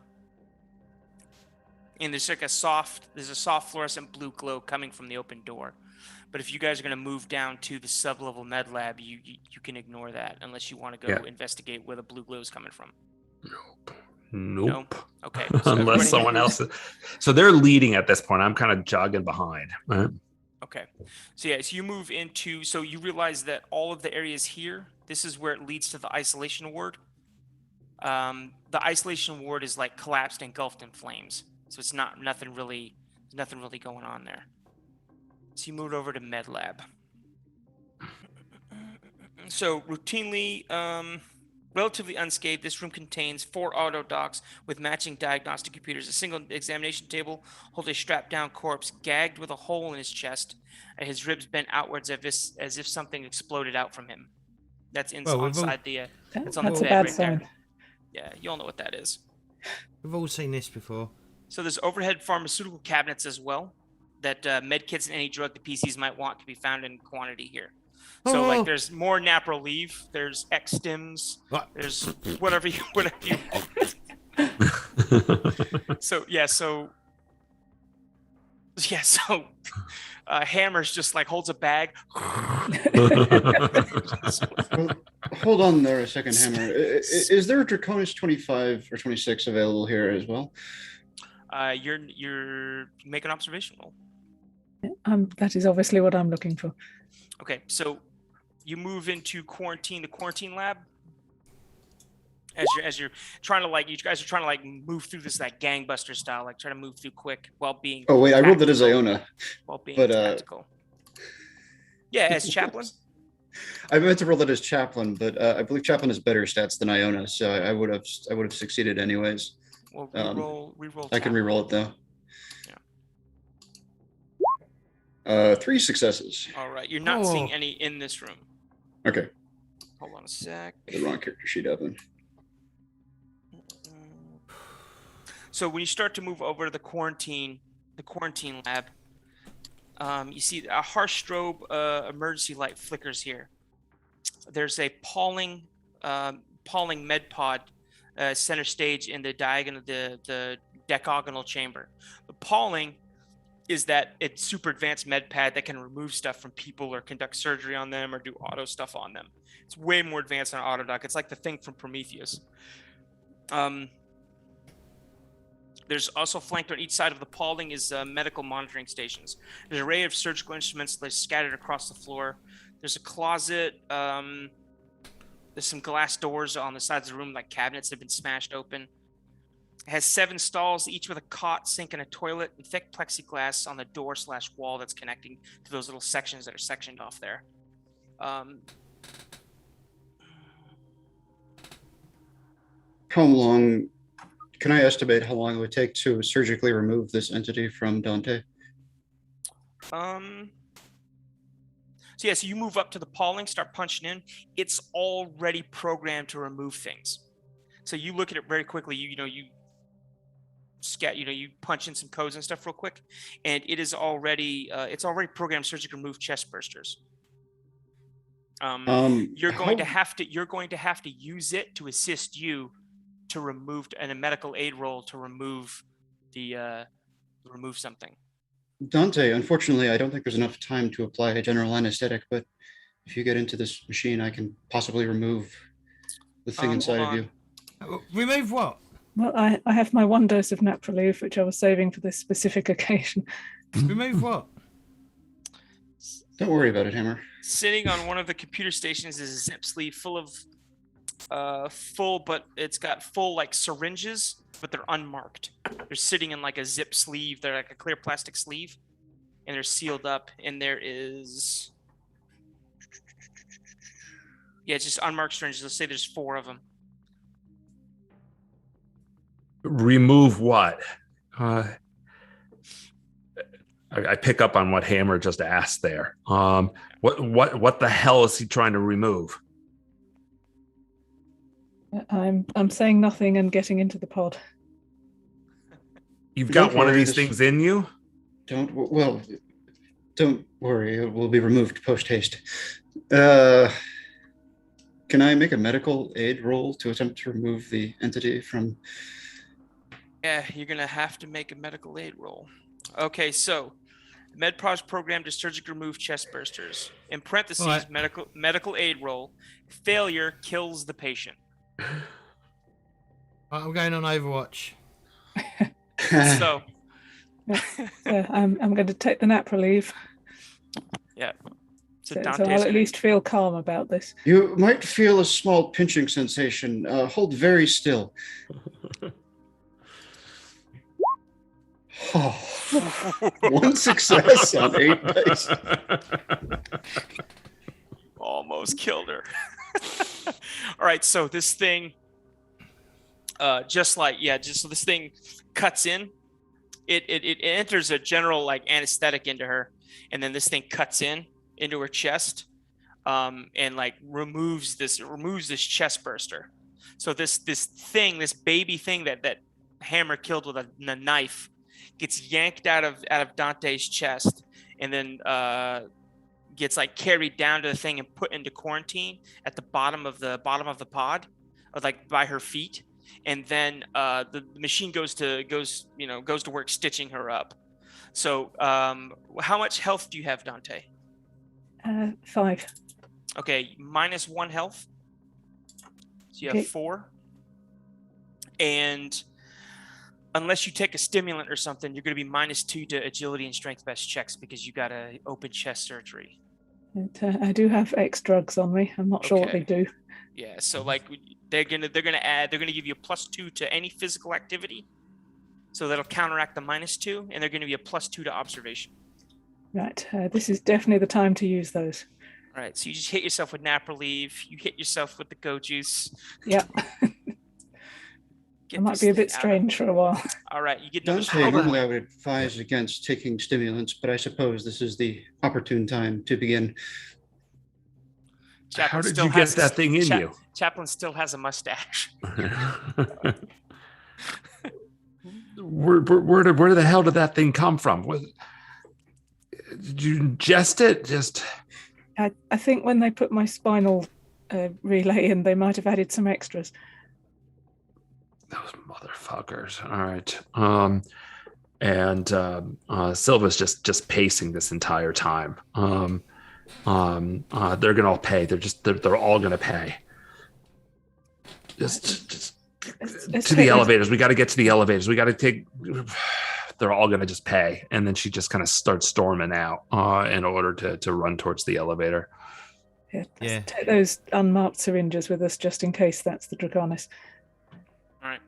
there's like a soft fluorescent blue glow coming from the open door. But if you guys are going to move down to the sub-level med lab, you can ignore that unless you want to go investigate where the blue glow is coming from. Nope. No? Okay. So unless someone else. So they're leading at this point. I'm kind of jogging behind. Right? Okay. So you move into, so you realize that all of the areas here, this is where it leads to the isolation ward. The isolation ward is like collapsed, engulfed in flames. So it's nothing really going on there. So you moved over to med lab. So routinely, relatively unscathed, this room contains 4 auto docks with matching diagnostic computers. A single examination table holds a strapped-down corpse gagged with a hole in his chest and his ribs bent outwards as if something exploded out from him. That's that's on the That's bed a bad right sign. there. Yeah, you all know what that is. We've all seen this before. So there's overhead pharmaceutical cabinets as well that med kits and any drug the PCs might want to be found in quantity here. So like there's more Naproleve, there's X-Stims, there's whatever you want. So Hammers just like holds a bag. Well, hold on there a second, Hammer. Is there a Draconis 25 or 26 available here as well? You're make an observation roll. That is obviously what I'm looking for. Okay, so you move into the quarantine lab. As you're trying to you guys are trying to move through this gangbuster style, try to move through quick while being. Oh wait, I rolled that as Iona. While being tactical. Yeah, as chaplain. I meant to roll that as chaplain, but I believe chaplain has better stats than Iona, so I would have succeeded anyways. Well, reroll. I can reroll it though. Yeah. 3 successes. All right, you're not seeing any in this room. Okay. Hold on a sec. The wrong character sheet open. So when you start to move over to the quarantine lab, you see a harsh strobe emergency light flickers here. There's a Pauling med pod center stage in the the decagonal chamber. The Pauling is that it's super advanced med pad that can remove stuff from people or conduct surgery on them or do auto stuff on them. It's way more advanced than Autodoc. It's like the thing from Prometheus. There's also flanked on each side of the Pauling is medical monitoring stations. There's an array of surgical instruments that are scattered across the floor. There's a closet. There's some glass doors on the sides of the room, like cabinets that have been smashed open. It has 7 stalls, each with a cot, sink, and a toilet, and thick plexiglass on the door/wall that's connecting to those little sections that are sectioned off there. How long? Can I estimate how long it would take to surgically remove this entity from Dante? So you move up to the Pauling, start punching in. It's already programmed to remove things. So you look at it very quickly. You punch in some codes and stuff real quick, and it is already programmed surgically remove chest bursters. You're going to have to use it to assist you to remove, and a medical aid roll to remove something. Dante, unfortunately, I don't think there's enough time to apply a general anesthetic, but if you get into this machine, I can possibly remove the thing inside of you. Remove what? Well, I have my 1 dose of Naproleve, which I was saving for this specific occasion. Remove what? Don't worry about it, Hammer. Sitting on one of the computer stations is a zip sleeve full of full, but it's got full like syringes, but they're unmarked. They're sitting in like a zip sleeve. They're like a clear plastic sleeve, and they're sealed up. And there is, yeah, it's just unmarked syringes. Let's say there's 4 of them. Remove what? I pick up on what Hammer just asked there. What the hell is he trying to remove? I'm saying nothing and getting into the pod. You've got Don't one of worry, these things in you? Don't worry. It will be removed post haste. Can I make a medical aid roll to attempt to remove the entity from? Yeah, you're gonna have to make a medical aid roll. Okay, so MedPros program to surgically remove chest bursters. In parentheses, Right. medical aid roll. Failure kills the patient. Right, I'm going on Overwatch. So So I'm going to take the nap relief. yeah. So, So Dante's I'll at gonna- least feel calm about this. You might feel a small pinching sensation. Hold very still. Oh, 1 success on 8 dice. almost killed her. All right, so this thing, so this thing cuts in. It enters a general like anesthetic into her, and then this thing cuts into her chest, and like removes this chest burster. So this baby thing that Hammer killed with a knife gets yanked out of Dante's chest, and then gets like carried down to the thing and put into quarantine at the bottom of the pod, like by her feet. And then the machine goes to work stitching her up. So how much health do you have, Dante? 5. Okay, -1 health. So you have Okay. 4. And unless you take a stimulant or something, you're going to be -2 to agility and strength best checks because you got a open chest surgery. I do have X drugs on me. I'm not sure what they do. Yeah, so like they're gonna give you a +2 to any physical activity, so that'll counteract the -2, and they're gonna be a +2 to observation. Right. This is definitely the time to use those. All right, so you just hit yourself with nap relief. You hit yourself with the go juice. Yeah. Get It might this be a thing bit out. strange for a while. All right, you get another Dante, swallow. normally I would advise against taking stimulants, but I suppose this is the opportune time to begin. Chaplain How did still you get has that thing in you? Chaplain still has a mustache. Where the hell did that thing come from? Did you ingest it? Just I think when they put my spinal relay in, they might have added some extras. those motherfuckers. All right. Silva's just pacing this entire time. They're gonna all pay. They're all gonna pay. Just Let's to take the those- elevators. We got to get to the elevators. We got to take. They're all gonna just pay, and then she just kind of starts storming out in order to run towards the elevator. Yeah, let's Yeah. take those unmarked syringes with us just in case that's the Draconis. All right.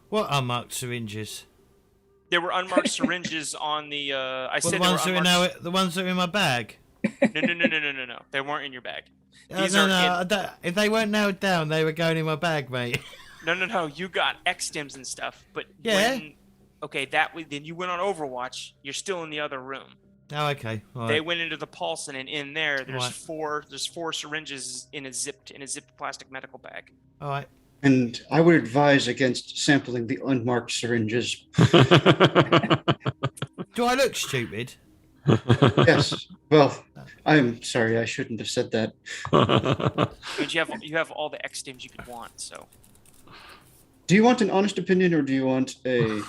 What unmarked syringes? There were unmarked syringes on the. I Well, said the there were ones that are unmarked. now, the ones that are in my bag. No. They weren't in your bag. These no, are no. in- I don't- if they weren't nailed down, they were going in my bag, mate. No. You got X-Stims and stuff, but Yeah. Then you went on Overwatch. You're still in the other room. Oh, okay. All They right. went into the Paulson, and in there, there's Right. four syringes in a zipped plastic medical bag. All right. And I would advise against sampling the unmarked syringes. Do I look stupid? Yes. Well, I'm sorry. I shouldn't have said that. But you have all the X-Stims you could want. So Do you want an honest opinion or do you want a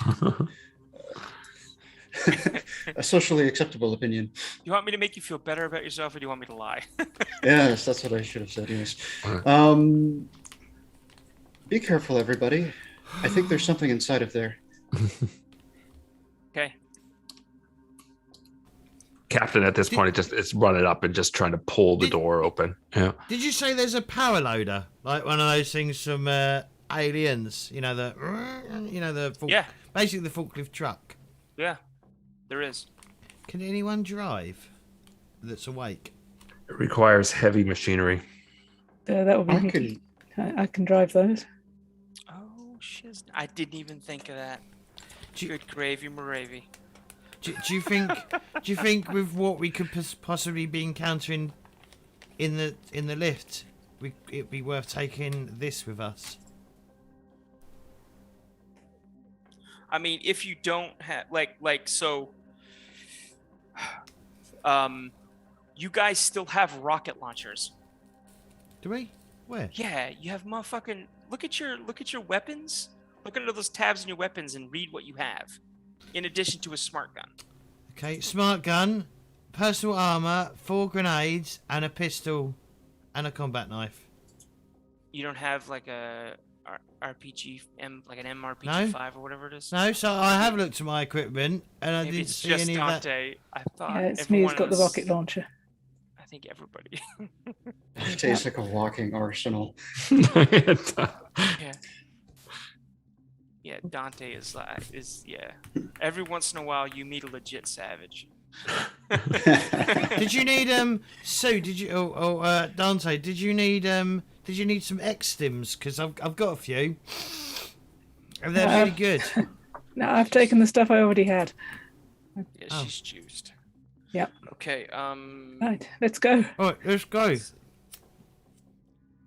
a socially acceptable opinion? you want me to make you feel better about yourself, or do you want me to lie? Yes, that's what I should have said. Yes. Be careful, everybody. I think there's something inside of there. Okay. Captain at this point it's running up and just trying to pull the door open. Yeah. Did you say there's a power loader, like one of those things from Aliens? Basically the forklift truck. Yeah, there is. Can anyone drive that's awake? It requires heavy machinery. That would be. I can drive those. Oh shiz! I didn't even think of that. Good gravy, Moravy. Do you think? Do you think with what we could possibly be encountering in the lift, it'd be worth taking this with us? I mean, if you don't have you guys still have rocket launchers. Do we? Where? Yeah, you have motherfucking. Look at your weapons. Look under those tabs in your weapons and read what you have, in addition to a smart gun. Okay, smart gun, personal armor, 4 grenades, and a pistol, and a combat knife. You don't have like a RPG like an MRPG No? 5 or whatever it is. No, so I have looked at my equipment, and I Maybe didn't it's see just any of that. Dante. I thought. Yeah, it's me who's got the rocket launcher. I think everybody. It tastes like a walking arsenal. Yeah. Yeah, Dante is yeah. Every once in a while, you meet a legit savage. Did you need Sue? Did you Dante? Did you need some X stims? Because I've got a few. And they're really good. No, I've taken the stuff I already had. Yeah, Oh. she's juiced. Yep. Okay. Right, let's go. All right, let's go.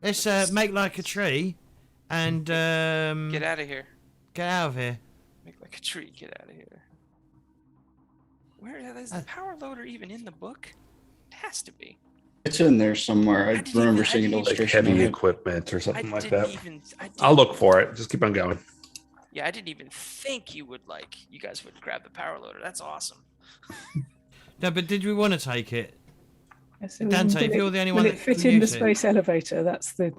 Let's make like a tree, and Get out of here. get out of here. Make like a tree. Get out of here. Where is the power loader even in the book? It has to be. It's in there somewhere. I didn't remember even- I seeing an didn't even- Like illustration. heavy of it. equipment or I something like didn't that. even. I'll look for it. Just keep on going. Yeah, I didn't even think you guys would grab the power loader. That's awesome. No, but did we want to take it? Yes, Dante, if you're the only one will that it fit can in the use it. space elevator? That's the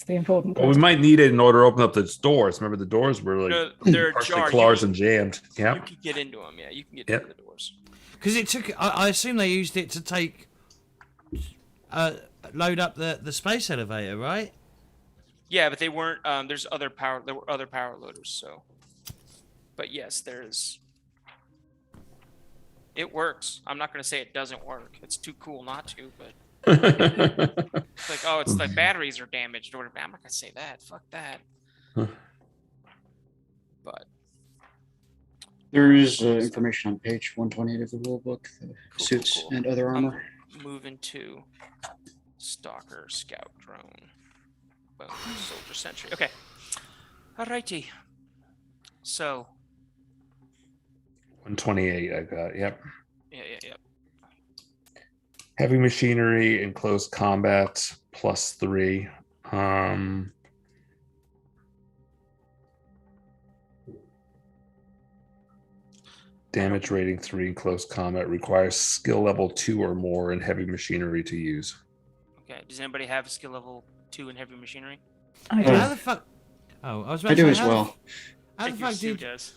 important Well, we question. might need it in order to open up the doors. Remember, the doors were like No, they're partially ajar. closed You and jammed. You Yeah. can get into them. Yeah, you can get Yep. into the doors. Because it took. I assume they used it to take, load up the space elevator, right? Yeah, but they weren't. There were other power loaders. So, but yes, there's. It works. I'm not gonna say it doesn't work. It's too cool not to. But it's like, oh, it's like batteries are damaged or whatever. I'm not gonna say that. Fuck that. Huh. But There is information on page 128 of the rule book, the Cool, suits cool. and other armor. moving to Stalker Scout Drone. Boom. Soldier Sentry. Okay. Alrighty. So 128, I got. Yep. yeah. Heavy machinery in close combat +3. Damage rating 3 in close combat requires skill level 2 or more in heavy machinery to use. Okay. Does anybody have a skill level 2 in heavy machinery? I do. Yeah. How the fuck? Oh, I was about I to do say, as how the- well. How the Figure fuck Sue did? does.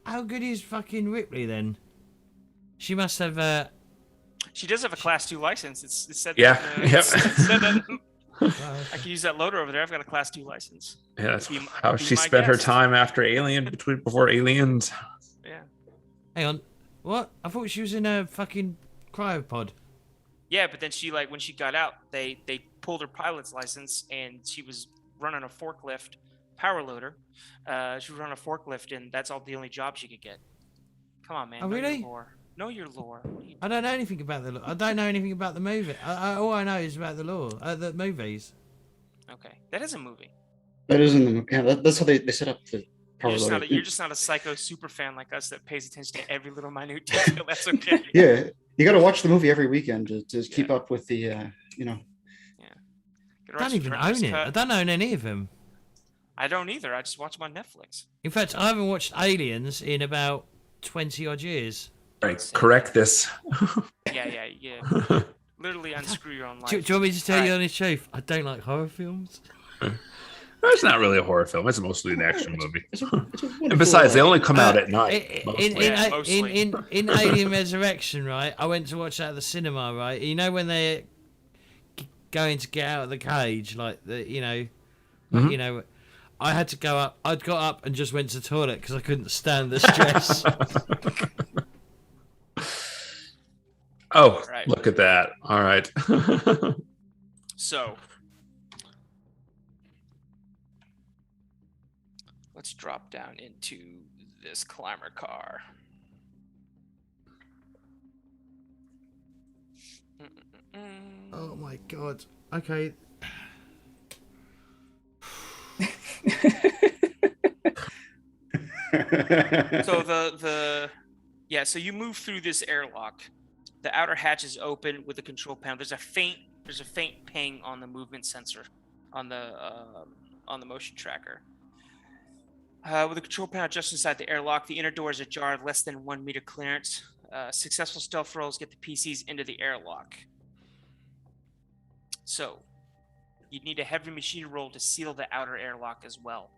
How good is fucking Ripley then? She must have. She does have a class 2 license. It said Yeah, that, yep. it said that Well, I can use that loader over there. I've got a class 2 license. Yeah, that's Be- how be she my spent her guest. time after before Aliens. Yeah. hang on. What? I thought she was in a fucking cryopod. Yeah, but then she when she got out, they pulled her pilot's license and she was running a forklift power loader. She was running a forklift and that's the only job she could get. Come on, man. Oh, know really? Your lore. Know your lore. What are you I don't know anything about the. I don't know anything about the movie. All I know is about the law, the movies. Okay, that is a movie. That is in the. Yeah, that's how they set up the power loader. You're just not a psycho super fan like us that pays attention to every little minute detail. That's okay. Yeah, you got to watch the movie every weekend to keep up with the. Gotta I watch don't the even director's own it. cut. I don't own any of them. I don't either. I just watch them on Netflix. In fact, I haven't watched Aliens in about 20 odd years. Right, correct this. Yeah. Literally unscrew your own life. Do you want me to tell you Alright. the honest truth? I don't like horror films. It's not really a horror film. It's mostly an action movie. It's a And wonderful, besides, they only come out at night. In, mostly. Yeah, mostly. in Alien Resurrection, right? I went to watch that at the cinema, right? You know when they're going to get out of the cage, like Mhm. you know, I had to go up. I'd got up and just went to the toilet because I couldn't stand the stress. Oh, Right. look at that. All right. So let's drop down into this climber car. Oh my god. Okay. So so you move through this airlock. The outer hatch is open with the control panel. There's a faint ping on the movement sensor on the motion tracker. With the control panel just inside the airlock, the inner door is ajar, less than 1 meter clearance. Successful stealth rolls get the PCs into the airlock. So you'd need a heavy machine roll to seal the outer airlock as well.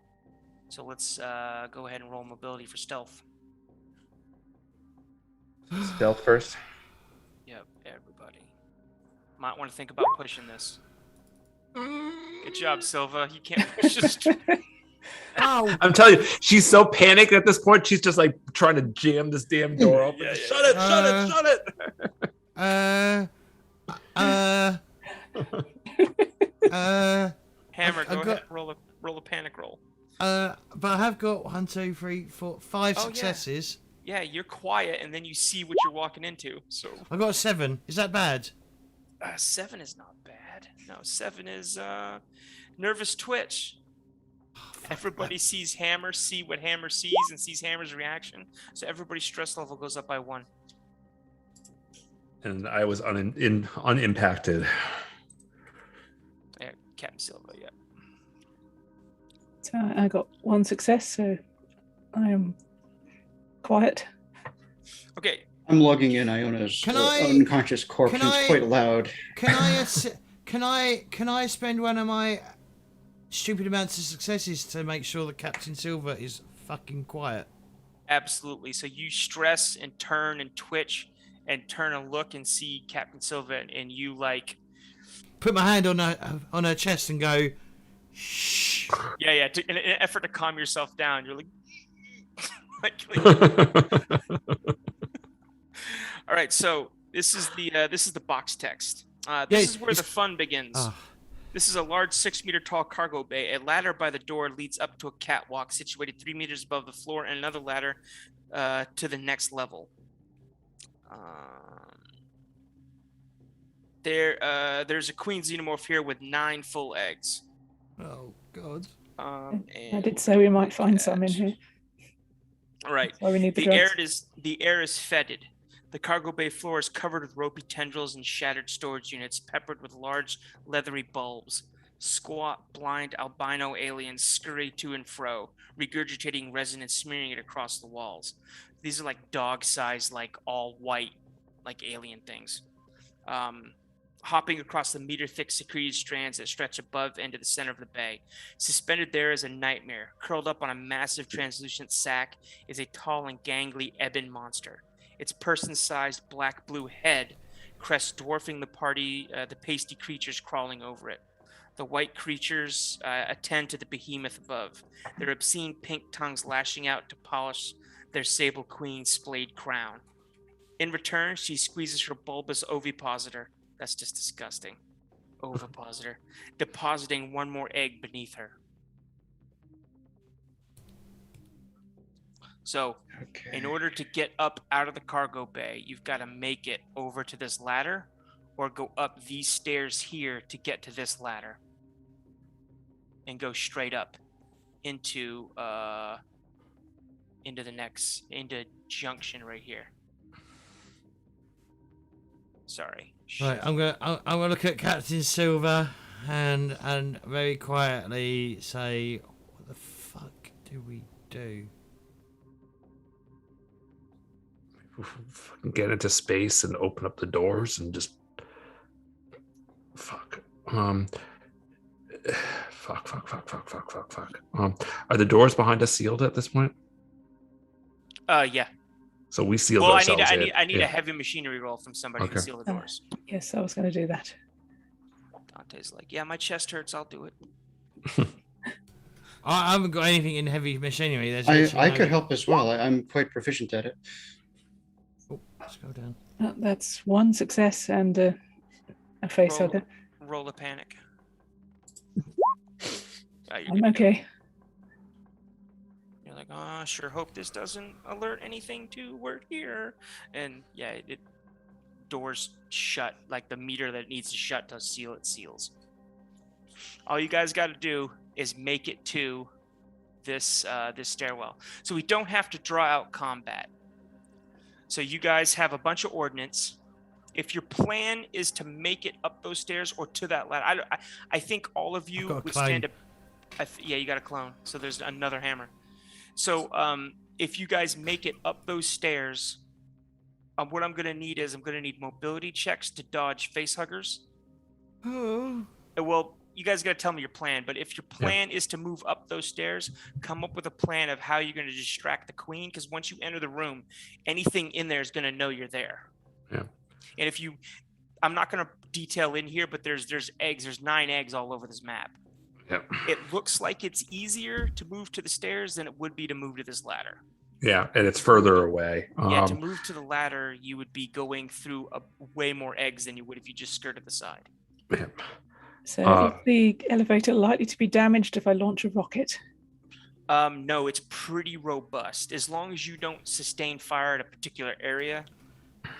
So let's go ahead and roll mobility for stealth. Stealth first. Yep, everybody. Might want to think about pushing this. Good job, Silva. You can't push this. Oh. I'm telling you, she's so panicked at this point. She's just like trying to jam this damn door open. Shut it! Shut it! Hammer, I go got- ahead. Roll a panic roll. But I have got 1, 2, 3, 4, 5 Oh, yeah. successes. Yeah, you're quiet, and then you see what you're walking into. So I got a 7. Is that bad? 7 is not bad. No, 7 is nervous twitch. Everybody sees Hammer, see what Hammer sees, and sees Hammer's reaction. So everybody's stress level goes up by 1. And I was unimpacted. Yeah, Captain Silva. Yeah. So I got 1 success, so I am quiet. Okay. I'm logging in Iona's Can I- unconscious corpse. can and It's I- quite loud. Can I spend one of my stupid amounts of successes to make sure that Captain Silver is fucking quiet? Absolutely. So you stress and turn and twitch and turn and look and see Captain Silva, and you like. Put my hand on her chest and go, shh. Yeah. In an effort to calm yourself down, you're like. All right. So this is the box text. This is where the fun begins. Oh. This is a large 6-meter tall cargo bay. A ladder by the door leads up to a catwalk situated 3 meters above the floor, and another ladder to the next level. There's a queen xenomorph here with 9 full eggs. Oh God. I did say we might find some in here. All right. So we need the The air is fetid. The cargo bay floor is covered with ropey tendrils and shattered storage units, peppered with large leathery bulbs. Squat, blind albino aliens scurry to and fro, regurgitating resin and smearing it across the walls. These are like dog-sized, like all white, like alien things. Hopping across the meter-thick secreted strands that stretch above and to the center of the bay. Suspended there is a nightmare. Curled up on a massive translucent sack is a tall and gangly ebon monster. Its person-sized black-blue head crests dwarfing the pasty creatures crawling over it. The white creatures attend to the behemoth above, their obscene pink tongues lashing out to polish their sable queen's splayed crown. In return, she squeezes her bulbous ovipositor. That's just disgusting. Ovipositor. Depositing 1 more egg beneath her. So, in order to get up out of the cargo bay, you've got to make it over to this ladder or go up these stairs here to get to this ladder and go straight up into junction right here. Sorry. Right, I'm gonna look at Captain Silver and very quietly say, what the fuck do we do? Fucking get into space and open up the doors and just fuck. Fuck. Are the doors behind us sealed at this point? Yeah. So we sealed Well, ourselves I in. need a heavy machinery roll from somebody to seal the doors. Yes, I was going to do that. Dante's like, yeah, my chest hurts. I'll do it. I haven't got anything in heavy machinery. There's I literally could help as well. I'm quite proficient at it. Oh, let's go down. That's one success and a face hugger. Roll a panic. You're I'm good to go. okay. You're like, oh, sure hope this doesn't alert anything to we're here. And yeah, it doors shut, like the meter that it needs to shut to seal, it seals. All you guys got to do is make it to this this stairwell. So we don't have to draw out combat. So you guys have a bunch of ordnance. If your plan is to make it up those stairs or to that ladder, I think all of you would stand up. Yeah, you got a clone. So there's another hammer. So if you guys make it up those stairs, what I'm going to need is mobility checks to dodge face huggers. Oh. Well, you guys got to tell me your plan. But if your plan is to move up those stairs, come up with a plan of how you're going to distract the queen. Because once you enter the room, anything in there is going to know you're there. Yeah. And if you, I'm not going to detail in here, but there's eggs. There's 9 eggs all over this map. Yeah. It looks like it's easier to move to the stairs than it would be to move to this ladder. Yeah, and it's further away. Yeah, to move to the ladder, you would be going through way more eggs than you would if you just skirted the side. Yeah. So is the elevator likely to be damaged if I launch a rocket? No, it's pretty robust. As long as you don't sustain fire at a particular area,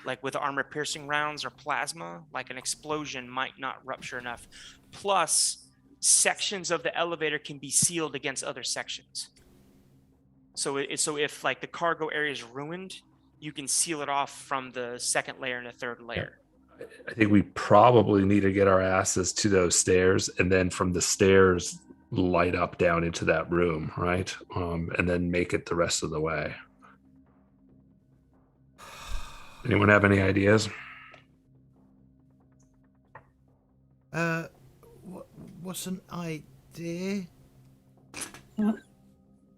like with armor-piercing rounds or plasma, like an explosion might not rupture enough. Plus, sections of the elevator can be sealed against other sections. So if like the cargo area is ruined, you can seal it off from the second layer and the third layer. I think we probably need to get our asses to those stairs, and then from the stairs light up down into that room, right? And then make it the rest of the way. Anyone have any ideas? What's an idea?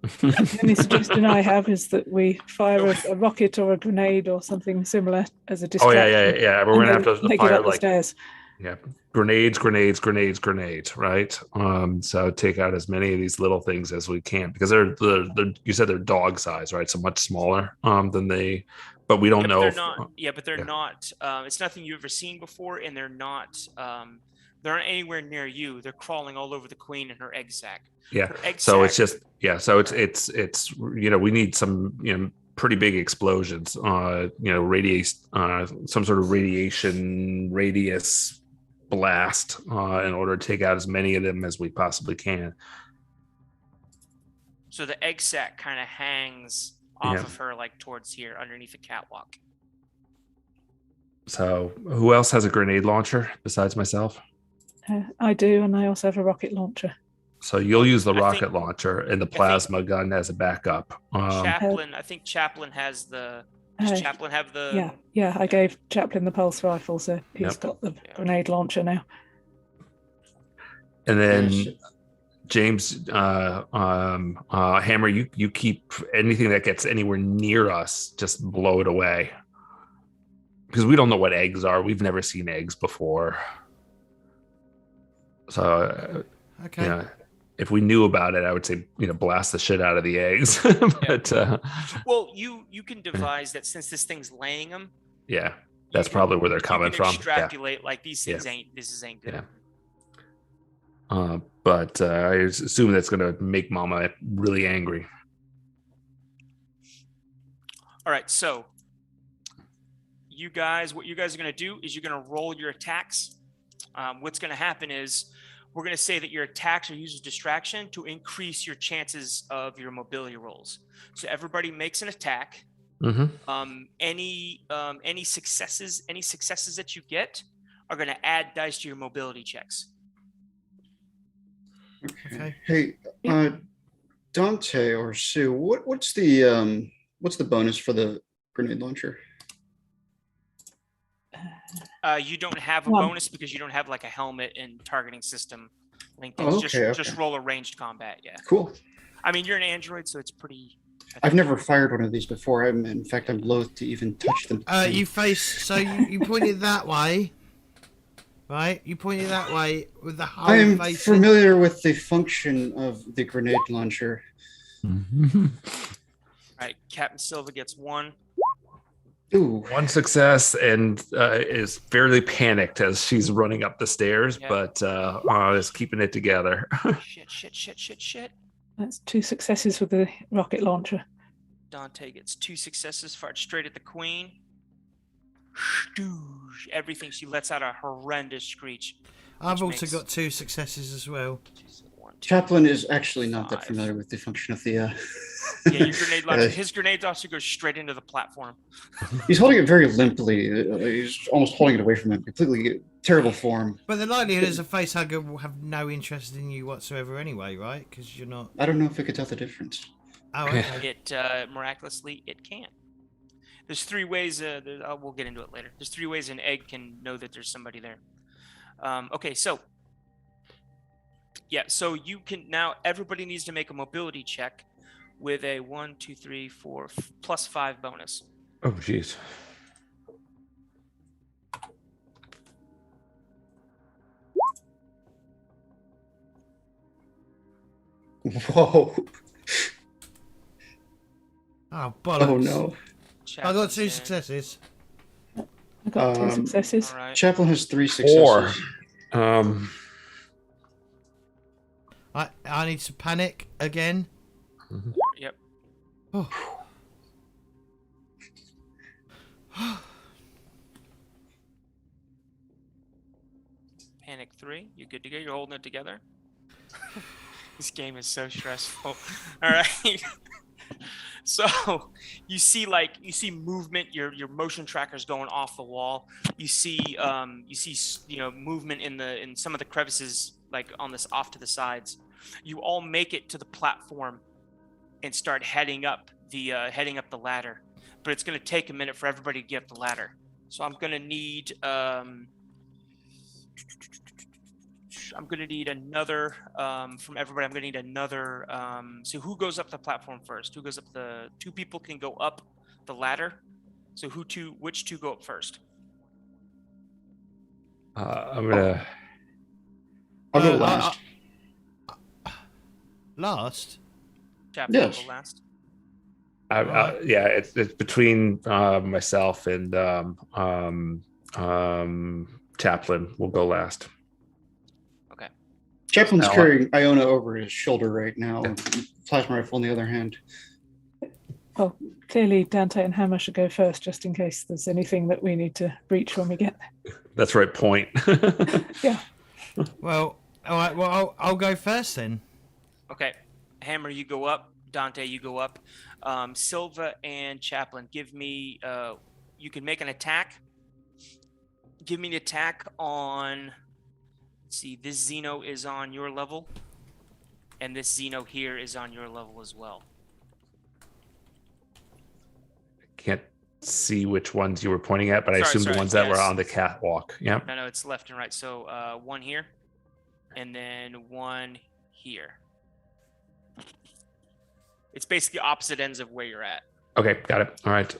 The only suggestion I have is that we fire a rocket or a grenade or something similar as a distraction. Yeah. We're gonna have to make it fire up the stairs. grenades, right? So take out as many of these little things as we can, because they're you said they're dog size, right? So much smaller than they, but we don't know. But they're not. It's nothing you've ever seen before, and they're not. They're not anywhere near you. They're crawling all over the queen and her egg sac. Yeah. So it's just it's we need some pretty big explosions. Radiate some sort of radiation radius blast in order to take out as many of them as we possibly can. So the egg sac kind of hangs off of her, like towards here, underneath the catwalk. So who else has a grenade launcher besides myself? I do, and I also have a rocket launcher. So you'll use the rocket launcher and the plasma gun as a backup. Chaplin, I think Chaplin has the. Does Chaplin have the? Yeah. I gave Chaplin the pulse rifle, so he's got the grenade launcher now. And then James, Hammer, you keep anything that gets anywhere near us, just blow it away, because we don't know what eggs are. We've never seen eggs before. So, if we knew about it, I would say, blast the shit out of the eggs. But well, you can devise that since this thing's laying them. Yeah, that's probably where they're coming from. Extrapolate like these things ain't good. Yeah. But I assume that's going to make Mama really angry. All right, so what you guys are going to do is you're going to roll your attacks. What's going to happen is we're going to say that your attacks are used as distraction to increase your chances of your mobility rolls. So everybody makes an attack. Mm-hmm. Any successes that you get are going to add dice to your mobility checks. Okay. Hey, Dante or Sue, what's the bonus for the grenade launcher? You don't have a bonus because you don't have like a helmet and targeting system things. Oh, Just okay, just okay. roll a ranged combat. Yeah. Cool. I mean, you're an android, so it's pretty. I've never fired one of these before. In fact, I'm loath to even touch them. You face. So you pointed that way, right? You pointed that way with the I whole am face. familiar with the function of the grenade launcher. All right, Captain Silva gets 1. Ooh. One success and is fairly panicked as she's running up the stairs, Yep. but is keeping it together. Shit. That's 2 successes with the rocket launcher. Dante gets 2 successes, fired straight at the queen. Stoosh. Everything. She lets out a horrendous screech. I've which also makes- got 2 successes as well. 1, 2, Chaplain is actually not that 5. familiar with the function of the. Yeah, your grenade launcher. His grenade launcher goes straight into the platform. He's holding it very limply. He's almost holding it away from him. Completely terrible form. But the likelihood is a face hugger will have no interest in you whatsoever anyway, right? Because you're not. I don't know if I could tell the difference. Oh, okay. It miraculously it can. There's 3 ways. We'll get into it later. There's 3 ways an egg can know that there's somebody there. Okay, so yeah, so you can now. Everybody needs to make a mobility check with a 1, 2, 3, 4 plus 5 bonus. Oh, jeez. Whoa. Oh, bollocks. Oh no. I got Chaplain's 2 in. successes. I got 2 successes. All right. Chaplain has 3 4. successes. I need to panic again. Yep. Oh. Panic 3. You good to go? You're holding it together. This game is so stressful. All right. So you see movement. Your motion tracker's going off the wall. You see movement in some of the crevices, like on this off to the sides. You all make it to the platform and start heading up the ladder. But it's going to take a minute for everybody to get up the ladder. So I'm going to need another from everybody. I'm going to need another. So who goes up the platform first? Who goes up the 2 people can go up the ladder. So which 2 go up first? I'm gonna. I'll go last. Last? Chaplain Yes. will go last. Yeah, it's between myself and Chaplain. We'll go last. Chaplain's Now, carrying Iona over his shoulder right now. Plasma rifle on the other hand. Well, clearly Dante and Hammer should go first, just in case there's anything that we need to breach when we get there. That's right. Point. Yeah. Well, all right. Well, I'll go first then. Okay, Hammer, you go up. Dante, you go up. Silva and Chaplain, give me. You can make an attack. Give me an attack on. Let's see, this Xeno is on your level, and this Xeno here is on your level as well. Can't see which ones you were pointing at, but I assume the ones that were on the catwalk. Yep. No, it's left and right. So 1 here, and then 1 here. It's basically opposite ends of where you're at. Okay, got it. All right.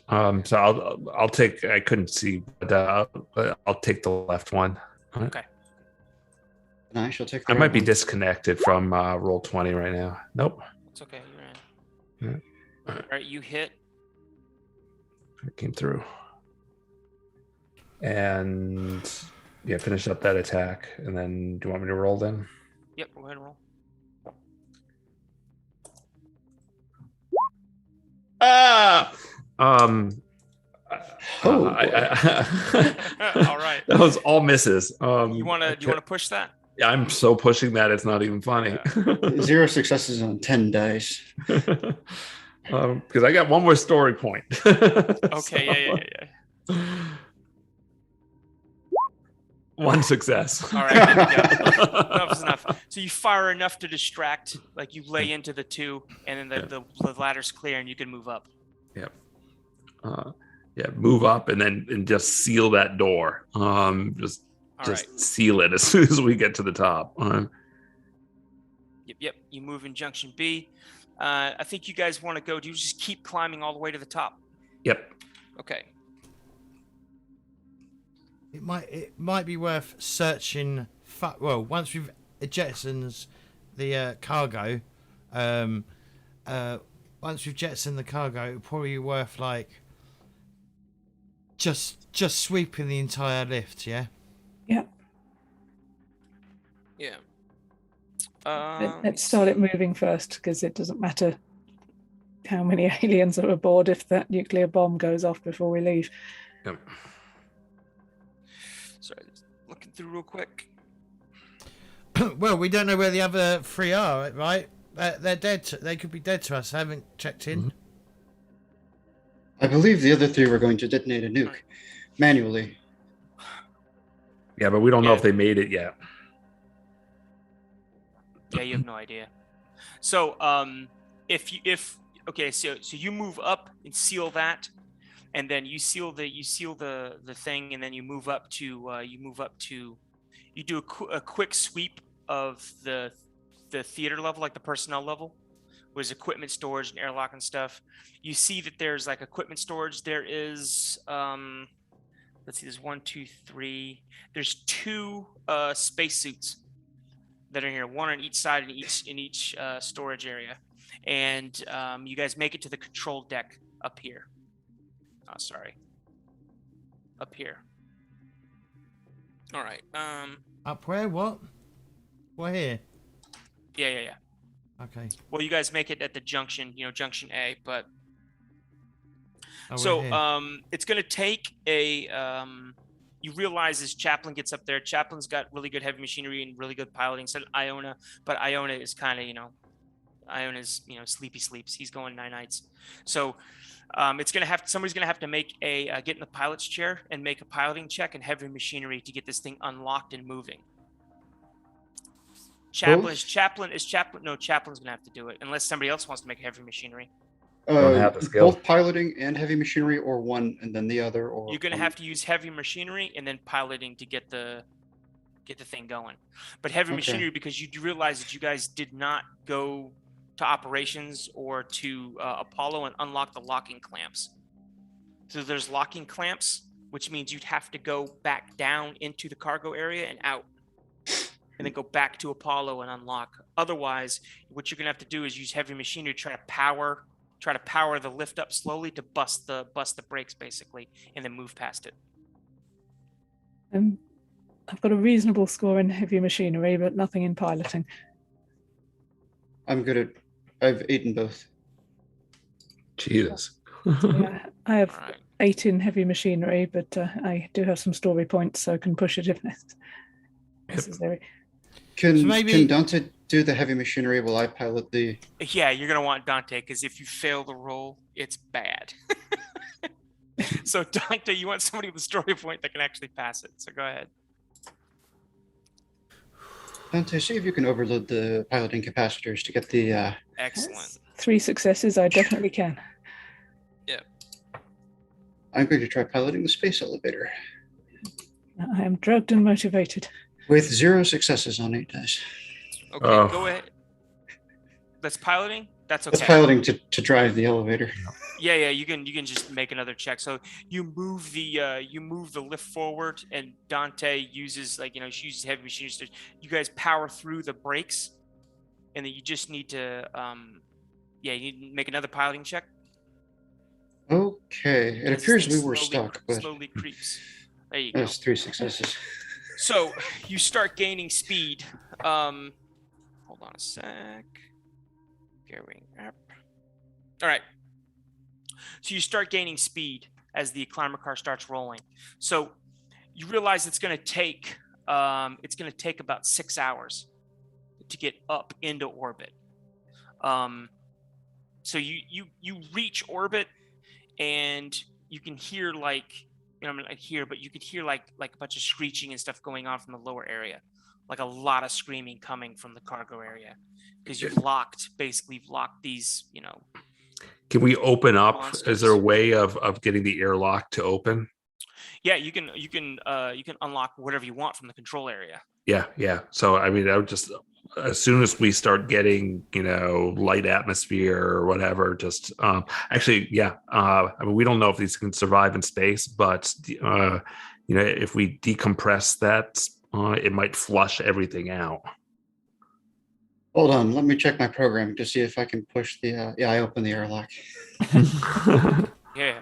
So I'll take. I couldn't see, but I'll take the left one. All right. Okay. And I shall take. I might be disconnected from Roll20 right now. Nope. It's okay. You're in. Yeah. All right, you hit. It came through. And yeah, finish up that attack. And then do you want me to roll then? Yep, go ahead and roll. Ah! All right. That was all misses. You wanna push that? Yeah, I'm so pushing that it's not even funny. 0 successes on 10 dice. Because I got one more story point. Okay, yeah. One success. All right, good to go. Enough is enough. So you fire enough to distract, like you lay into the 2, and then the ladder's clear, and you can move up. Yep. Move up and just seal that door. Just All right. seal it as soon as we get to the top. Yep. You move in Junction B. I think you guys want to go. Do you just keep climbing all the way to the top? Yep. Okay. It might be worth searching. Well, once we've jettisoned the cargo, once we've jettisoned the cargo, it'll probably be worth like just sweeping the entire lift. Yeah. Yeah. Yeah. Let's start it moving first, because it doesn't matter how many aliens are aboard if that nuclear bomb goes off before we leave. Yep. Sorry, just looking through real quick. Well, we don't know where the other 3 are, right? They're dead. They could be dead to us. I haven't checked in. I believe the other 3 were going to detonate a nuke manually. Yeah, but we don't know Yeah. if they made it yet. Yeah, you have no idea. So, okay, so you move up and seal that, and then you seal the thing, and then you move up to you do a quick sweep of the theater level, like the personnel level, was equipment storage and airlock and stuff. You see that there's like equipment storage. There is let's see, there's 1, 2, 3. There's 2 spacesuits that are here, one on each side in each storage area, and you guys make it to the control deck up here. Oh, sorry, up here. All right. Up where? What? We're here. Yeah. Okay. Well, you guys make it at the junction, junction A, but Oh, so we're here. it's gonna take a you realize as Chaplin gets up there, Chaplin's got really good heavy machinery and really good piloting. So Iona, but Iona is kind of, Iona's, sleepy sleeps. He's going nights. So somebody's gonna have to make get in the pilot's chair and make a piloting check and heavy machinery to get this thing unlocked and moving. Chaplin's gonna have to do it unless somebody else wants to make heavy machinery. Don't have the skill. Both piloting and heavy machinery, or one and then the other, or You're gonna have to use heavy machinery and then piloting to get the thing going. But heavy Okay. machinery, because you do realize that you guys did not go to operations or to Apollo and unlock the locking clamps. So there's locking clamps, which means you'd have to go back down into the cargo area and out, and then go back to Apollo and unlock. Otherwise, what you're gonna have to do is use heavy machinery to try to power the lift up slowly to bust the brakes basically, and then move past it. I've got a reasonable score in heavy machinery, but nothing in piloting. I'm good at. I've 8 in both. Jesus. Yeah, I have All right. 8 in heavy machinery, but I do have some story points, so I can push it if necessary. Can So maybe- can Dante do the heavy machinery while I pilot the? Yeah, you're gonna want Dante, because if you fail the roll, it's bad. So Dante, you want somebody with a story point that can actually pass it. So go ahead. Dante, see if you can overload the piloting capacitors to get the. Excellent. 3 successes, I definitely can. I'm going to try piloting the space elevator I am drugged and motivated. with 0 successes on 8 dice. Okay, Oh. go ahead. That's piloting. That's okay. That's piloting to drive the elevator. Yeah, you can just make another check. So you move the lift forward, and Dante uses she uses heavy machinery. You guys power through the brakes, and then you just need to you need to make another piloting check. Okay, it As this appears thing we were slowly- stuck, but slowly creeps. There you go. that's 3 successes. So you start gaining speed. Hold on a sec. Going up. All right. So you start gaining speed as the climber car starts rolling. So you realize it's going to take about 6 hours to get up into orbit. So you reach orbit, and you can hear you can hear like a bunch of screeching and stuff going on from the lower area, like a lot of screaming coming from the cargo area, because you've locked these, Can we open up? Is Monsters. there a way of getting the airlock to open? Yeah, you can unlock whatever you want from the control area. Yeah. So I mean, I would just, as soon as we start getting, light atmosphere or whatever, just actually, yeah. I mean, we don't know if these can survive in space, but if we decompress that, it might flush everything out. Hold on, let me check my program to see if I can push the. Yeah, I opened the airlock. Yeah.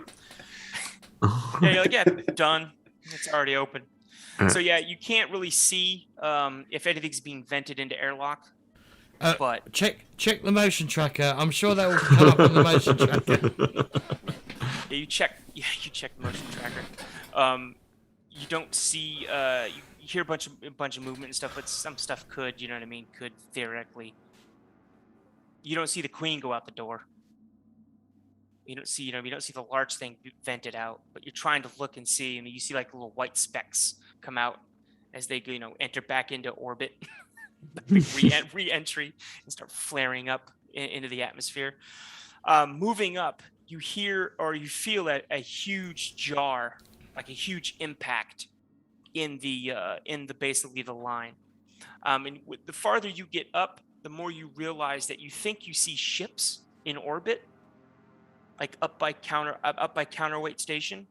Yeah, you're like, yeah, done. It's already open. So yeah, you can't really see if anything's being vented into airlock. But check the motion tracker. I'm sure that will come up on the motion tracker. yeah, you check the motion tracker. You don't see you hear a bunch of movement and stuff, but some stuff could, you know what I mean, could theoretically. You don't see the queen go out the door. You don't see, you don't see the large thing vented out, but you're trying to look and see, and you see like little white specks come out as they, enter back into orbit, re-entry, and start flaring up into the atmosphere. Moving up, you hear or you feel a huge jar, like a huge impact in the basically the line. And the farther you get up, the more you realize that you think you see ships in orbit, like up by counterweight station,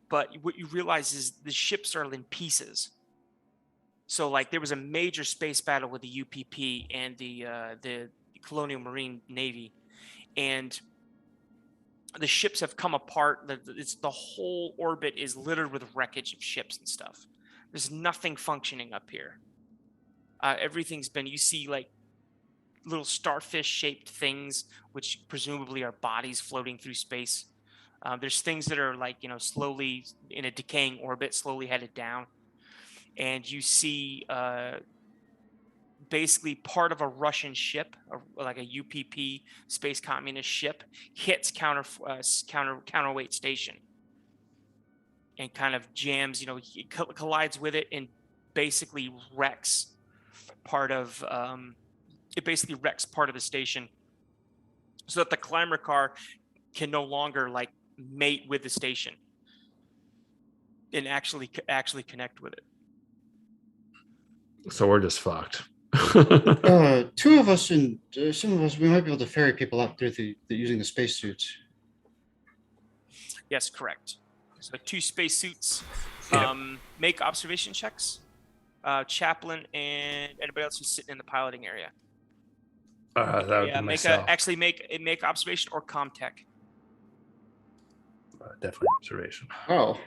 but what you realize is the ships are in pieces. So like there was a major space battle with the UPP and the Colonial Marine Navy, and the ships have come apart. The whole orbit is littered with wreckage of ships and stuff. There's nothing functioning up here. Everything's been, you see like little starfish shaped things, which presumably are bodies floating through space. There's things that are like, slowly in a decaying orbit, slowly headed down. And you see basically part of a Russian ship, like a UPP space communist ship, hits counterweight station and kind of jams, collides with it and basically wrecks part of the station, so that the climber car can no longer like mate with the station and actually connect with it. So we're just fucked. Two of us and some of us, we might be able to ferry people out through using the spacesuits. Yes, correct. So 2 spacesuits. Make observation checks. Chaplain and anybody else who's sitting in the piloting area. That would be myself. Make observation or comtech. Definitely observation. Oh.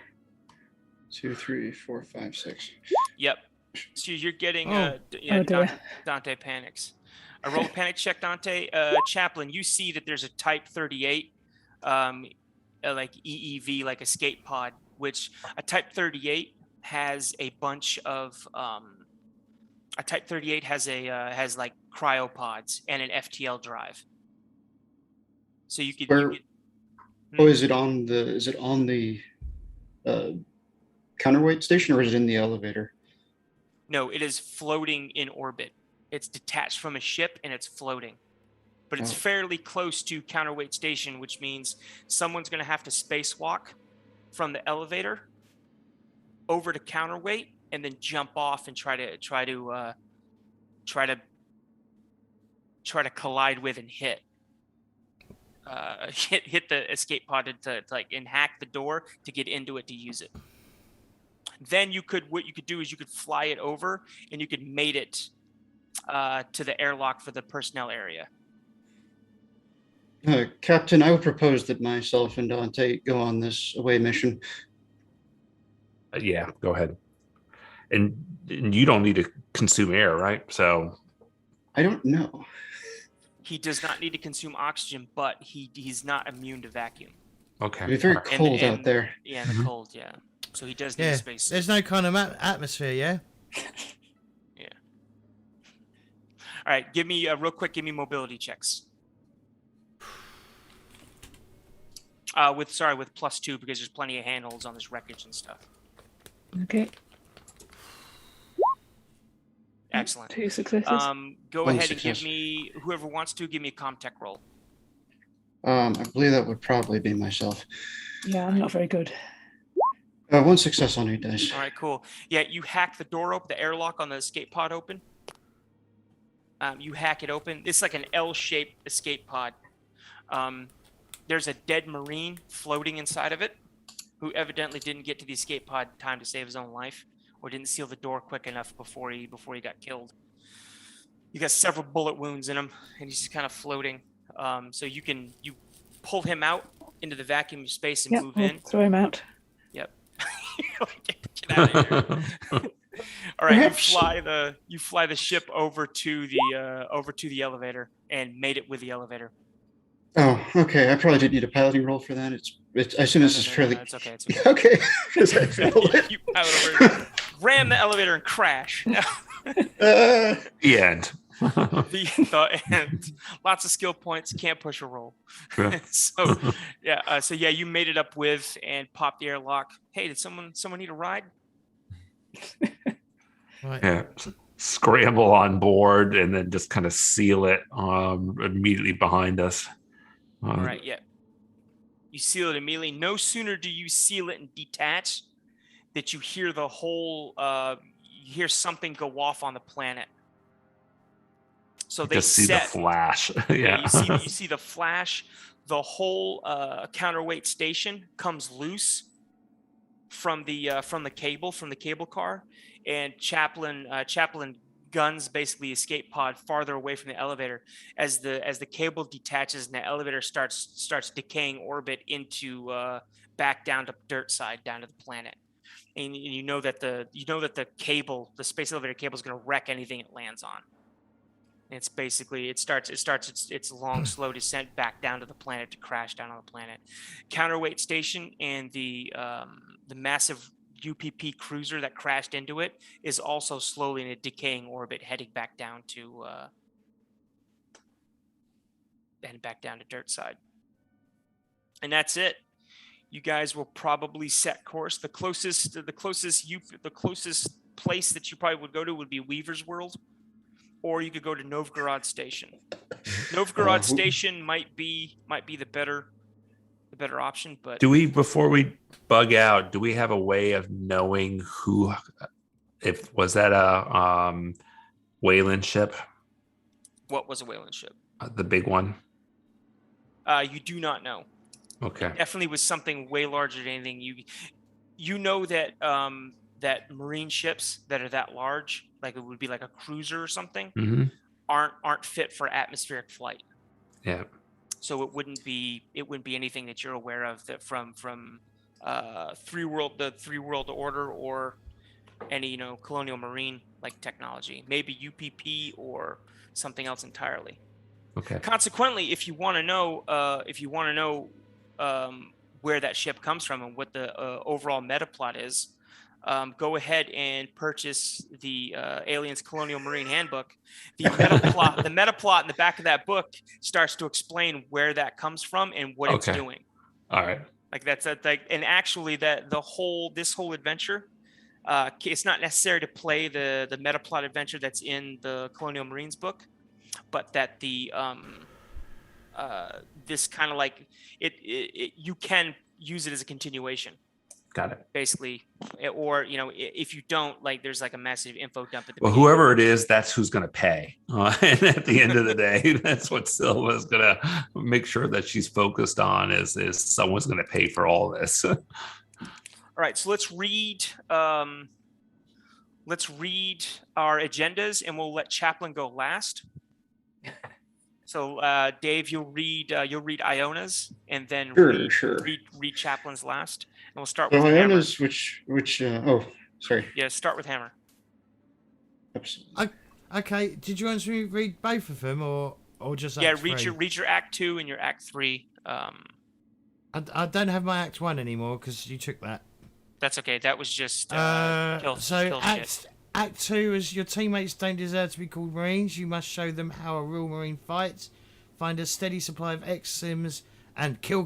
2, 3, 4, 5, 6. Yep. So you're getting Dante panics. A roll panic check, Dante. Chaplain, you see that there's a Type 38, like EEV, like escape pod, which a Type 38 has a bunch of a Type 38 has like cryopods and an FTL drive. So you could. Is it on the counterweight station, or is it in the elevator? No, it is floating in orbit. It's detached from a ship and it's floating, but it's fairly close to counterweight station, which means someone's going to have to spacewalk from the elevator over to counterweight and then jump off and try to collide with and hit the escape pod to like and hack the door to get into it to use it. Then what you could do is you could fly it over and you could mate it to the airlock for the personnel area. Captain, I would propose that myself and Dante go on this away mission. Yeah, go ahead. And you don't need to consume air, right? So I don't know. He does not need to consume oxygen, but he's not immune to vacuum. Okay. It'd be very cold out there. Yeah, in the cold, yeah. So he does need space. There's no kind of atmosphere, yeah? Yeah. All right, give me real quick, give me mobility checks. With +2 because there's plenty of handholds on this wreckage and stuff. Okay. Excellent. 2 successes. Go ahead and give me, whoever wants to, give me a comtech roll. I believe that would probably be myself. Yeah, I'm not very good. One success on 8 dice. All right, cool. Yeah, you hack the door open, the airlock on the escape pod open. You hack it open. It's like an L-shaped escape pod. There's a dead Marine floating inside of it, who evidently didn't get to the escape pod in time to save his own life, or didn't seal the door quick enough before he got killed. You got several bullet wounds in him, and he's just kind of floating. So you pull him out into the vacuum space and Yep, move we'll in. throw him out. Yep. Get out of here. All right, you fly the ship over to the elevator and mate it with the elevator. Oh, okay. I probably didn't need a piloting roll for that. It's I assume this is fairly. No, it's okay. It's okay. Okay. 'Cause I failed it. You pilot over, ram the elevator and crash. The end. The end. Lots of skill points. Can't push a roll. Yeah. So you made it up with and popped the airlock. Hey, did someone need a ride? Right. Yeah. Scramble on board and then just kind of seal it immediately behind us. All right, yeah. You seal it immediately. No sooner do you seal it and detach that you hear the whole you hear something go off on the planet. So they just see the flash. Yeah. You see the flash. The whole counterweight station comes loose from the cable car, and Chaplin guns basically escape pod farther away from the elevator as the cable detaches and the elevator starts decaying orbit into back down to dirt side, down to the planet. And you know that the space elevator cable is going to wreck anything it lands on. It's basically it starts its long slow descent back down to the planet to crash down on the planet. Counterweight station and the massive UPP cruiser that crashed into it is also slowly in a decaying orbit, heading back down to dirt side. And that's it. You guys will probably set course. The closest place that you probably would go to would be Weaver's World, or you could go to Novgorod Station. Novgorod Station might be the better option, but Before we bug out, do we have a way of knowing was that a Wayland ship? What was a Wayland ship? The big one? You do not know. Okay. It definitely was something way larger than anything. You know that that Marine ships that are that large, like it would be like a cruiser or something, Mm-hmm. aren't fit for atmospheric flight. Yeah. So it wouldn't be anything that you're aware of that from the three world order or any colonial marine like technology. Maybe UPP or something else entirely. Okay. Consequently, if you want to know where that ship comes from and what the overall meta plot is, go ahead and purchase the Aliens Colonial Marine Handbook. The meta plot in the back of that book starts to explain where that comes from and what it's doing. All right. Like and actually this whole adventure, it's not necessary to play the meta plot adventure that's in the Colonial Marines book, but that this kind of like you can use it as a continuation. Got it. Basically, or if you don't, like, there's like a massive info dump at the beginning. Whoever it is, that's who's going to pay. And at the end of the day, that's what Silva's going to make sure that she's focused on is someone's going to pay for all this. All right, so let's read our agendas, and we'll let Chaplin go last. So, Dave, you'll read Iona's, and then read Chaplin's last, and we'll start with Iona's, Hammer. which sorry. Yeah, start with Hammer. Oops. Okay. Did you want me to read both of them, or just Act 3? read your Act 2 and your Act 3. I don't have my Act 1 anymore because you took that. That's okay. That was just kill shit. Act 2 is your teammates don't deserve to be called Marines. You must show them how a real Marine fights. Find a steady supply of X-Sims and kill.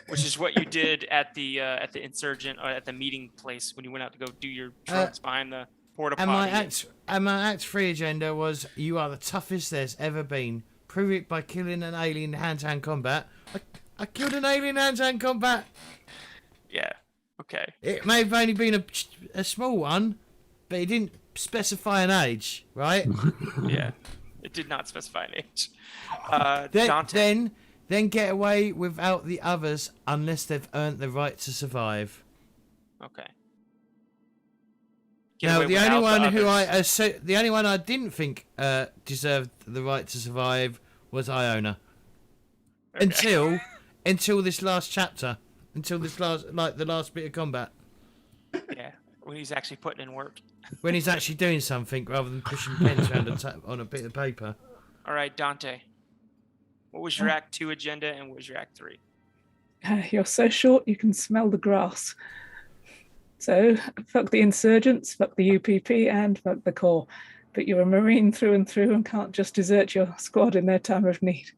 Which is what you did at the insurgent or at the meeting place when you went out to go do your drugs behind the porta potty. And my Act 3 agenda was: you are the toughest there's ever been. Prove it by killing an alien hand-to-hand combat. I killed an alien hand-to-hand combat. Yeah. Okay. It may have only been a small one, but he didn't specify an age, right? Yeah. It did not specify an age. Then, Dante. get away without the others unless they've earned the right to survive. Okay. Now, away the only without one others. the only one I didn't think deserved the right to survive was Iona. Okay. Until this last chapter, until this the last bit of combat, Yeah. When he's actually putting in work. when he's actually doing something rather than pushing pens around on a bit of paper. All right, Dante. What was your Act 2 agenda and what was your Act 3? You're so short you can smell the grass. So fuck the insurgents, fuck the UPP, and fuck the core. But you're a Marine through and through and can't just desert your squad in their time of need.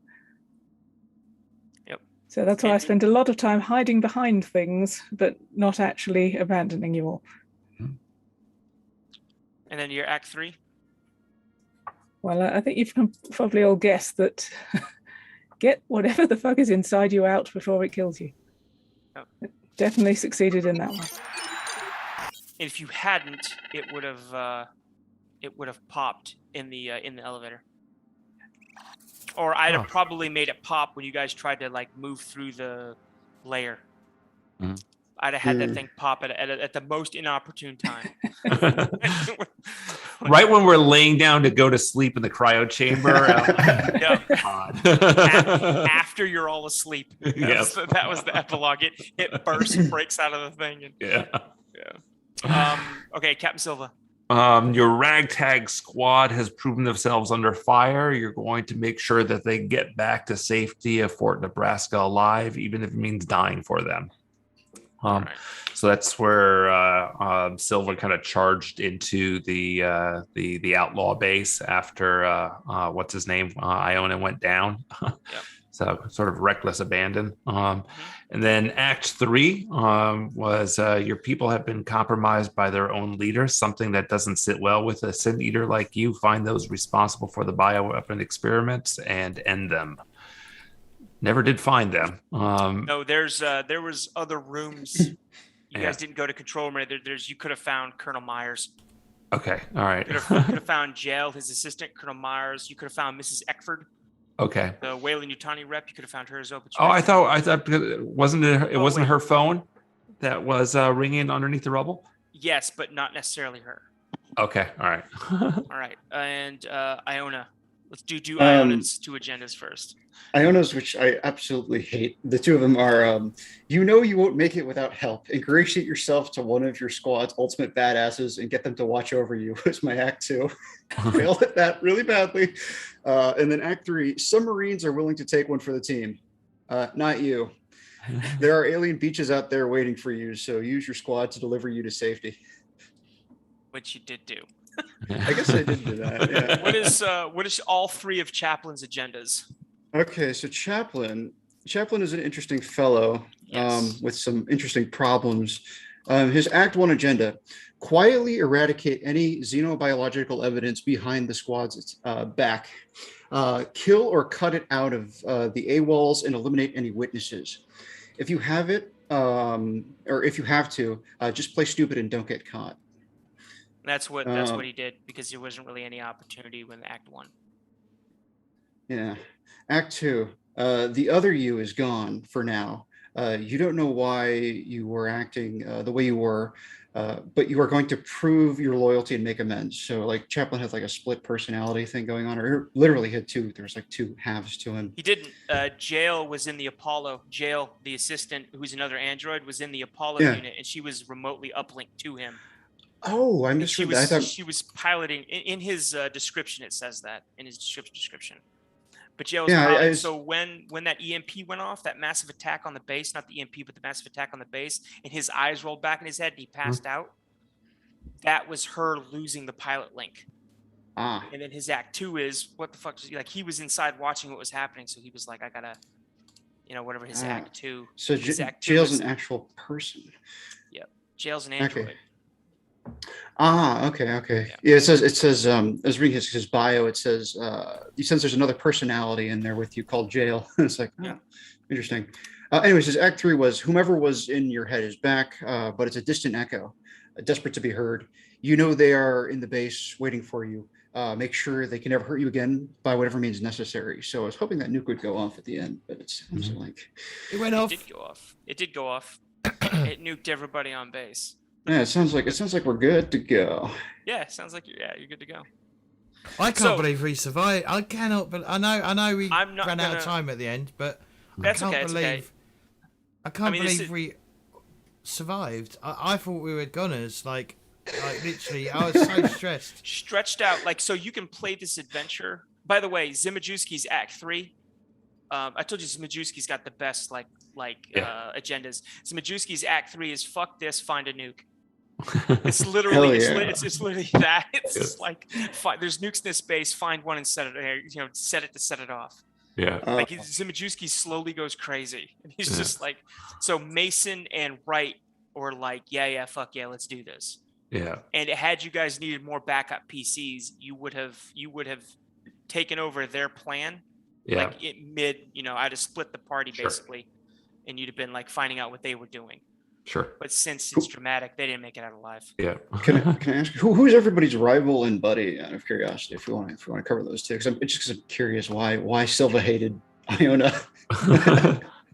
Yep. So that's why I spend a lot of time hiding behind things, but not actually abandoning you all. And then your Act 3? Well, I think you've probably all guessed that get whatever the fuck is inside you out before it kills you. Yep. Definitely succeeded in that one. If you hadn't, it would have popped in the elevator. Or I'd have probably made it pop when you guys tried to like move through the layer. Mhm. I'd have had that thing pop at the most inopportune time. Right when we're laying down to go to sleep in the cryo chamber. After you're all asleep. That was the epilogue. It bursts and breaks out of the thing. And, yeah. Okay, Captain Silva. Your ragtag squad has proven themselves under fire. You're going to make sure that they get back to safety of Fort Nebraska alive, even if it means dying for them. Right. So that's where Silva kind of charged into the outlaw base after what's his name, Iona went down. Yep. So sort of reckless abandon. And then Act 3 was your people have been compromised by their own leaders, something that doesn't sit well with a Sin Eater like you. Find those responsible for the bioweapon experiments and end them. Never did find them. No, there was other rooms. You guys didn't go to control room. You could have found Colonel Myers. Okay, all right. You could have found Jail, his assistant, Colonel Myers. You could have found Mrs. Eckford. Okay. The Wayland-Yutani rep. You could have found her as well. I thought wasn't her phone that was ringing underneath the rubble? Yes, but not necessarily her. Okay, all right. All right, and Iona. Let's do Iona's 2 agendas first. Iona's, which I absolutely hate. The 2 of them are, you won't make it without help. Ingratiate yourself to one of your squad's ultimate badasses and get them to watch over you. Was my Act 2. Failed at that really badly. And then Act 3, some Marines are willing to take one for the team. Not you. There are alien beaches out there waiting for you, so use your squad to deliver you to safety. Which you did do. I guess I did do that. Yeah. What is all 3 of Chaplin's agendas? Okay, so Chaplin is an interesting fellow, Yes. with some interesting problems. His Act 1 agenda: quietly eradicate any xenobiological evidence behind the squad's back, kill or cut it out of the AWOLs, and eliminate any witnesses. If you have it, or if you have to, just play stupid and don't get caught. That's what he did, because there wasn't really any opportunity when Act 1. Yeah. Act 2, the other you is gone for now. You don't know why you were acting the way you were, but you are going to prove your loyalty and make amends. So like Chaplin has like a split personality thing going on, or literally had 2. There's like 2 halves to him. He didn't. Jail was in the Apollo. Jail, the assistant, who's another android, was in the Apollo unit, and she was remotely uplinked to him. Oh, I misread that. She was piloting. In his description, it says that in his description. But Jail was piloting. So when that EMP went off, that massive attack on the base, not the EMP, but the massive attack on the base, and his eyes rolled back in his head and he passed out, that was her losing the pilot link. And then his Act 2 is, what the fuck? Like, he was inside watching what was happening, so he was like, I gotta, whatever his Act 2. So Jail's an actual person. Yep. Jail's an android. Okay. Okay. Yeah, it says I was reading his bio. It says he says there's another personality in there with you called Jail. It's like, Interesting. Anyways, his Act 3 was whomever was in your head is back, but it's a distant echo, desperate to be heard. You know they are in the base waiting for you. Make sure they can never hurt you again by whatever means necessary. So I was hoping that nuke would go off at the end, but it sounds like It went It off. did go off. It did go off. It nuked everybody on base. yeah, it sounds like we're good to go. Yeah, sounds like you're good to go. I can't So- believe we survived. I cannot. But I know we I'm not ran out of gonna- time at the end, but That's I can't okay. It's believe. okay. I can't mean, this believe is- we survived. I thought we were goners. Like literally, I was so stressed. Stretched out, like, so you can play this adventure. By the way, Zimajewski's Act 3. I told you Zimajewski's got the best agendas. Zimajewski's Act 3 is fuck this, find a nuke. It's literally it's literally that. It's just like there's nukes in this base, find one and set it set it off. Yeah. Like Zimajewski slowly goes crazy. And he's just like, so Mason and Wright were like, yeah, fuck yeah, let's do this. Yeah. And had you guys needed more backup PCs, you would have taken over their plan. Yeah. Like I'd have split the party Sure. basically, and you'd have been like finding out what they were doing. Sure. But since it's dramatic, they didn't make it out alive. Yeah. Can I ask who's everybody's rival and buddy? Out of curiosity, if we want to cover those two, because I'm curious why Silva hated Iona.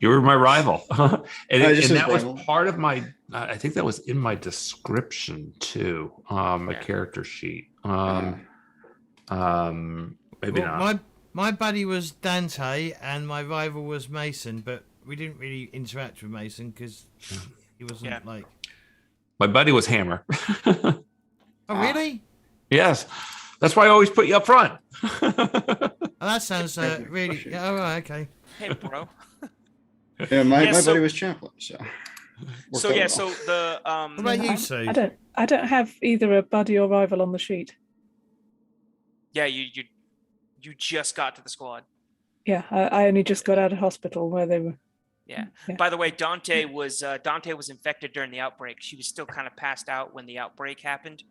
You were my rival. and that was rival. part of my, I think that was in my description too, my character sheet. Maybe not. My buddy was Dante and my rival was Mason, but we didn't really interact with Mason because he wasn't like. My buddy was Hammer. Oh, really? Yes. That's why I always put you up front. Oh, that sounds really. Oh, right, okay. Hey, bro. Yeah, my Yeah, so- buddy was Chaplain. So. worked out well. So the What about you, Sue? I don't have either a buddy or rival on the sheet. yeah, you just got to the squad. Yeah, I only just got out of hospital where they were. Yeah. Yeah. By the way, Dante was infected during the outbreak. She was still kind of passed out when the outbreak happened.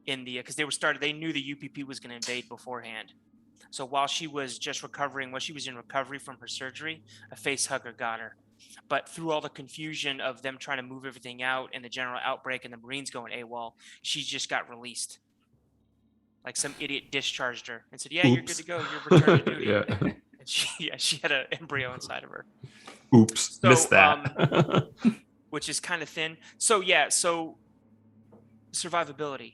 Because they knew the UPP was going to invade beforehand. So while she was in recovery from her surgery, a face hugger got her. But through all the confusion of them trying to move everything out and the general outbreak and the Marines going AWOL, she just got released. Like some idiot discharged her and said, "Yeah, you're good to go. You're returned to duty." Yeah. And she had an embryo inside of her. Oops. So, Missed that. Which is kind of thin. So survivability.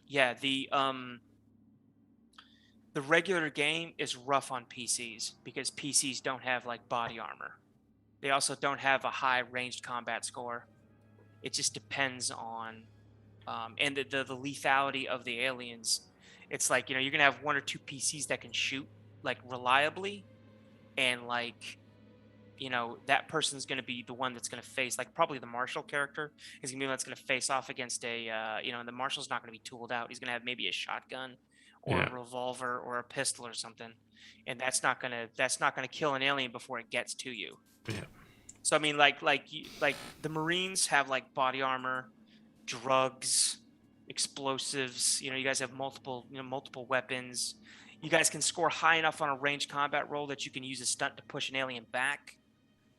Yeah, the regular game is rough on PCs because PCs don't have like body armor. They also don't have a high ranged combat score. It just depends on and the lethality of the aliens. It's like, you're gonna have one or two PCs that can shoot like reliably, and like, that person's going to be the one that's going to face, like, probably the Marshal character is going to be the one that's going to face off against and the Marshal's not going to be tooled out. He's going to have maybe a shotgun or a revolver or a pistol or something. And that's not going to kill an alien before it gets to you. Yeah. So, I mean, like the Marines have like body armor, drugs, explosives, you guys have multiple weapons. You guys can score high enough on a ranged combat roll that you can use a stunt to push an alien back.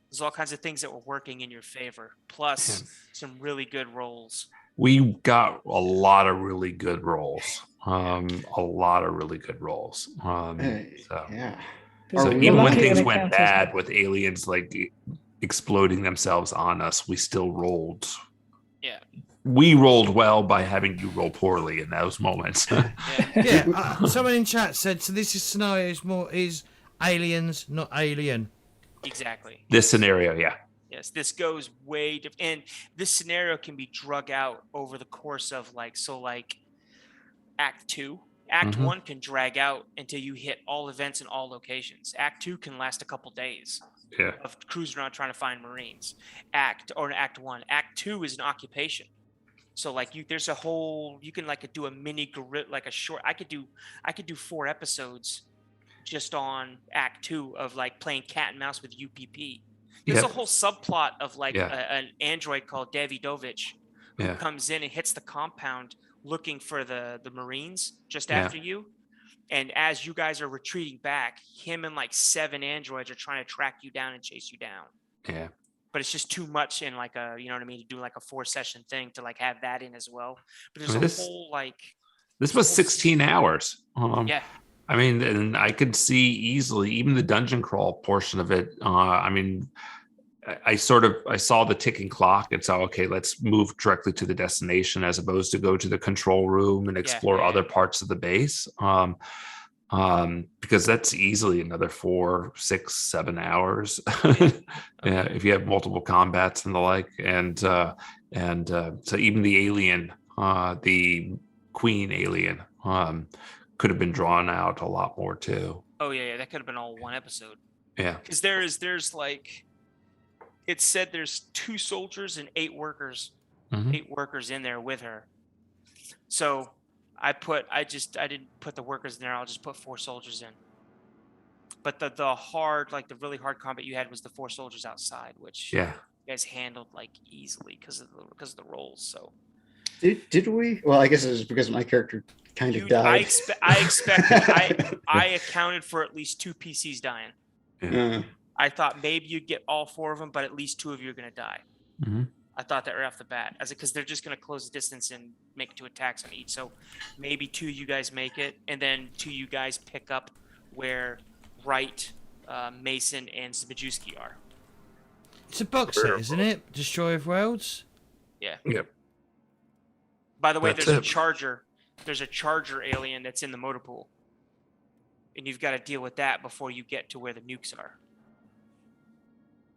There's all kinds of things that were working in your favor, plus some really good rolls. We got a lot of really good rolls. So Yeah. So We're even when lucky things when it went counts, bad with aliens like exploding themselves on us, we still rolled. Yeah. We rolled well by having you roll poorly in those moments. Yeah, someone in chat said, so this scenario is aliens, not alien. Exactly. This scenario, yeah. Yes, this goes way different. And this scenario can be drug out over the course of Act 2. Act 1 can drag out until you hit all events in all locations. Act 2 can last a couple days of cruising around trying to find Marines. Act 1. Act 2 is an occupation. So there's a whole, you can do a mini like a short. I could do 4 episodes just on Act 2 of playing cat and mouse with UPP. There's a whole subplot of an android called Davidovich who comes in and hits the compound looking for the Marines just after you. And as you guys are retreating back, him and like 7 androids are trying to track you down and chase you down. Yeah. But it's just too much in like a, you know what I mean, to do like a 4-session thing to like have that in as well. But there's I mean, a whole like this was 16 hours. yeah. I mean, and I could see easily even the dungeon crawl portion of it. I mean, I saw the ticking clock and saw, okay, let's move directly to the destination as opposed to go to the control room and explore other parts of the base. Because that's easily another 4, 6, 7 hours. Yeah, if you have multiple combats and the like, and so even the alien, the queen alien, could have been drawn out a lot more too. Oh yeah, that could have been all one episode. Yeah, because there's like, it said there's 2 soldiers and 8 workers, 8 workers in there with her. So I didn't put the workers in there. I'll just put 4 soldiers in. But the really hard combat you had was the 4 soldiers outside, which you guys handled like easily because of the rolls. So did we? Well, I guess it was because my character kind of died. I expected I accounted for at least 2 PCs dying. Yeah. I thought maybe you'd get all 4 of them, but at least 2 of you are going to die. I thought that right off the bat, because they're just going to close the distance and make 2 attacks on each. So maybe 2 of you guys make it, and then 2 of you guys pick up where Wright, Mason, and Zbajewski are. It's a box set, isn't it? Destroyer of Worlds. Yeah. Yep. By the way, That's there's it. a charger. There's a charger alien that's in the motor pool, and you've got to deal with that before you get to where the nukes are.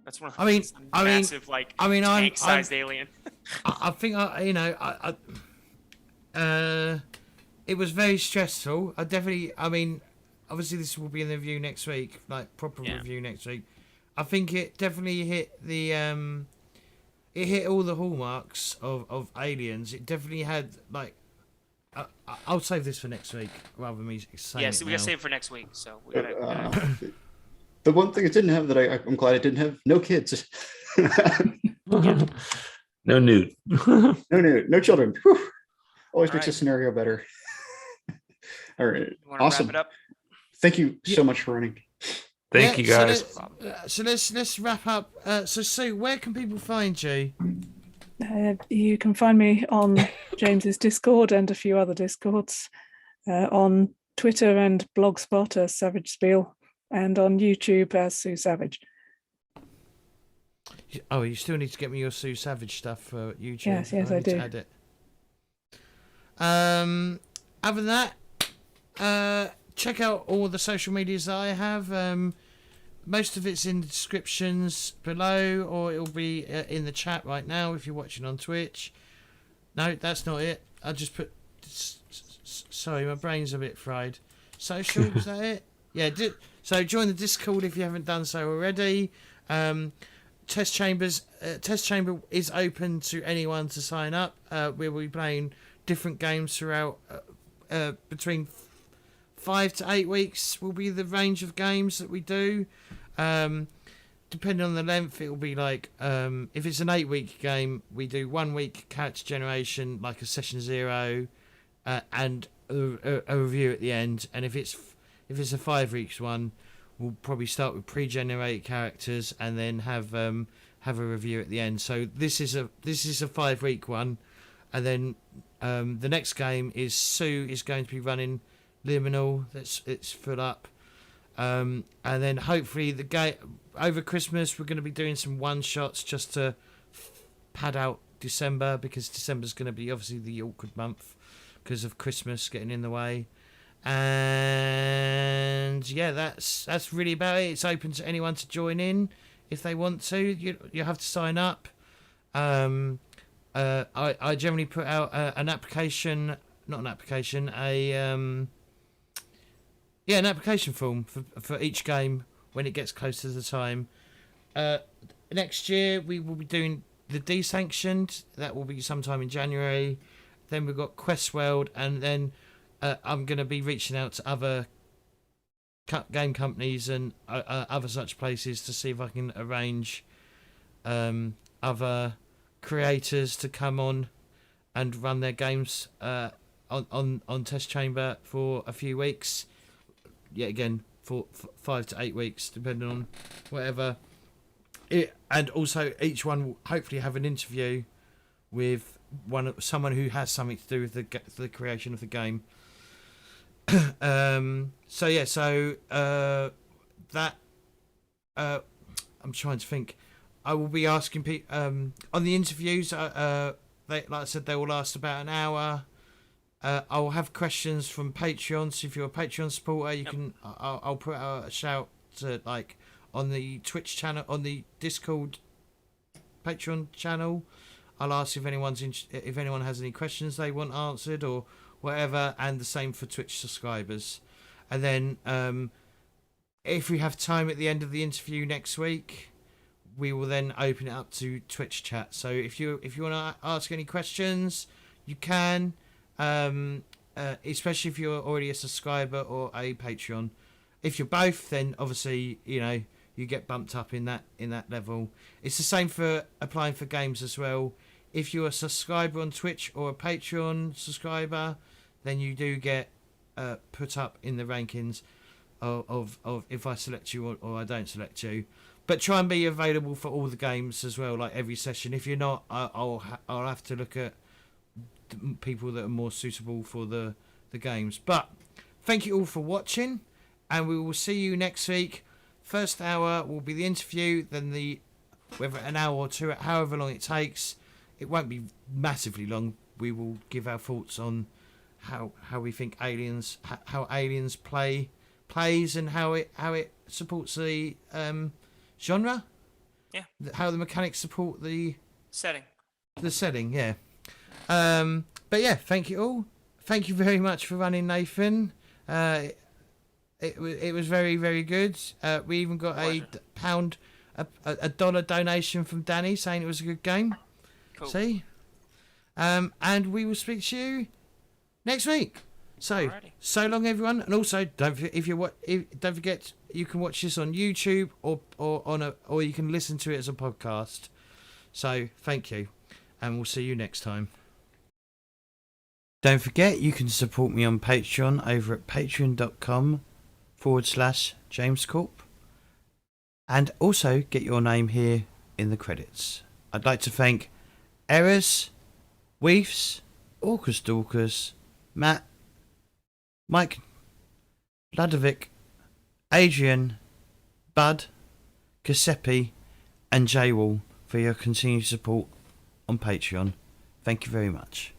That's one of those massive, tank-sized alien. I think it was very stressful. Obviously this will be in the review next week, like proper review next week. I think it definitely hit the it hit all the hallmarks of Aliens. It definitely had like I'll save this for next week rather than me saying Yes, it we now. gotta save it for next week. So we gotta. The one thing it didn't have that I'm glad it didn't have, no kids. No nude. No children. Whew. Always All makes a right. scenario better. All right. You wanna Awesome. wrap it up? Thank you so much for running. Thank you guys. So let's wrap up. So Sue, where can people find you? You can find me on James's Discord and a few other Discords, on Twitter and Blogspot as Savage Spiel, and on YouTube as Sue Savage. Oh, you still need to get me your Sue Savage stuff for YouTube. Yes, I need to do. add it. Other than that, check out all the social medias that I have. Most of it's in the descriptions below, or it'll be in the chat right now if you're watching on Twitch. No, that's not it. I just put. Sorry, my brain's a bit fried. Social, is that it? Yeah. So join the Discord if you haven't done so already. Test Chamber is open to anyone to sign up. We'll be playing different games throughout between 5 to 8 weeks will be the range of games that we do. Depending on the length, it will be like if it's an 8-week game, we do 1 week character generation, like a session 0, and a review at the end. And if it's a 5 weeks one, we'll probably start with pre-generated characters and then have a review at the end. So this is a 5-week one, and then the next game is Sue is going to be running Liminal. It's full up, and then hopefully the game over Christmas we're going to be doing some one shots just to pad out December, because December's going to be obviously the awkward month because of Christmas getting in the way. And yeah, that's really about it. It's open to anyone to join in if they want to. You have to sign up. I generally put out an application form for each game when it gets close to the time. Next year we will be doing the Desanctioned. That will be sometime in January. Then we've got Quest World, and then I'm going to be reaching out to other game companies and other such places to see if I can arrange other creators to come on and run their games on Test Chamber for a few weeks. yet again for 5 to 8 weeks, depending on whatever. And also each one will hopefully have an interview with someone who has something to do with the creation of the game. That I'm trying to think. I will be asking people on the interviews. Like I said, they will last about an hour. I will have questions from Patreon. So if you're a Patreon supporter, you can. I'll put out a shout to like on the Twitch channel, on the Discord Patreon channel. I'll ask if if anyone has any questions they want answered or whatever, and the same for Twitch subscribers. And then if we have time at the end of the interview next week, we will then open it up to Twitch chat. So if you want to ask any questions, you can, especially if you're already a subscriber or a Patreon. If you're both, then obviously you get bumped up in that level. It's the same for applying for games as well. If you're a subscriber on Twitch or a Patreon subscriber, then you do get put up in the rankings of if I select you or I don't select you. But try and be available for all the games as well, like every session. If you're not, I'll have to look at people that are more suitable for the games. But thank you all for watching, and we will see you next week. First hour will be the interview, then whether an hour or two, however long it takes. It won't be massively long. We will give our thoughts on how we think Aliens plays and how it supports the genre. Yeah. How the mechanics support the setting. The setting, yeah. But yeah, thank you all. Thank you very much for running, Nathan. It was very, very good. We even got a $1 donation from Danny saying it was a good game. Cool. See? And we will speak to you next week. So, Alrighty. So long, everyone. And also, don't forget you can watch this on YouTube or you can listen to it as a podcast. So, thank you, and we'll see you next time. Don't forget you can support me on Patreon over at patreon.com/JamesCorp, and also get your name here in the credits. I'd like to thank Errors, Weefs, Orcus Dorcas, Matt, Mike, Ludovic, Adrian, Bud, Giuseppe, and J-Wall for your continued support on Patreon. Thank you very much.